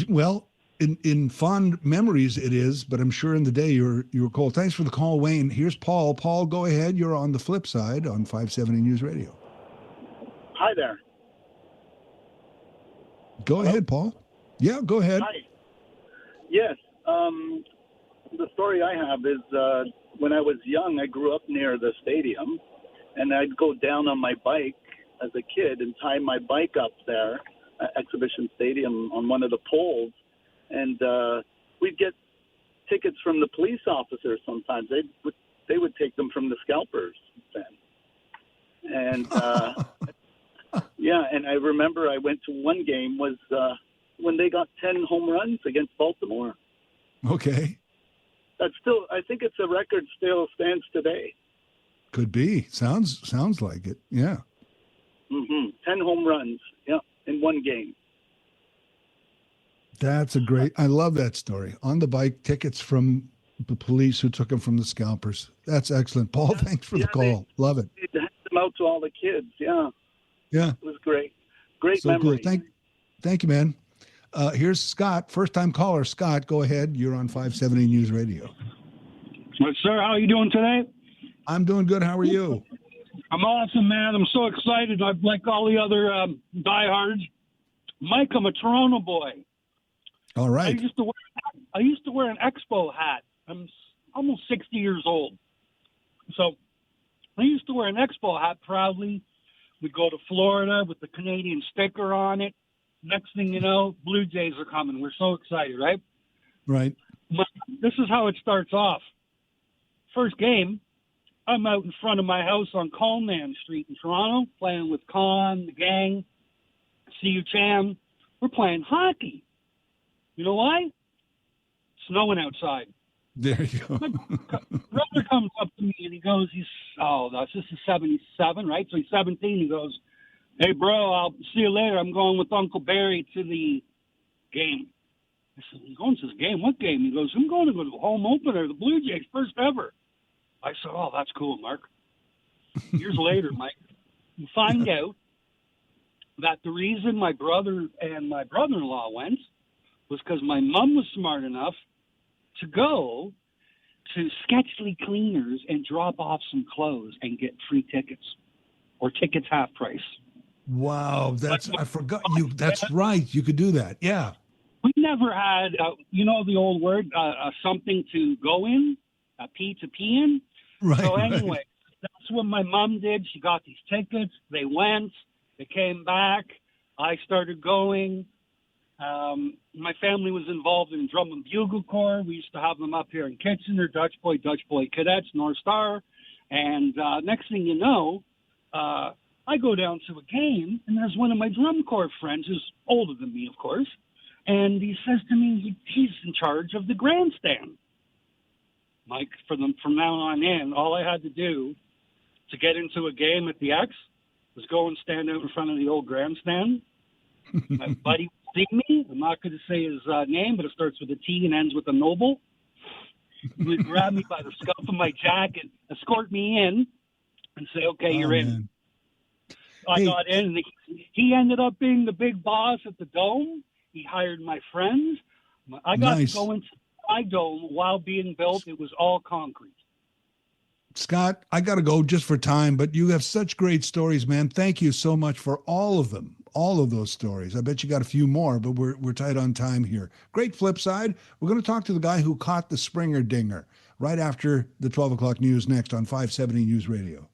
Well, in fond memories it is, but I'm sure in the day you were cold. Thanks for the call, Wayne. Here's Paul. Paul, go ahead. You're on the Flip Side on 570 News Radio. Hi there. Go ahead, Paul. Yeah, go ahead. Hi. Yes. The story I have is when I was young, I grew up near the stadium, and I'd go down on my bike as a kid and tie my bike up there at Exhibition Stadium on one of the poles, and we'd get tickets from the police officers sometimes. They would take them from the scalpers then. And yeah, and I remember I went to one game was when they got 10 home runs against Baltimore. Okay. That's still, I think it's a record still stands today. Could be. Sounds like it. Yeah. 10 home runs, yeah, in one game. That's a great, I love that story. On the bike, tickets from the police who took them from the scalpers. That's excellent. Paul, thanks for the call. Love it. They handed them out to all the kids, yeah. Yeah. It was great. Great so memory. Cool. Thank you, man. Here's Scott, first-time caller. Scott, go ahead. You're on 570 News Radio. Well, sir, how are you doing today? I'm doing good. How are you? I'm awesome, man. I'm so excited. I'm like all the other diehards. Mike, I'm a Toronto boy. All right. I used to wear an Expo hat. I'm almost 60 years old. So I used to wear an Expo hat proudly. We'd go to Florida with the Canadian sticker on it. Next thing you know, Blue Jays are coming. We're so excited, right? Right. But this is how it starts off. First game, I'm out in front of my house on Coleman Street in Toronto, playing with Con, the gang, CU Cham. We're playing hockey. You know why? Snowing outside. There you go. My brother comes up to me and he goes, this is 77, right? So he's 17. He goes, hey, bro, I'll see you later. I'm going with Uncle Barry to the game. I said, you're going to the game? What game? He goes, I'm going to go to the home opener, the Blue Jays, first ever. I said, oh, that's cool, Mark. years later, Mike, you find out that the reason my brother and my brother-in-law went was because my mom was smart enough to go to Sketchley Cleaners and drop off some clothes and get free tickets, or tickets half price. Wow, I forgot you. That's right. You could do that. Yeah. We never had, the old word, something to go in, a pee to pee in. Right. So anyway, right. That's what my mom did. She got these tickets. They went. They came back. I started going. My family was involved in Drum and Bugle Corps. We used to have them up here in Kitchener, Dutch Boy Cadets, North Star. And next thing you know, I go down to a game, and there's one of my drum corps friends who's older than me, of course. And he says to me, he's in charge of the grandstand. Mike, from now on in, all I had to do to get into a game at the X was go and stand out in front of the old grandstand. My buddy would see me. I'm not going to say his name, but it starts with a T and ends with a Noble. He would grab me by the scuff of my jacket, escort me in, and say, okay, you're in. Man. I got in, and he ended up being the big boss at the Dome. He hired my friends. I got to go into my Dome while being built. It was all concrete. Scott, I got to go just for time, but you have such great stories, man. Thank you so much for all of them, all of those stories. I bet you got a few more, but we're tight on time here. Great flip side. We're going to talk to the guy who caught the Springer dinger right after the 12 o'clock news next on 570 News Radio.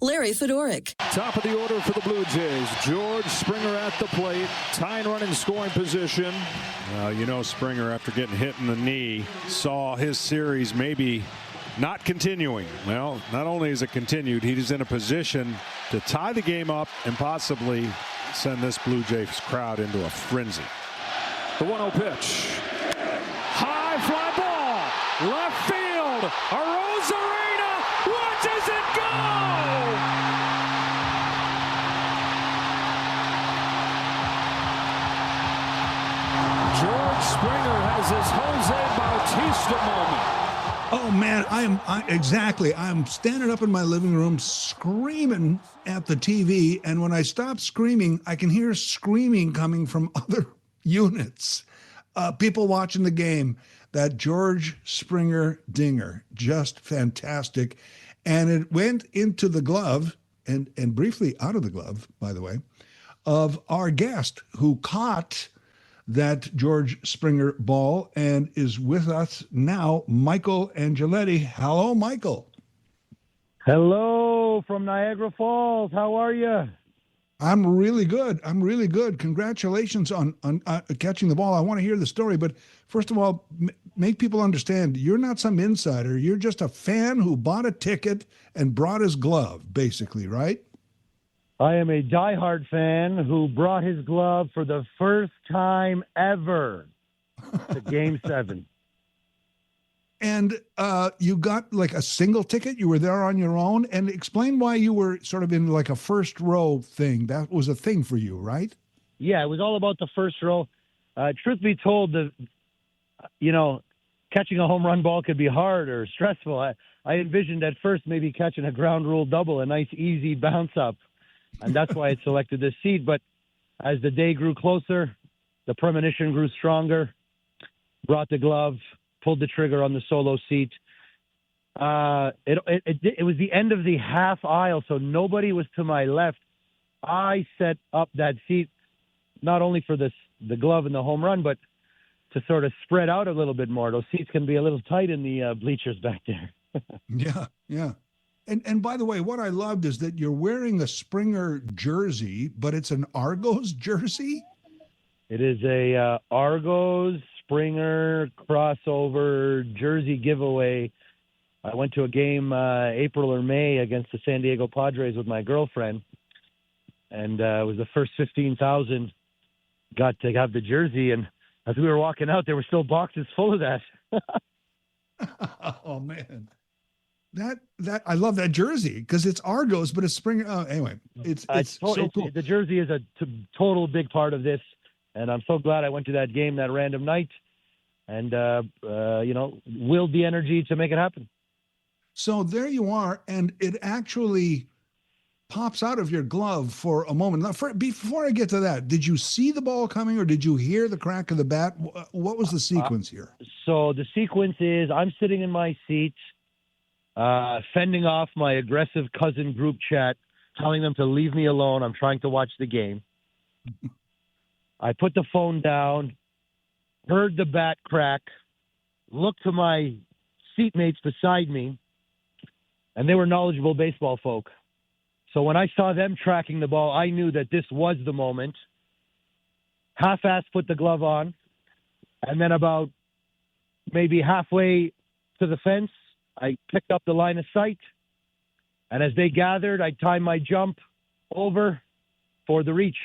Larry Fedoric. Top of the order for the Blue Jays. George Springer at the plate. Tying run in scoring position. Springer, after getting hit in the knee, saw his series maybe not continuing. Well, not only is it continued, he's in a position to tie the game up and possibly send this Blue Jays crowd into a frenzy. The 1-0 pitch. High fly ball. Left field. Arozarena watches it go. George Springer has his Jose Bautista moment. Oh man, I'm standing up in my living room screaming at the TV, and when I stop screaming, I can hear screaming coming from other units. People watching the game. That George Springer dinger, just fantastic. And it went into the glove, and briefly out of the glove, by the way, of our guest who caught that George Springer ball and is with us now, Michael Angeletti. Hello, Michael. Hello from Niagara Falls. How are you? I'm really good. Congratulations on catching the ball. I want to hear the story, but first of all, make people understand you're not some insider. You're just a fan who bought a ticket and brought his glove, basically, right? I am a diehard fan who brought his glove for the first time ever to Game 7. And you got like a single ticket? You were there on your own? And explain why you were sort of in like a first row thing. That was a thing for you, right? Yeah, it was all about the first row. Truth be told, catching a home run ball could be hard or stressful. I envisioned at first maybe catching a ground rule double, a nice easy bounce up. And that's why I selected this seat. But as the day grew closer, the premonition grew stronger, brought the glove, pulled the trigger on the solo seat. It was the end of the half aisle, so nobody was to my left. I set up that seat not only for the glove and the home run, but to sort of spread out a little bit more. Those seats can be a little tight in the bleachers back there. Yeah. And by the way, what I loved is that you're wearing a Springer jersey, but it's an Argos jersey? It is a Argos Springer crossover jersey giveaway. I went to a game April or May against the San Diego Padres with my girlfriend, and it was the first 15,000 got to have the jersey. And as we were walking out, there were still boxes full of that. Oh man. That I love that jersey because it's Argos, but it's Springer. Anyway, it's so cool. The jersey is a total big part of this, and I'm so glad I went to that game that random night, and willed the energy to make it happen. So there you are, and it actually pops out of your glove for a moment. Now, before I get to that, did you see the ball coming, or did you hear the crack of the bat? What was the sequence here? So the sequence is I'm sitting in my seat, fending off my aggressive cousin group chat, telling them to leave me alone. I'm trying to watch the game. I put the phone down, heard the bat crack, looked to my seatmates beside me, and they were knowledgeable baseball folk. So when I saw them tracking the ball, I knew that this was the moment. Half-assed put the glove on, and then about maybe halfway to the fence, I picked up the line of sight, and as they gathered, I timed my jump over for the reach.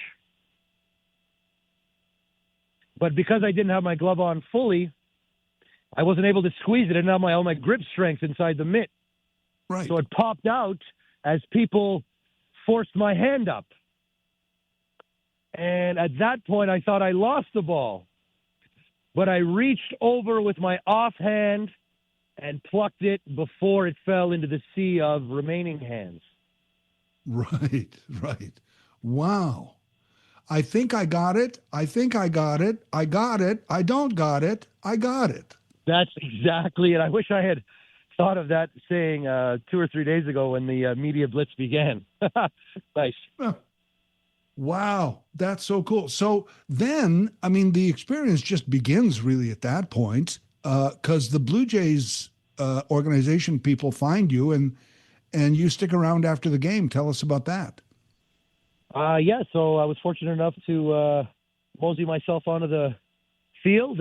But because I didn't have my glove on fully, I wasn't able to squeeze it. I didn't have all my grip strength inside the mitt. Right. So it popped out as people forced my hand up. And at that point, I thought I lost the ball. But I reached over with my offhand and plucked it before it fell into the sea of remaining hands. Right. Wow. I think I got it. I think I got it. I got it. I don't got it. I got it. That's exactly it. I wish I had thought of that saying 2 or 3 days ago when the media blitz began. Nice. Wow. That's so cool. So then, I mean, the experience just begins really at that point because the Blue Jays organization people find you and you stick around after the game. Tell us about that. Yeah, so I was fortunate enough to mosey myself onto the field.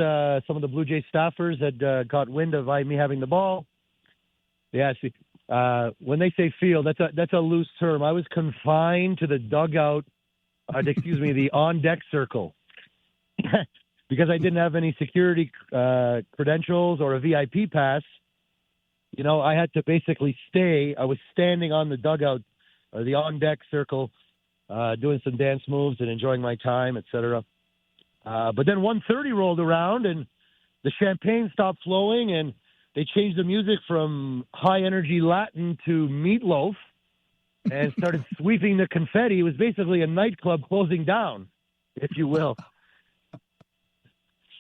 Some of the Blue Jays staffers had got wind of me having the ball. Yeah, see, when they say field, that's a loose term. I was confined to the dugout, the on-deck circle, because I didn't have any security credentials or a VIP pass. You know, I had to basically stay. I was standing on the dugout or the on-deck circle, doing some dance moves and enjoying my time, etc. But then 1:30 rolled around and the champagne stopped flowing and they changed the music from high-energy Latin to Meatloaf and started sweeping the confetti. It was basically a nightclub closing down, if you will.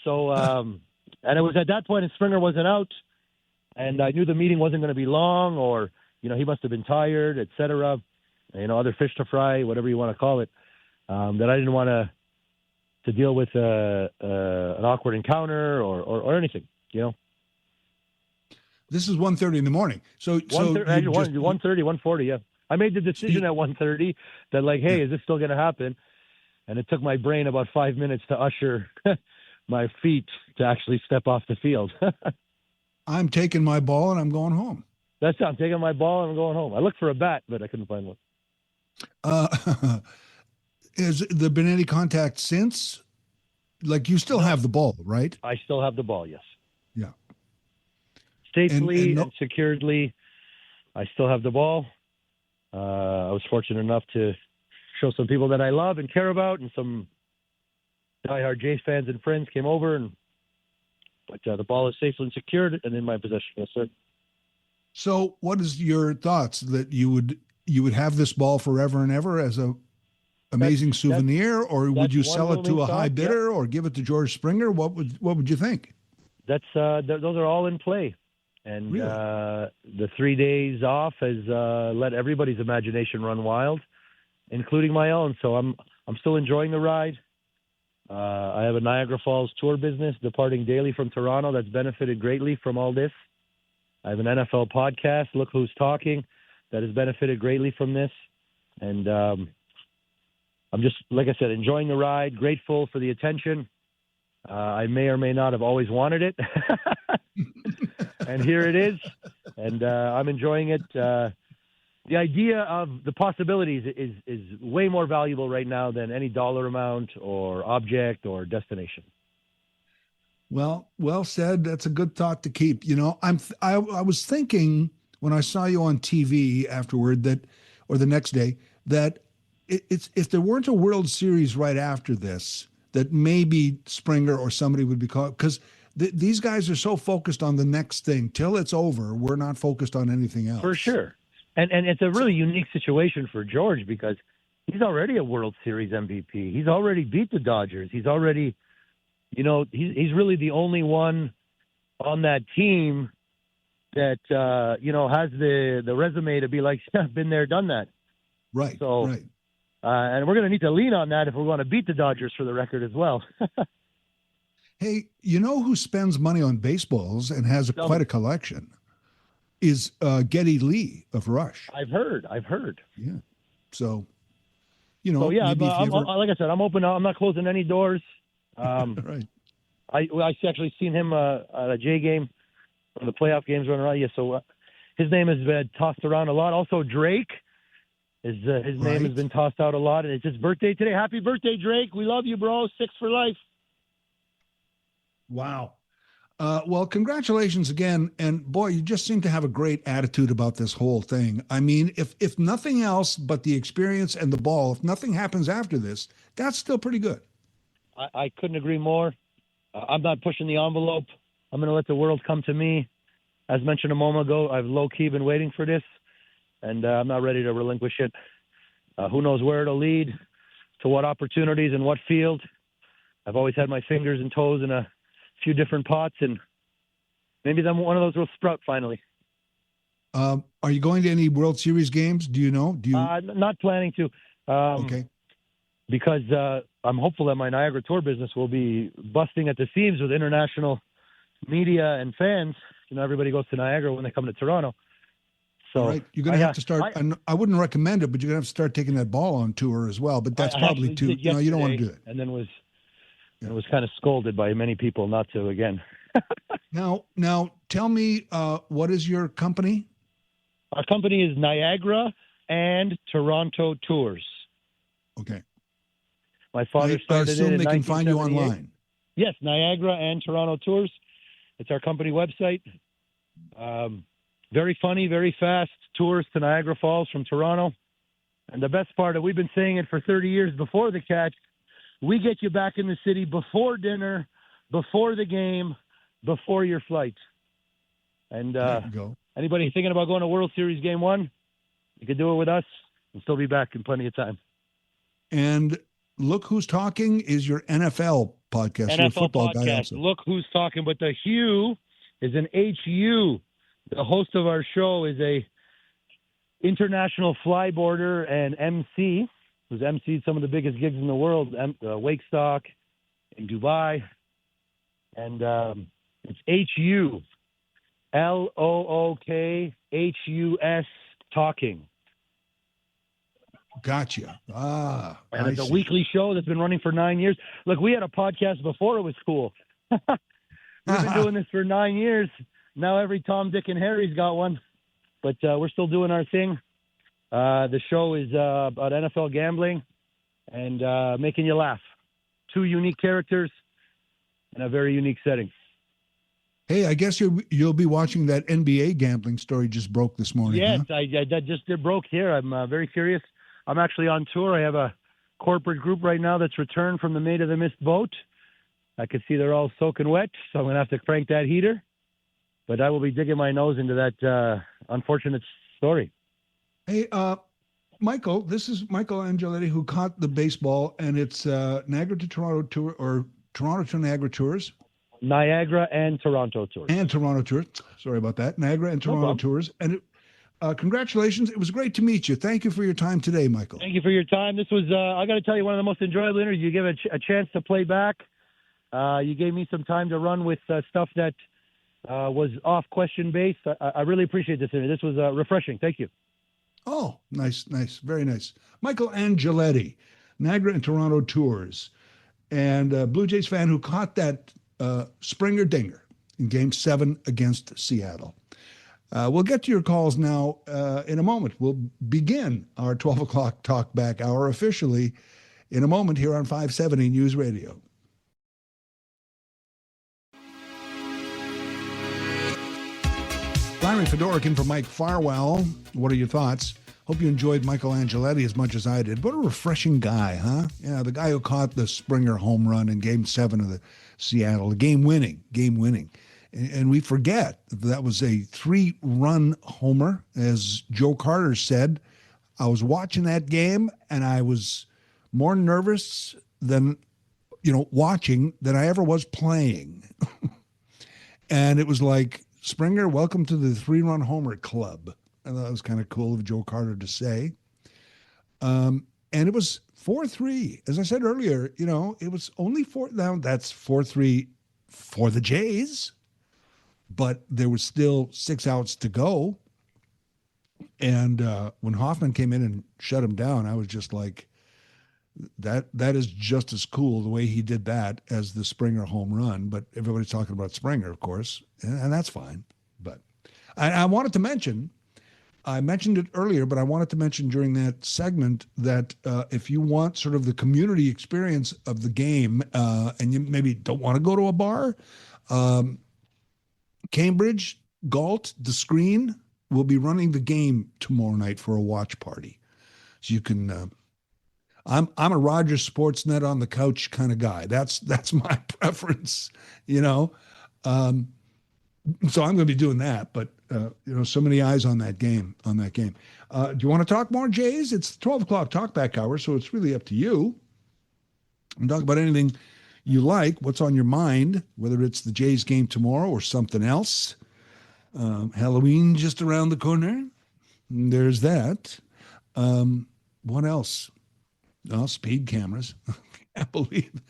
So, and it was at that point that Springer wasn't out, and I knew the meeting wasn't going to be long, or, you know, he must have been tired, etc. You know, other fish to fry, whatever you want to call it, that I didn't want to deal with an awkward encounter or anything, you know. This is 1:30 in the morning. So 1:30, 1:40, yeah. I made the decision at 1:30 that, like, hey, is this still going to happen? And it took my brain about 5 minutes to usher my feet to actually step off the field. I'm taking my ball and I'm going home. That's it. I'm taking my ball and I'm going home. I looked for a bat, but I couldn't find one. Has there been any contact since? Like, you still have the ball, right? I still have the ball, yes. Yeah. Safely and securely, I still have the ball. I was fortunate enough to show some people that I love and care about, and some diehard Jays fans and friends came over, but the ball is safely and secured and in my possession, yes, sir. So what is your thoughts that you would have this ball forever and ever as a amazing souvenir, or would you sell it to a high bidder or give it to George Springer? What would you think? That's those are all in play. And really? The 3 days off has let everybody's imagination run wild, including my own. So I'm still enjoying the ride. I have a Niagara Falls tour business departing daily from Toronto that's benefited greatly from all this. I have an NFL podcast, Look Who's Talking, that has benefited greatly from this. And I'm just, like I said, enjoying the ride, grateful for the attention. I may or may not have always wanted it. And here it is. And I'm enjoying it. The idea of the possibilities is way more valuable right now than any dollar amount or object or destination. Well said. That's a good thought to keep. You know, I was thinking when I saw you on TV afterward or the next day, that if there weren't a World Series right after this, that maybe Springer or somebody would be called, because these guys are so focused on the next thing. Till it's over, we're not focused on anything else. For sure. And it's a really unique situation for George because he's already a World Series MVP. He's already beat the Dodgers. He's already, he's really the only one on that team that, has the resume to be like, been there, done that. Right. So, right. And we're going to need to lean on that if we want to beat the Dodgers for the record as well. Hey, you know who spends money on baseballs and has quite a collection? Is Geddy Lee of Rush. I've heard. Yeah. So, So yeah, maybe like I said, I'm open. I'm not closing any doors. Right. I actually seen him at a J game, when the playoff games running around. Yeah, so his name has been tossed around a lot. Also, Drake, his name has been tossed out a lot, and it's his birthday today. Happy birthday, Drake! We love you, bro. 6 for life. Wow. Well, congratulations again. And boy, you just seem to have a great attitude about this whole thing. I mean, if nothing else but the experience and the ball, if nothing happens after this, that's still pretty good. I couldn't agree more. I'm not pushing the envelope. I'm going to let the world come to me. As mentioned a moment ago, I've low-key been waiting for this, and I'm not ready to relinquish it. Who knows where it'll lead, to what opportunities and what field. I've always had my fingers and toes in a few different pots, and maybe then one of those will sprout finally. Are you going to any World Series games? Do you know? Not planning to. Okay. Because I'm hopeful that my Niagara Tour business will be busting at the seams with international media and fans. Everybody goes to Niagara when they come to Toronto. So right. You're going to have to start. I wouldn't recommend it, but you're going to have to start taking that ball on tour as well. But that's probably too. No, you don't want to do it. And then was kind of scolded by many people not to again. Now, tell me, what is your company? Our company is Niagara and Toronto Tours. Okay. My father started it in 1978. I assume they can find you online. Yes, Niagara and Toronto Tours. It's our company website. Very funny, very fast tours to Niagara Falls from Toronto. And the best part of we've been saying it for 30 years before the catch. We get you back in the city before dinner, before the game, before your flight. And anybody thinking about going to World Series Game 1, you can do it with us and still be back in plenty of time. And Look Who's Talking is your NFL podcast. You're a football podcast. Guy also. Look Who's Talking, but the Hugh is an HU. The host of our show is a international flyboarder and MC who's emceed some of the biggest gigs in the world, Wake Stock in Dubai. And it's HU, LOOKHUS Talking. Gotcha. And it's a weekly show that's been running for 9 years. Look, we had a podcast before it was cool. We've been doing this for 9 years. Now every Tom, Dick, and Harry's got one. But we're still doing our thing. The show is about NFL gambling and making you laugh. 2 unique characters in a very unique setting. Hey, I guess you'll be watching that NBA gambling story just broke this morning. Yes, huh? I just broke here. I'm very curious. I'm actually on tour. I have a corporate group right now that's returned from the Maid of the Mist boat. I can see they're all soaking wet, so I'm going to have to crank that heater. But I will be digging my nose into that unfortunate story. Hey, Michael, this is Michael Angeletti who caught the baseball, and it's Niagara to Toronto Tour or Toronto to Niagara Tours. Niagara and Toronto Tours. And Toronto Tours. Sorry about that. Niagara and Toronto Tours. And congratulations. It was great to meet you. Thank you for your time today, Michael. Thank you for your time. This was, I got to tell you, one of the most enjoyable interviews. You gave a chance to play back. You gave me some time to run with stuff that was off question based. I really appreciate this interview. This was refreshing. Thank you. Oh, nice. Very nice. Michael Angeletti, Niagara and Toronto Tours, and a Blue Jays fan who caught that Springer dinger in Game 7 against Seattle. We'll get to your calls now in a moment. We'll begin our 12 o'clock Talkback Hour officially in a moment here on 570 News Radio. Larry Fedoric in for Mike Farwell. What are your thoughts? Hope you enjoyed Michael Angeletti as much as I did. What a refreshing guy, huh? Yeah, the guy who caught the Springer home run in Game 7 of the Seattle, game winning. And we forget that was a 3-run homer. As Joe Carter said, I was watching that game and I was more nervous than, watching than I ever was playing. And it was like, Springer, welcome to the 3-run homer club. I thought it was kind of cool of Joe Carter to say. And it was 4-3. As I said earlier, it was only 4. Now that's 4-3 for the Jays, but there was still 6 outs to go. And when Hoffman came in and shut him down, I was just like, that is just as cool the way he did that as the Springer home run. But everybody's talking about Springer, of course, and that's fine. But I wanted to mention, I mentioned it earlier, but I wanted to mention during that segment that if you want sort of the community experience of the game and you maybe don't want to go to a bar, Cambridge, Galt, The Screen will be running the game tomorrow night for a watch party. So you can... I'm a Rogers Sportsnet on the couch kind of guy. That's my preference, So I'm going to be doing that. But so many eyes on that game. Do you want to talk more, Jays? It's 12 o'clock Talkback Hour, so it's really up to you. And talk about anything you like. What's on your mind? Whether it's the Jays game tomorrow or something else. Halloween just around the corner. There's that. What else? Oh, speed cameras. I can't believe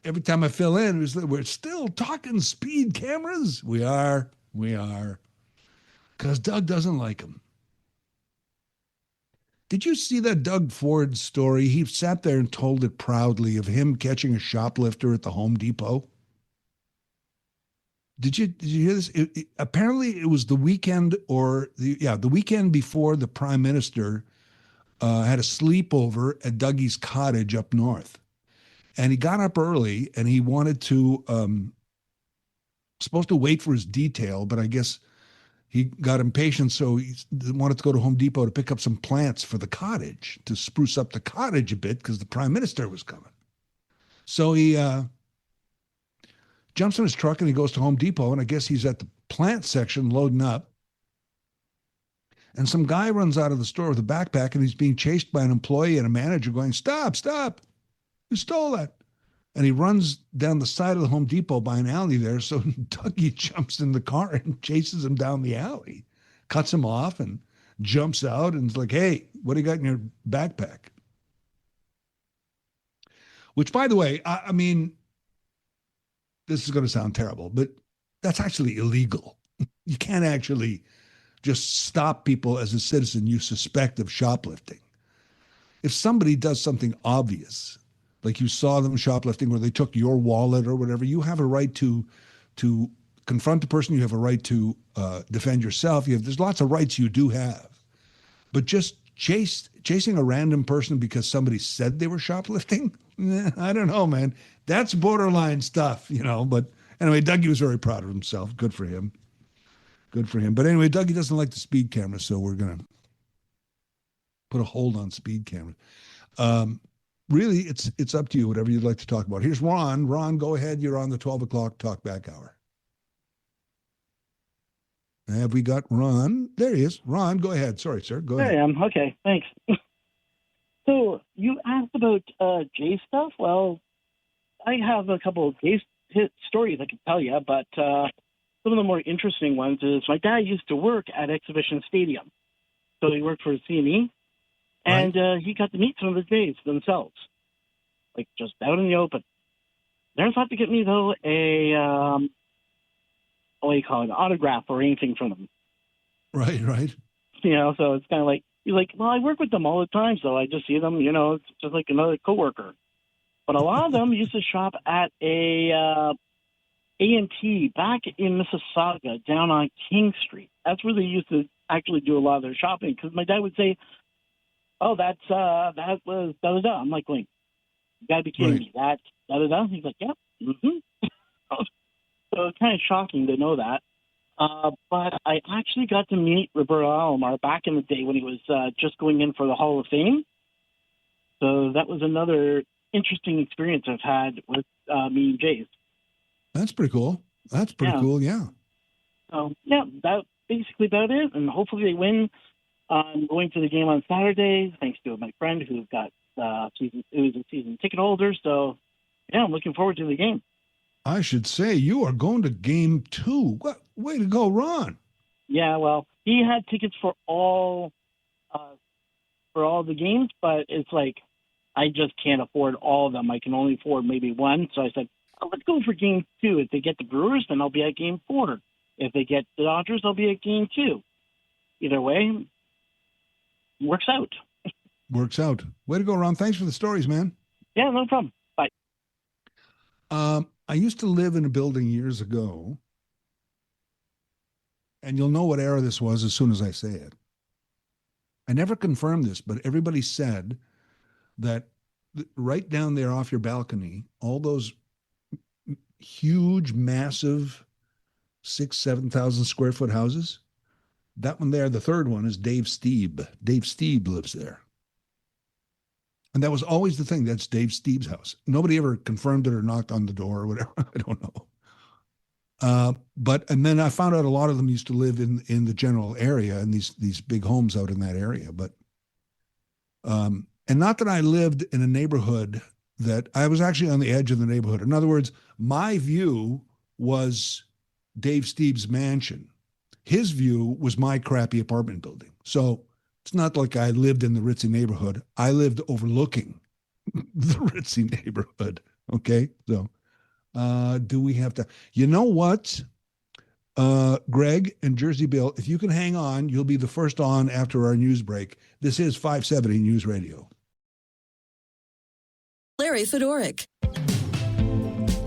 every time I fill in, we're still talking speed cameras. We are. Because Doug doesn't like them. Did you see that Doug Ford story? He sat there and told it proudly of him catching a shoplifter at the Home Depot. Did you hear this? Apparently, it was the weekend the weekend before the Prime Minister had a sleepover at Dougie's cottage up north. And he got up early and he wanted to, supposed to wait for his detail, but I guess he got impatient. So he wanted to go to Home Depot to pick up some plants for the cottage to spruce up the cottage a bit because the Prime Minister was coming. So he jumps in his truck and he goes to Home Depot. And I guess he's at the plant section loading up. And some guy runs out of the store with a backpack and he's being chased by an employee and a manager going, stop, you stole that. And he runs down the side of the Home Depot by an alley there. So Dougie jumps in the car and chases him down the alley, cuts him off and jumps out and is like, hey, what do you got in your backpack? Which, by the way, I mean, this is going to sound terrible, but that's actually illegal. You can't actually just stop people as a citizen you suspect of shoplifting. If somebody does something obvious, like you saw them shoplifting or they took your wallet or whatever, you have a right to confront the person. You have a right to defend yourself. There's lots of rights you do have. But just chasing a random person because somebody said they were shoplifting, I don't know, man. That's borderline stuff, But anyway, Dougie was very proud of himself. Good for him. But anyway, Dougie doesn't like the speed camera, so we're going to put a hold on speed cameras. Really, it's up to you, whatever you'd like to talk about. Here's Ron. Ron, go ahead. You're on the 12 o'clock Talkback Hour. Have we got Ron? There he is. Ron, go ahead. Sorry, sir. Go ahead. There I am. Okay, thanks. So you asked about Jay stuff. Well, I have a couple of Jay stories I can tell you, but some of the more interesting ones is my dad used to work at Exhibition Stadium. So he worked for CNE, and he got to meet some of the Jays themselves, like just out in the open. Never thought to get me, though, an autograph or anything from them. Right. So it's kind of like, he's like, well, I work with them all the time, so I just see them, it's just like another coworker. But a lot of them used to shop at A&T back in Mississauga down on King Street. That's where they used to actually do a lot of their shopping, because my dad would say, oh, that was da-da-da. I'm like, wait, you got to be kidding me. That da-da-da? He's like, yeah. Mm-hmm. So it's kind of shocking to know that. But I actually got to meet Roberto Alomar back in the day when he was just going in for the Hall of Fame. So that was another interesting experience I've had with meeting Jays. That's pretty cool. That's pretty cool, yeah. So, yeah, that's basically about it. And hopefully they win. I'm going to the game on Saturday, thanks to my friend who's got who's a season ticket holder. So, yeah, I'm looking forward to the game. I should say you are going to game 2. What way to go, Ron? Yeah, well, he had tickets for all the games, but it's like I just can't afford all of them. I can only afford maybe one. So I said, let's go for game 2. If they get the Brewers, then I'll be at game 4. If they get the Dodgers, I'll be at game 2. Either way, works out. Works out. Way to go, Ron. Thanks for the stories, man. Yeah, no problem. Bye. I used to live in a building years ago, and you'll know what era this was as soon as I say it. I never confirmed this, but everybody said that right down there off your balcony, all those huge, massive 6,000-7,000 square foot houses, that one there, the third one, is Dave Steeb. Dave Steeb lives there. And that was always the thing. That's Dave Steeb's house. Nobody ever confirmed it or knocked on the door or whatever. I don't know. And then I found out a lot of them used to live in the general area in these big homes out in that area. But and not that I lived in a neighborhood that I was actually on the edge of the neighborhood. In other words, my view was Dave Steeb's mansion. His view was my crappy apartment building. So it's not like I lived in the ritzy neighborhood. I lived overlooking the ritzy neighborhood. Okay. So do we have to, you know what? Greg and Jersey Bill, if you can hang on, you'll be the first on after our news break. This is 570 News Radio. Larry Fedoric.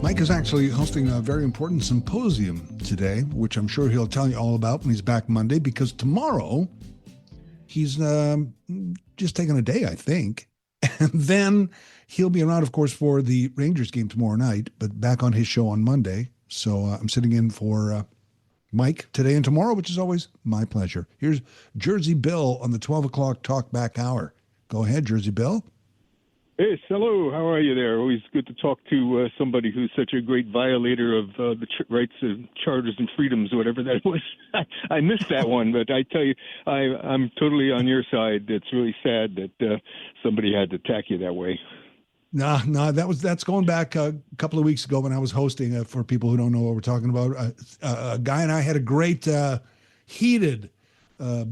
Mike is actually hosting a very important symposium today, which I'm sure he'll tell you all about when he's back Monday, because tomorrow he's just taking a day, I think. And then he'll be around, of course, for the Rangers game tomorrow night, but back on his show on Monday. So I'm sitting in for Mike today and tomorrow, which is always my pleasure. Here's Jersey Bill on the 12 o'clock Talkback Hour. Go ahead, Jersey Bill. Yes, hello. How are you there? Always good to talk to somebody who's such a great violator of the rights and charters and freedoms, whatever that was. I missed that one, but I tell you, I'm totally on your side. It's really sad that somebody had to attack you that way. No, that's going back a couple of weeks ago when I was hosting. For people who don't know what we're talking about, a guy and I had a great heated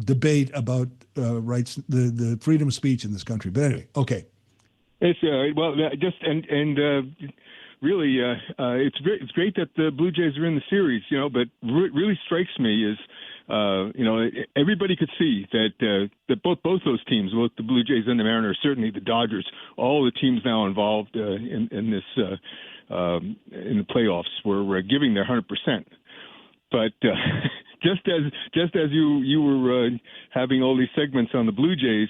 debate about rights, the freedom of speech in this country. But anyway, okay. It's well, just and really, it's great that the Blue Jays are in the series, but really strikes me is, everybody could see that both those teams, both the Blue Jays and the Mariners, certainly the Dodgers, all the teams now involved in this in the playoffs were giving their 100%. But just as you were having all these segments on the Blue Jays,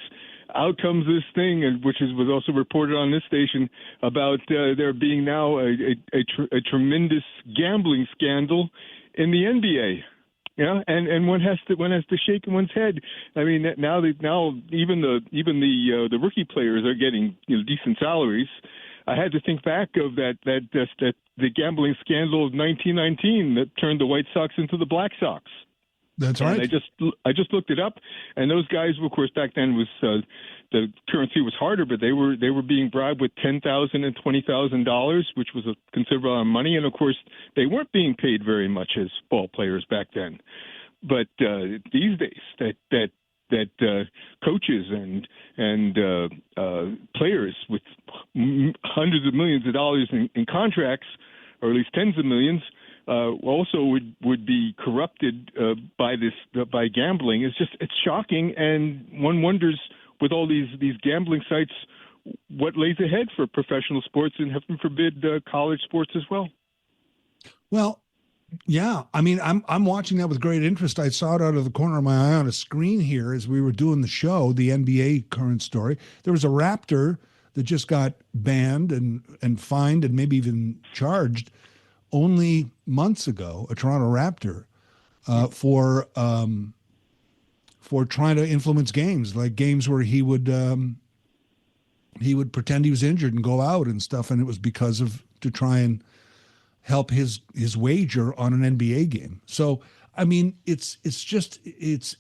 out comes this thing, which was also reported on this station, about there being now a tremendous gambling scandal in the NBA. Yeah, and one has to shake one's head. I mean, now even the rookie players are getting decent salaries. I had to think back of that the gambling scandal of 1919 that turned the White Sox into the Black Sox. That's right. And I just looked it up, and those guys, of course, back then was the currency was harder, but they were being bribed with $10,000 and $20,000, which was a considerable amount of money, and of course they weren't being paid very much as ball players back then. But these days, that coaches and players with hundreds of millions of dollars in contracts, or at least tens of millions, also would be corrupted by gambling. It's shocking, and one wonders with all these gambling sites what lays ahead for professional sports, and heaven forbid college sports as well. Well, yeah, I mean, I'm watching that with great interest. I saw it out of the corner of my eye on a screen here as we were doing the show, the NBA current story. There was a Raptor that just got banned and fined and maybe even charged only months ago, a Toronto Raptor, for trying to influence games, like games where he would pretend he was injured and go out and stuff, and it was because of to try and help his wager on an NBA game. So I mean, it's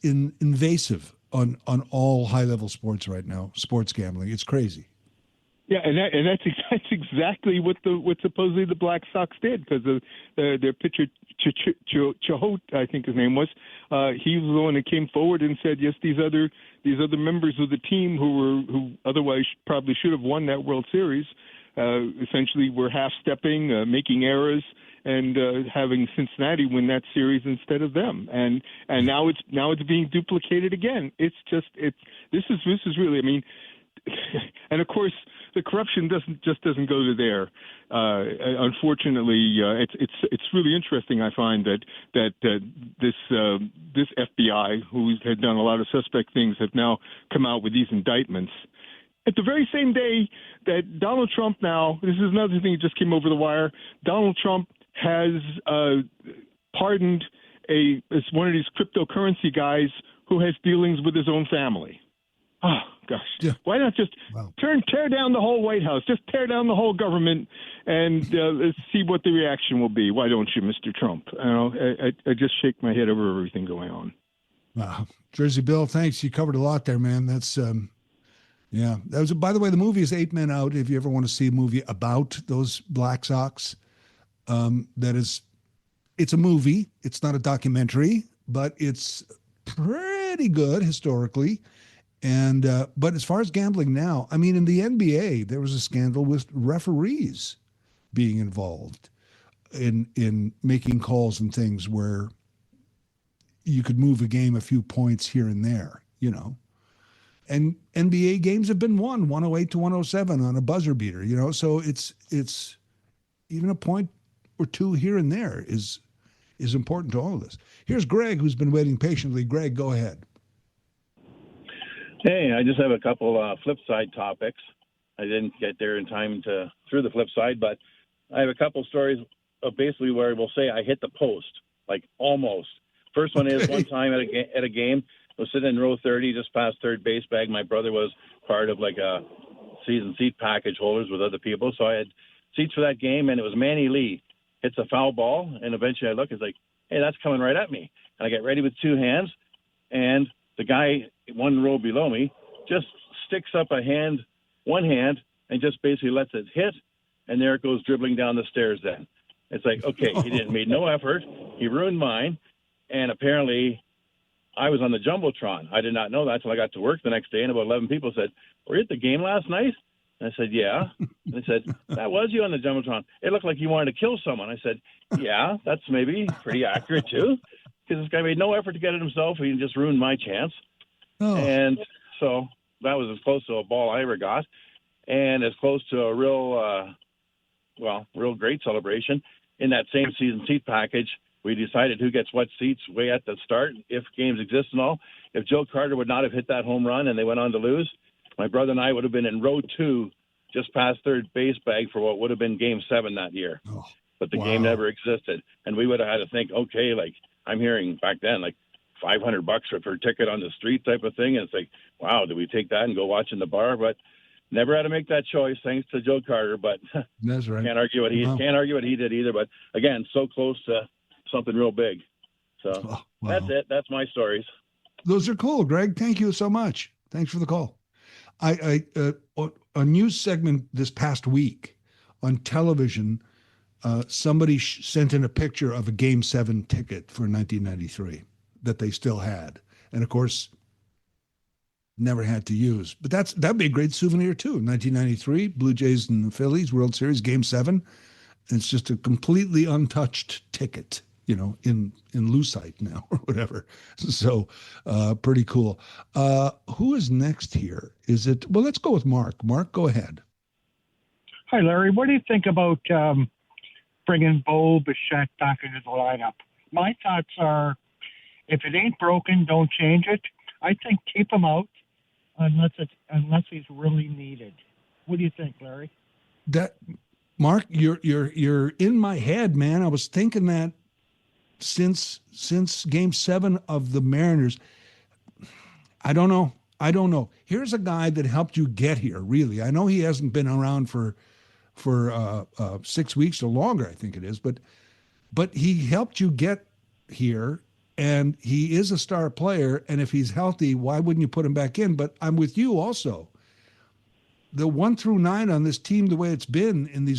invasive on all high level sports right now. Sports gambling, it's crazy. Yeah, and that's exactly what supposedly the Black Sox did, because their pitcher Chahot, I think his name was, he was the one that came forward and said, yes, these other members of the team who otherwise probably should have won that World Series, essentially were half-stepping, making errors, and having Cincinnati win that series instead of them, and now it's being duplicated again. This is really, I mean, and of course the corruption doesn't go to there. Unfortunately, it's really interesting. I find that this FBI, who had done a lot of suspect things, have now come out with these indictments. At the very same day that Donald Trump now, this is another thing that just came over the wire, Donald Trump has pardoned one of these cryptocurrency guys who has dealings with his own family. Oh, gosh. Yeah. Why not just tear down the whole White House? Just tear down the whole government and let's see what the reaction will be. Why don't you, Mr. Trump? I just shake my head over everything going on. Wow. Jersey Bill, thanks. You covered a lot there, man. That's, yeah. That was, by the way, the movie is 8 Men Out. If you ever want to see a movie about those Black Sox, it's a movie. It's not a documentary, but it's pretty good historically. And but as far as gambling now, I mean, in the NBA, there was a scandal with referees being involved in making calls and things where you could move a game a few points here and there, you know. And NBA games have been won 108 to 107 on a buzzer beater, you know. So it's even a point or two here and there is important to all of this. Here's Greg, who's been waiting patiently. Greg, go ahead. Hey, I just have a couple Flipside topics. I didn't get there in time through the Flipside, but I have a couple stories of basically where we'll say I hit the post, like almost. First one is one time at a game, I was sitting in row 30, just past third base bag. My brother was part of like a season seat package holders with other people, so I had seats for that game, and it was Manny Lee hits a foul ball, and eventually I look, it's like, hey, that's coming right at me. And I get ready with two hands, and the guy one row below me just sticks up one hand, and just basically lets it hit, and there it goes dribbling down the stairs then. It's like, okay, he made no effort. He ruined mine, and apparently I was on the Jumbotron. I did not know that until I got to work the next day, and about 11 people said, were you at the game last night? And I said, yeah. And they said, that was you on the Jumbotron. It looked like you wanted to kill someone. I said, yeah, that's maybe pretty accurate too, because this guy made no effort to get it himself. He just ruined my chance. Oh. And so that was as close to a ball I ever got, and as close to a real great celebration. In that same season seat package, we decided who gets what seats way at the start, if games exist and all. If Joe Carter would not have hit that home run and they went on to lose, my brother and I would have been in row 2, just past third base bag for what would have been Game 7 that year. Oh, but the game never existed. And we would have had to think, okay, like I'm hearing back then, like $500 for a ticket on the street type of thing. And it's like, wow, do we take that and go watch in the bar? But never had to make that choice, thanks to Joe Carter. But that's right. Can't argue what he did either. But again, so close to something real big. So That's it. That's my stories. Those are cool, Greg. Thank you so much. Thanks for the call. A news segment this past week on television, somebody sent in a picture of a Game 7 ticket for 1993 that they still had, and of course never had to use. But that'd be a great souvenir too. 1993, Blue Jays and the Phillies World Series Game 7. It's just a completely untouched ticket, you know, in Lucite now or whatever. So pretty cool. Who is next here? Well, let's go with Mark. Mark, go ahead. Hi, Larry. What do you think about bringing Bo Bichette back into the lineup? My thoughts are, if it ain't broken, don't change it. I think keep him out unless he's really needed. What do you think, Larry? Mark, you're in my head, man. I was thinking that since Game 7 of the Mariners. I don't know. Here's a guy that helped you get here, really. I know he hasn't been around for 6 weeks or longer, I think it is, but he helped you get here, and he is a star player, and if he's healthy, why wouldn't you put him back in? But I'm with you also. The 1 through 9 on this team, the way it's been in the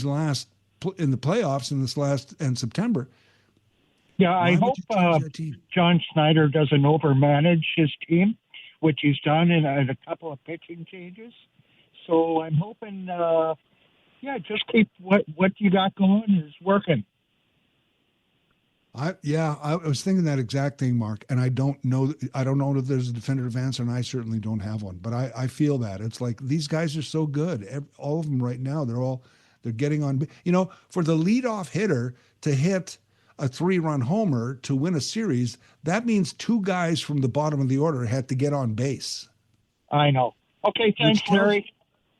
playoffs in September. Yeah, I hope John Schneider doesn't overmanage his team, which he's done in a couple of pitching changes. So I'm hoping, just keep what you got going is working. I was thinking that exact thing, Mark, and I don't know if there's a definitive answer, and I certainly don't have one. But I feel that it's like these guys are so good, all of them right now. They're getting on. For the leadoff hitter to hit a 3-run homer to win a series, that means 2 guys from the bottom of the order had to get on base. I know. Okay, thanks, Larry.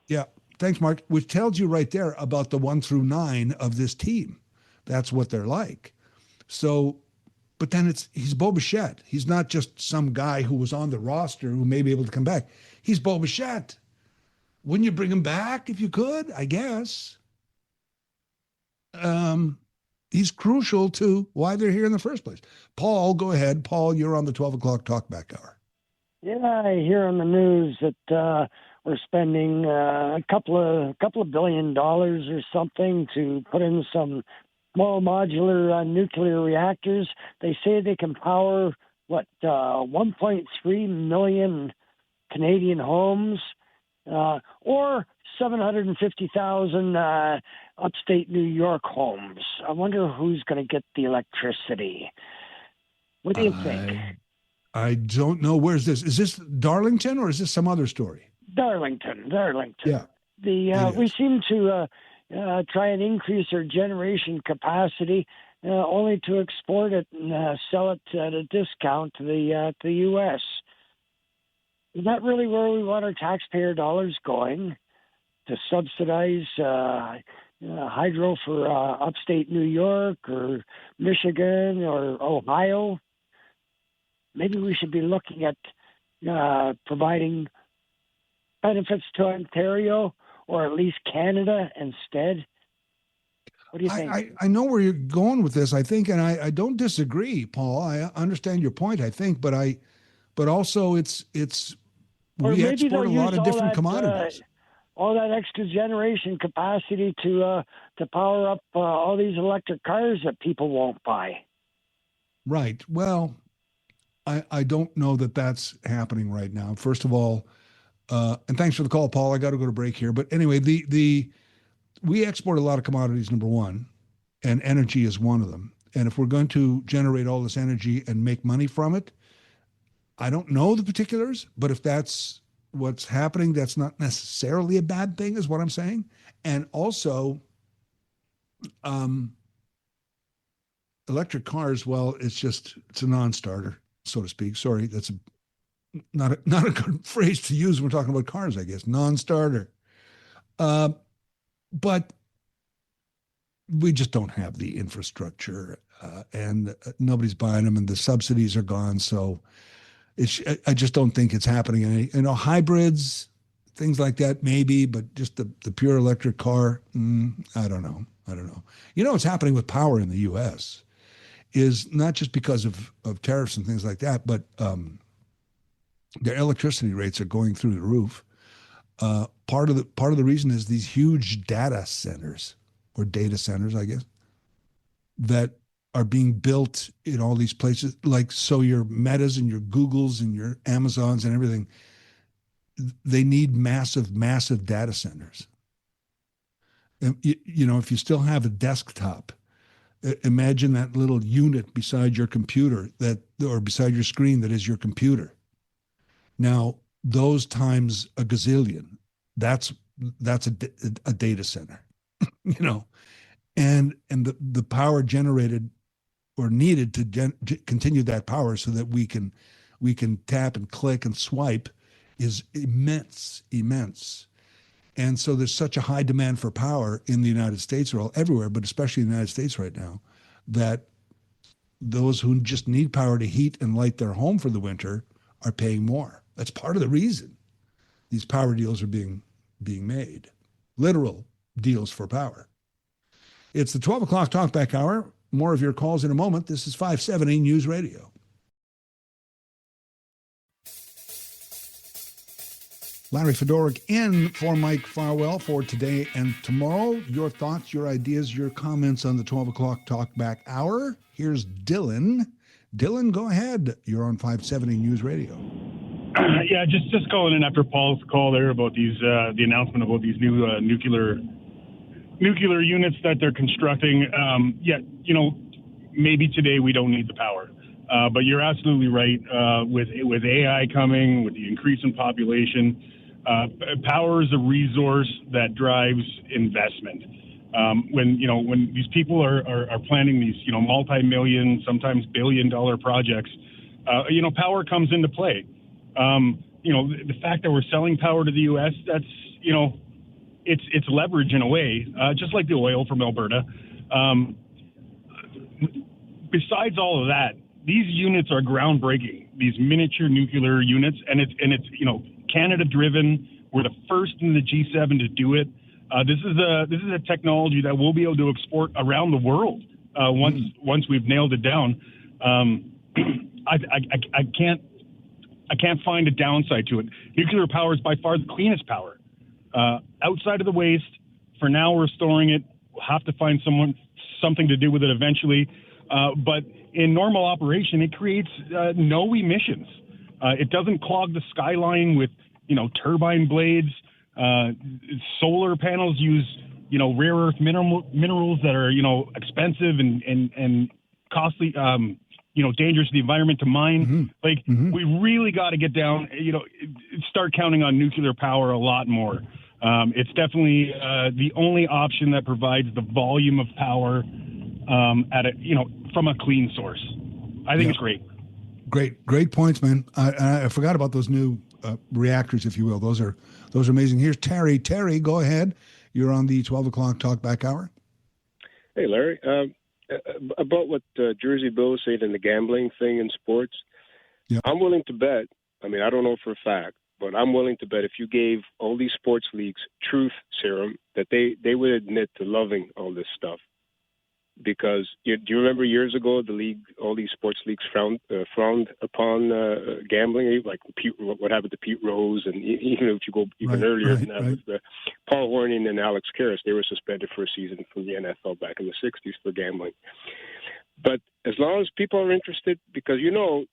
Yeah, thanks, Mark. Which tells you right there about the 1 through 9 of this team. That's what they're like. So, but then he's Bo Bichette. He's not just some guy who was on the roster who may be able to come back. He's Bo Bichette. Wouldn't you bring him back if you could? I guess. He's crucial to why they're here in the first place. Paul, go ahead. Paul, you're on the 12 o'clock Talkback Hour. Yeah, I hear on the news that we're spending a couple of $1 billion or something to put in some small modular nuclear reactors. They say they can power 1.3 million Canadian homes, or 750,000 upstate New York homes. I wonder who's going to get the electricity. What do you think? I don't know. Where's this? Is this Darlington or is this some other story? Darlington. Yeah. We seem to try and increase our generation capacity, only to export it and sell it at a discount to the U.S. Is that really where we want our taxpayer dollars going? To subsidize hydro for upstate New York or Michigan or Ohio? Maybe we should be looking at providing benefits to Ontario or at least Canada instead. What do you think? I know where you're going with this, I think, and I don't disagree, Paul. I understand your point, I think, but also it's we export a lot of different commodities. All that extra generation capacity to power up all these electric cars that people won't buy. Right. Well, I don't know that that's happening right now. First of all, and thanks for the call, Paul. I got to go to break here. But anyway, we export a lot of commodities, number one, and energy is one of them. And if we're going to generate all this energy and make money from it, I don't know the particulars, but if that's what's happening, that's not necessarily a bad thing, is what I'm saying. And also, electric cars, well, it's a non-starter, so to speak. Sorry, that's not a good phrase to use when we're talking about cars, I guess. Non-starter. But we just don't have the infrastructure, and nobody's buying them, and the subsidies are gone. So I just don't think it's happening. Hybrids, things like that, maybe, but just the pure electric car, I don't know. What's happening with power in the U.S. is not just because of tariffs and things like that, but their electricity rates are going through the roof. Part of the reason is these huge data centers, I guess, that are being built in all these places. Like, so your Metas and your Googles and your Amazons and everything, they need massive, massive data centers. And, if you still have a desktop, imagine that little unit beside your computer or beside your screen that is your computer. Now, those times a gazillion, that's a data center, and the power generated or needed to continue that power so that we can tap and click and swipe is immense. And so there's such a high demand for power in the United States, or everywhere, but especially in the United States right now, that those who just need power to heat and light their home for the winter are paying more. That's part of the reason these power deals are being made. Literal deals for power. It's the 12 o'clock Talkback Hour. More of your calls in a moment. This is 570 News Radio. Larry Fedoruk in for Mike Farwell for today and tomorrow. Your thoughts, your ideas, your comments on the 12 o'clock Talkback Hour. Here's Dylan. Dylan, go ahead. You're on 570 News Radio. Yeah, just calling in after Paul's call there about these the announcement about these new nuclear units that they're constructing. Maybe today we don't need the power, but you're absolutely right. With AI coming, with the increase in population, power is a resource that drives investment. When these people are planning these multi-million, sometimes billion-dollar projects, power comes into play. The fact that we're selling power to the U.S., that's it's leverage in a way, just like the oil from Alberta. Besides all of that, these units are groundbreaking. These miniature nuclear units, and it's Canada driven. We're the first in the G7 to do it. This is a technology that we'll be able to export around the world once we've nailed it down. I can't find a downside to it. Nuclear power is by far the cleanest power. Outside of the waste, for now we're storing it. We'll have to find something to do with it eventually. But in normal operation, it creates no emissions. It doesn't clog the skyline with turbine blades. Solar panels use rare earth minerals that are expensive and costly. Dangerous to the environment to mine. We really got to get down, start counting on nuclear power a lot more. It's definitely the only option that provides the volume of power from a clean source. I think it's great. Great points, man. I forgot about those new reactors, if you will. Those are amazing. Here's Terry. Terry, go ahead. You're on the 12 o'clock Talkback Hour. Hey, Larry. About what Jersey Bill said in the gambling thing in sports, I'm willing to bet, I don't know for a fact, but I'm willing to bet if you gave all these sports leagues truth serum, that they would admit to loving all this stuff. Because do you remember years ago, all these sports leagues frowned upon gambling, like what happened to Pete Rose, and even if you go earlier than that, with Paul Hornung and Alex Karras, they were suspended for a season from the NFL back in the '60s for gambling. But as long as people are interested, because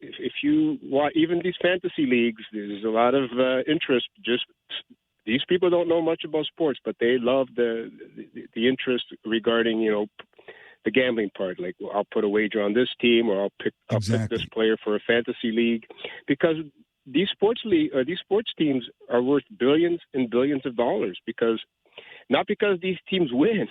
if you watch even these fantasy leagues, there's a lot of interest. Just these people don't know much about sports, but they love the interest regarding the gambling part. Like, well, I'll put a wager on this team, or I'll pick this player for a fantasy league, because these sports teams are worth billions and billions of dollars, not because these teams win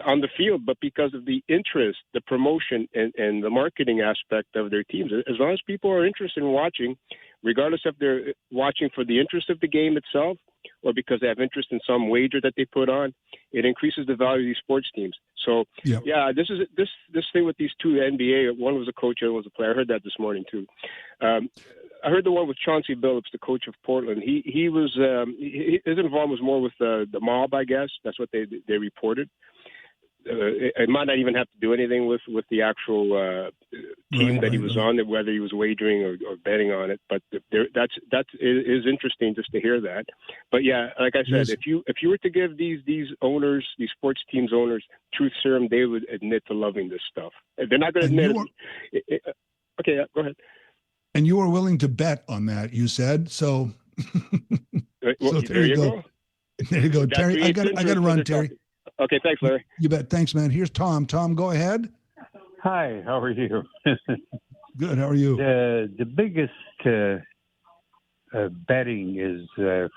on the field, but because of the interest, the promotion, and the marketing aspect of their teams. As long as people are interested in watching, regardless if they're watching for the interest of the game itself or because they have interest in some wager that they put on, it increases the value of these sports teams. So, this thing with these two NBA, one was a coach, the other was a player. I heard that this morning too. I heard the one with Chauncey Billups, the coach of Portland. He was his involvement was more with the mob, I guess. That's what they reported. It might not even have to do anything with the actual team that he was on, whether he was wagering or betting on it. But that is interesting just to hear that. But yeah, like I said, if you were to give these owners, these sports teams owners, truth serum, they would admit to loving this stuff. They're not going to admit it. Okay, go ahead. And you were willing to bet on that, you said. So, so there you go. There you go, Terry. I got to run, Terry. Okay, thanks, Larry. You bet. Thanks, man. Here's Tom. Tom, go ahead. Hi, how are you? Good. How are you? The biggest betting is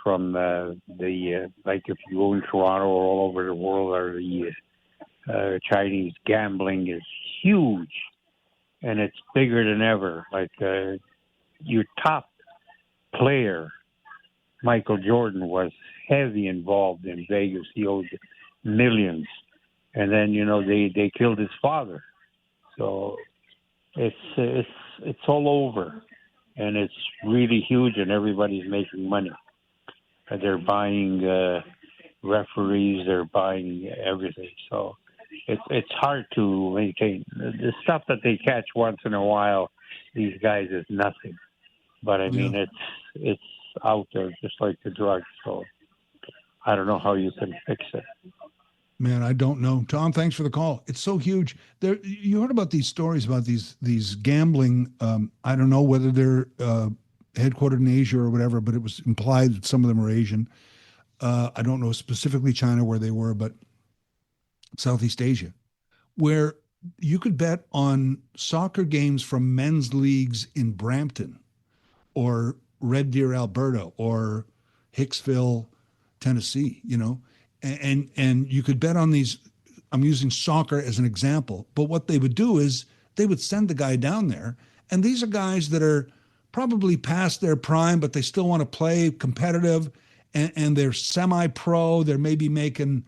from like if you go in Toronto or all over the world, or the Chinese gambling is huge, and it's bigger than ever. Like your top player, Michael Jordan, was heavy involved in Vegas. He owed millions, and then they killed his father. So it's all over, and it's really huge, and everybody's making money. They're buying referees, they're buying everything. So it's hard to maintain. The stuff that they catch once in a while, these guys, is nothing. But I mean, it's out there just like the drugs. So I don't know how you can fix it. Man, I don't know. Tom, thanks for the call. It's so huge. There, you heard about these stories about these gambling. I don't know whether they're headquartered in Asia or whatever, but it was implied that some of them are Asian. I don't know specifically China where they were, but Southeast Asia, where you could bet on soccer games from men's leagues in Brampton or Red Deer, Alberta, or Hicksville, Tennessee, and you could bet on these. I'm using soccer as an example, but what they would do is they would send the guy down there, and these are guys that are probably past their prime, but they still want to play competitive, and they're semi-pro. They're maybe making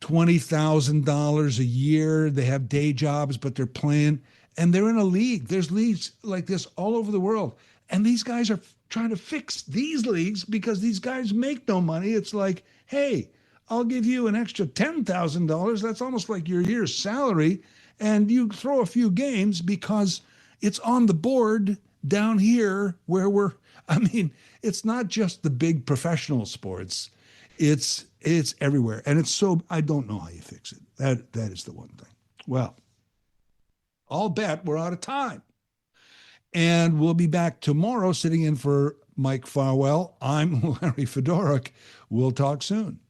$20,000 a year. They have day jobs, but they're playing, and they're in a league. There's leagues like this all over the world, and these guys are trying to fix these leagues because these guys make no money. It's like, hey, I'll give you an extra $10,000. That's almost like your year's salary, and you throw a few games because it's on the board down here where it's not just the big professional sports. It's everywhere. And I don't know how you fix it. That is the one thing. Well, I'll bet we're out of time. And we'll be back tomorrow sitting in for Mike Farwell. I'm Larry Fedoruk. We'll talk soon.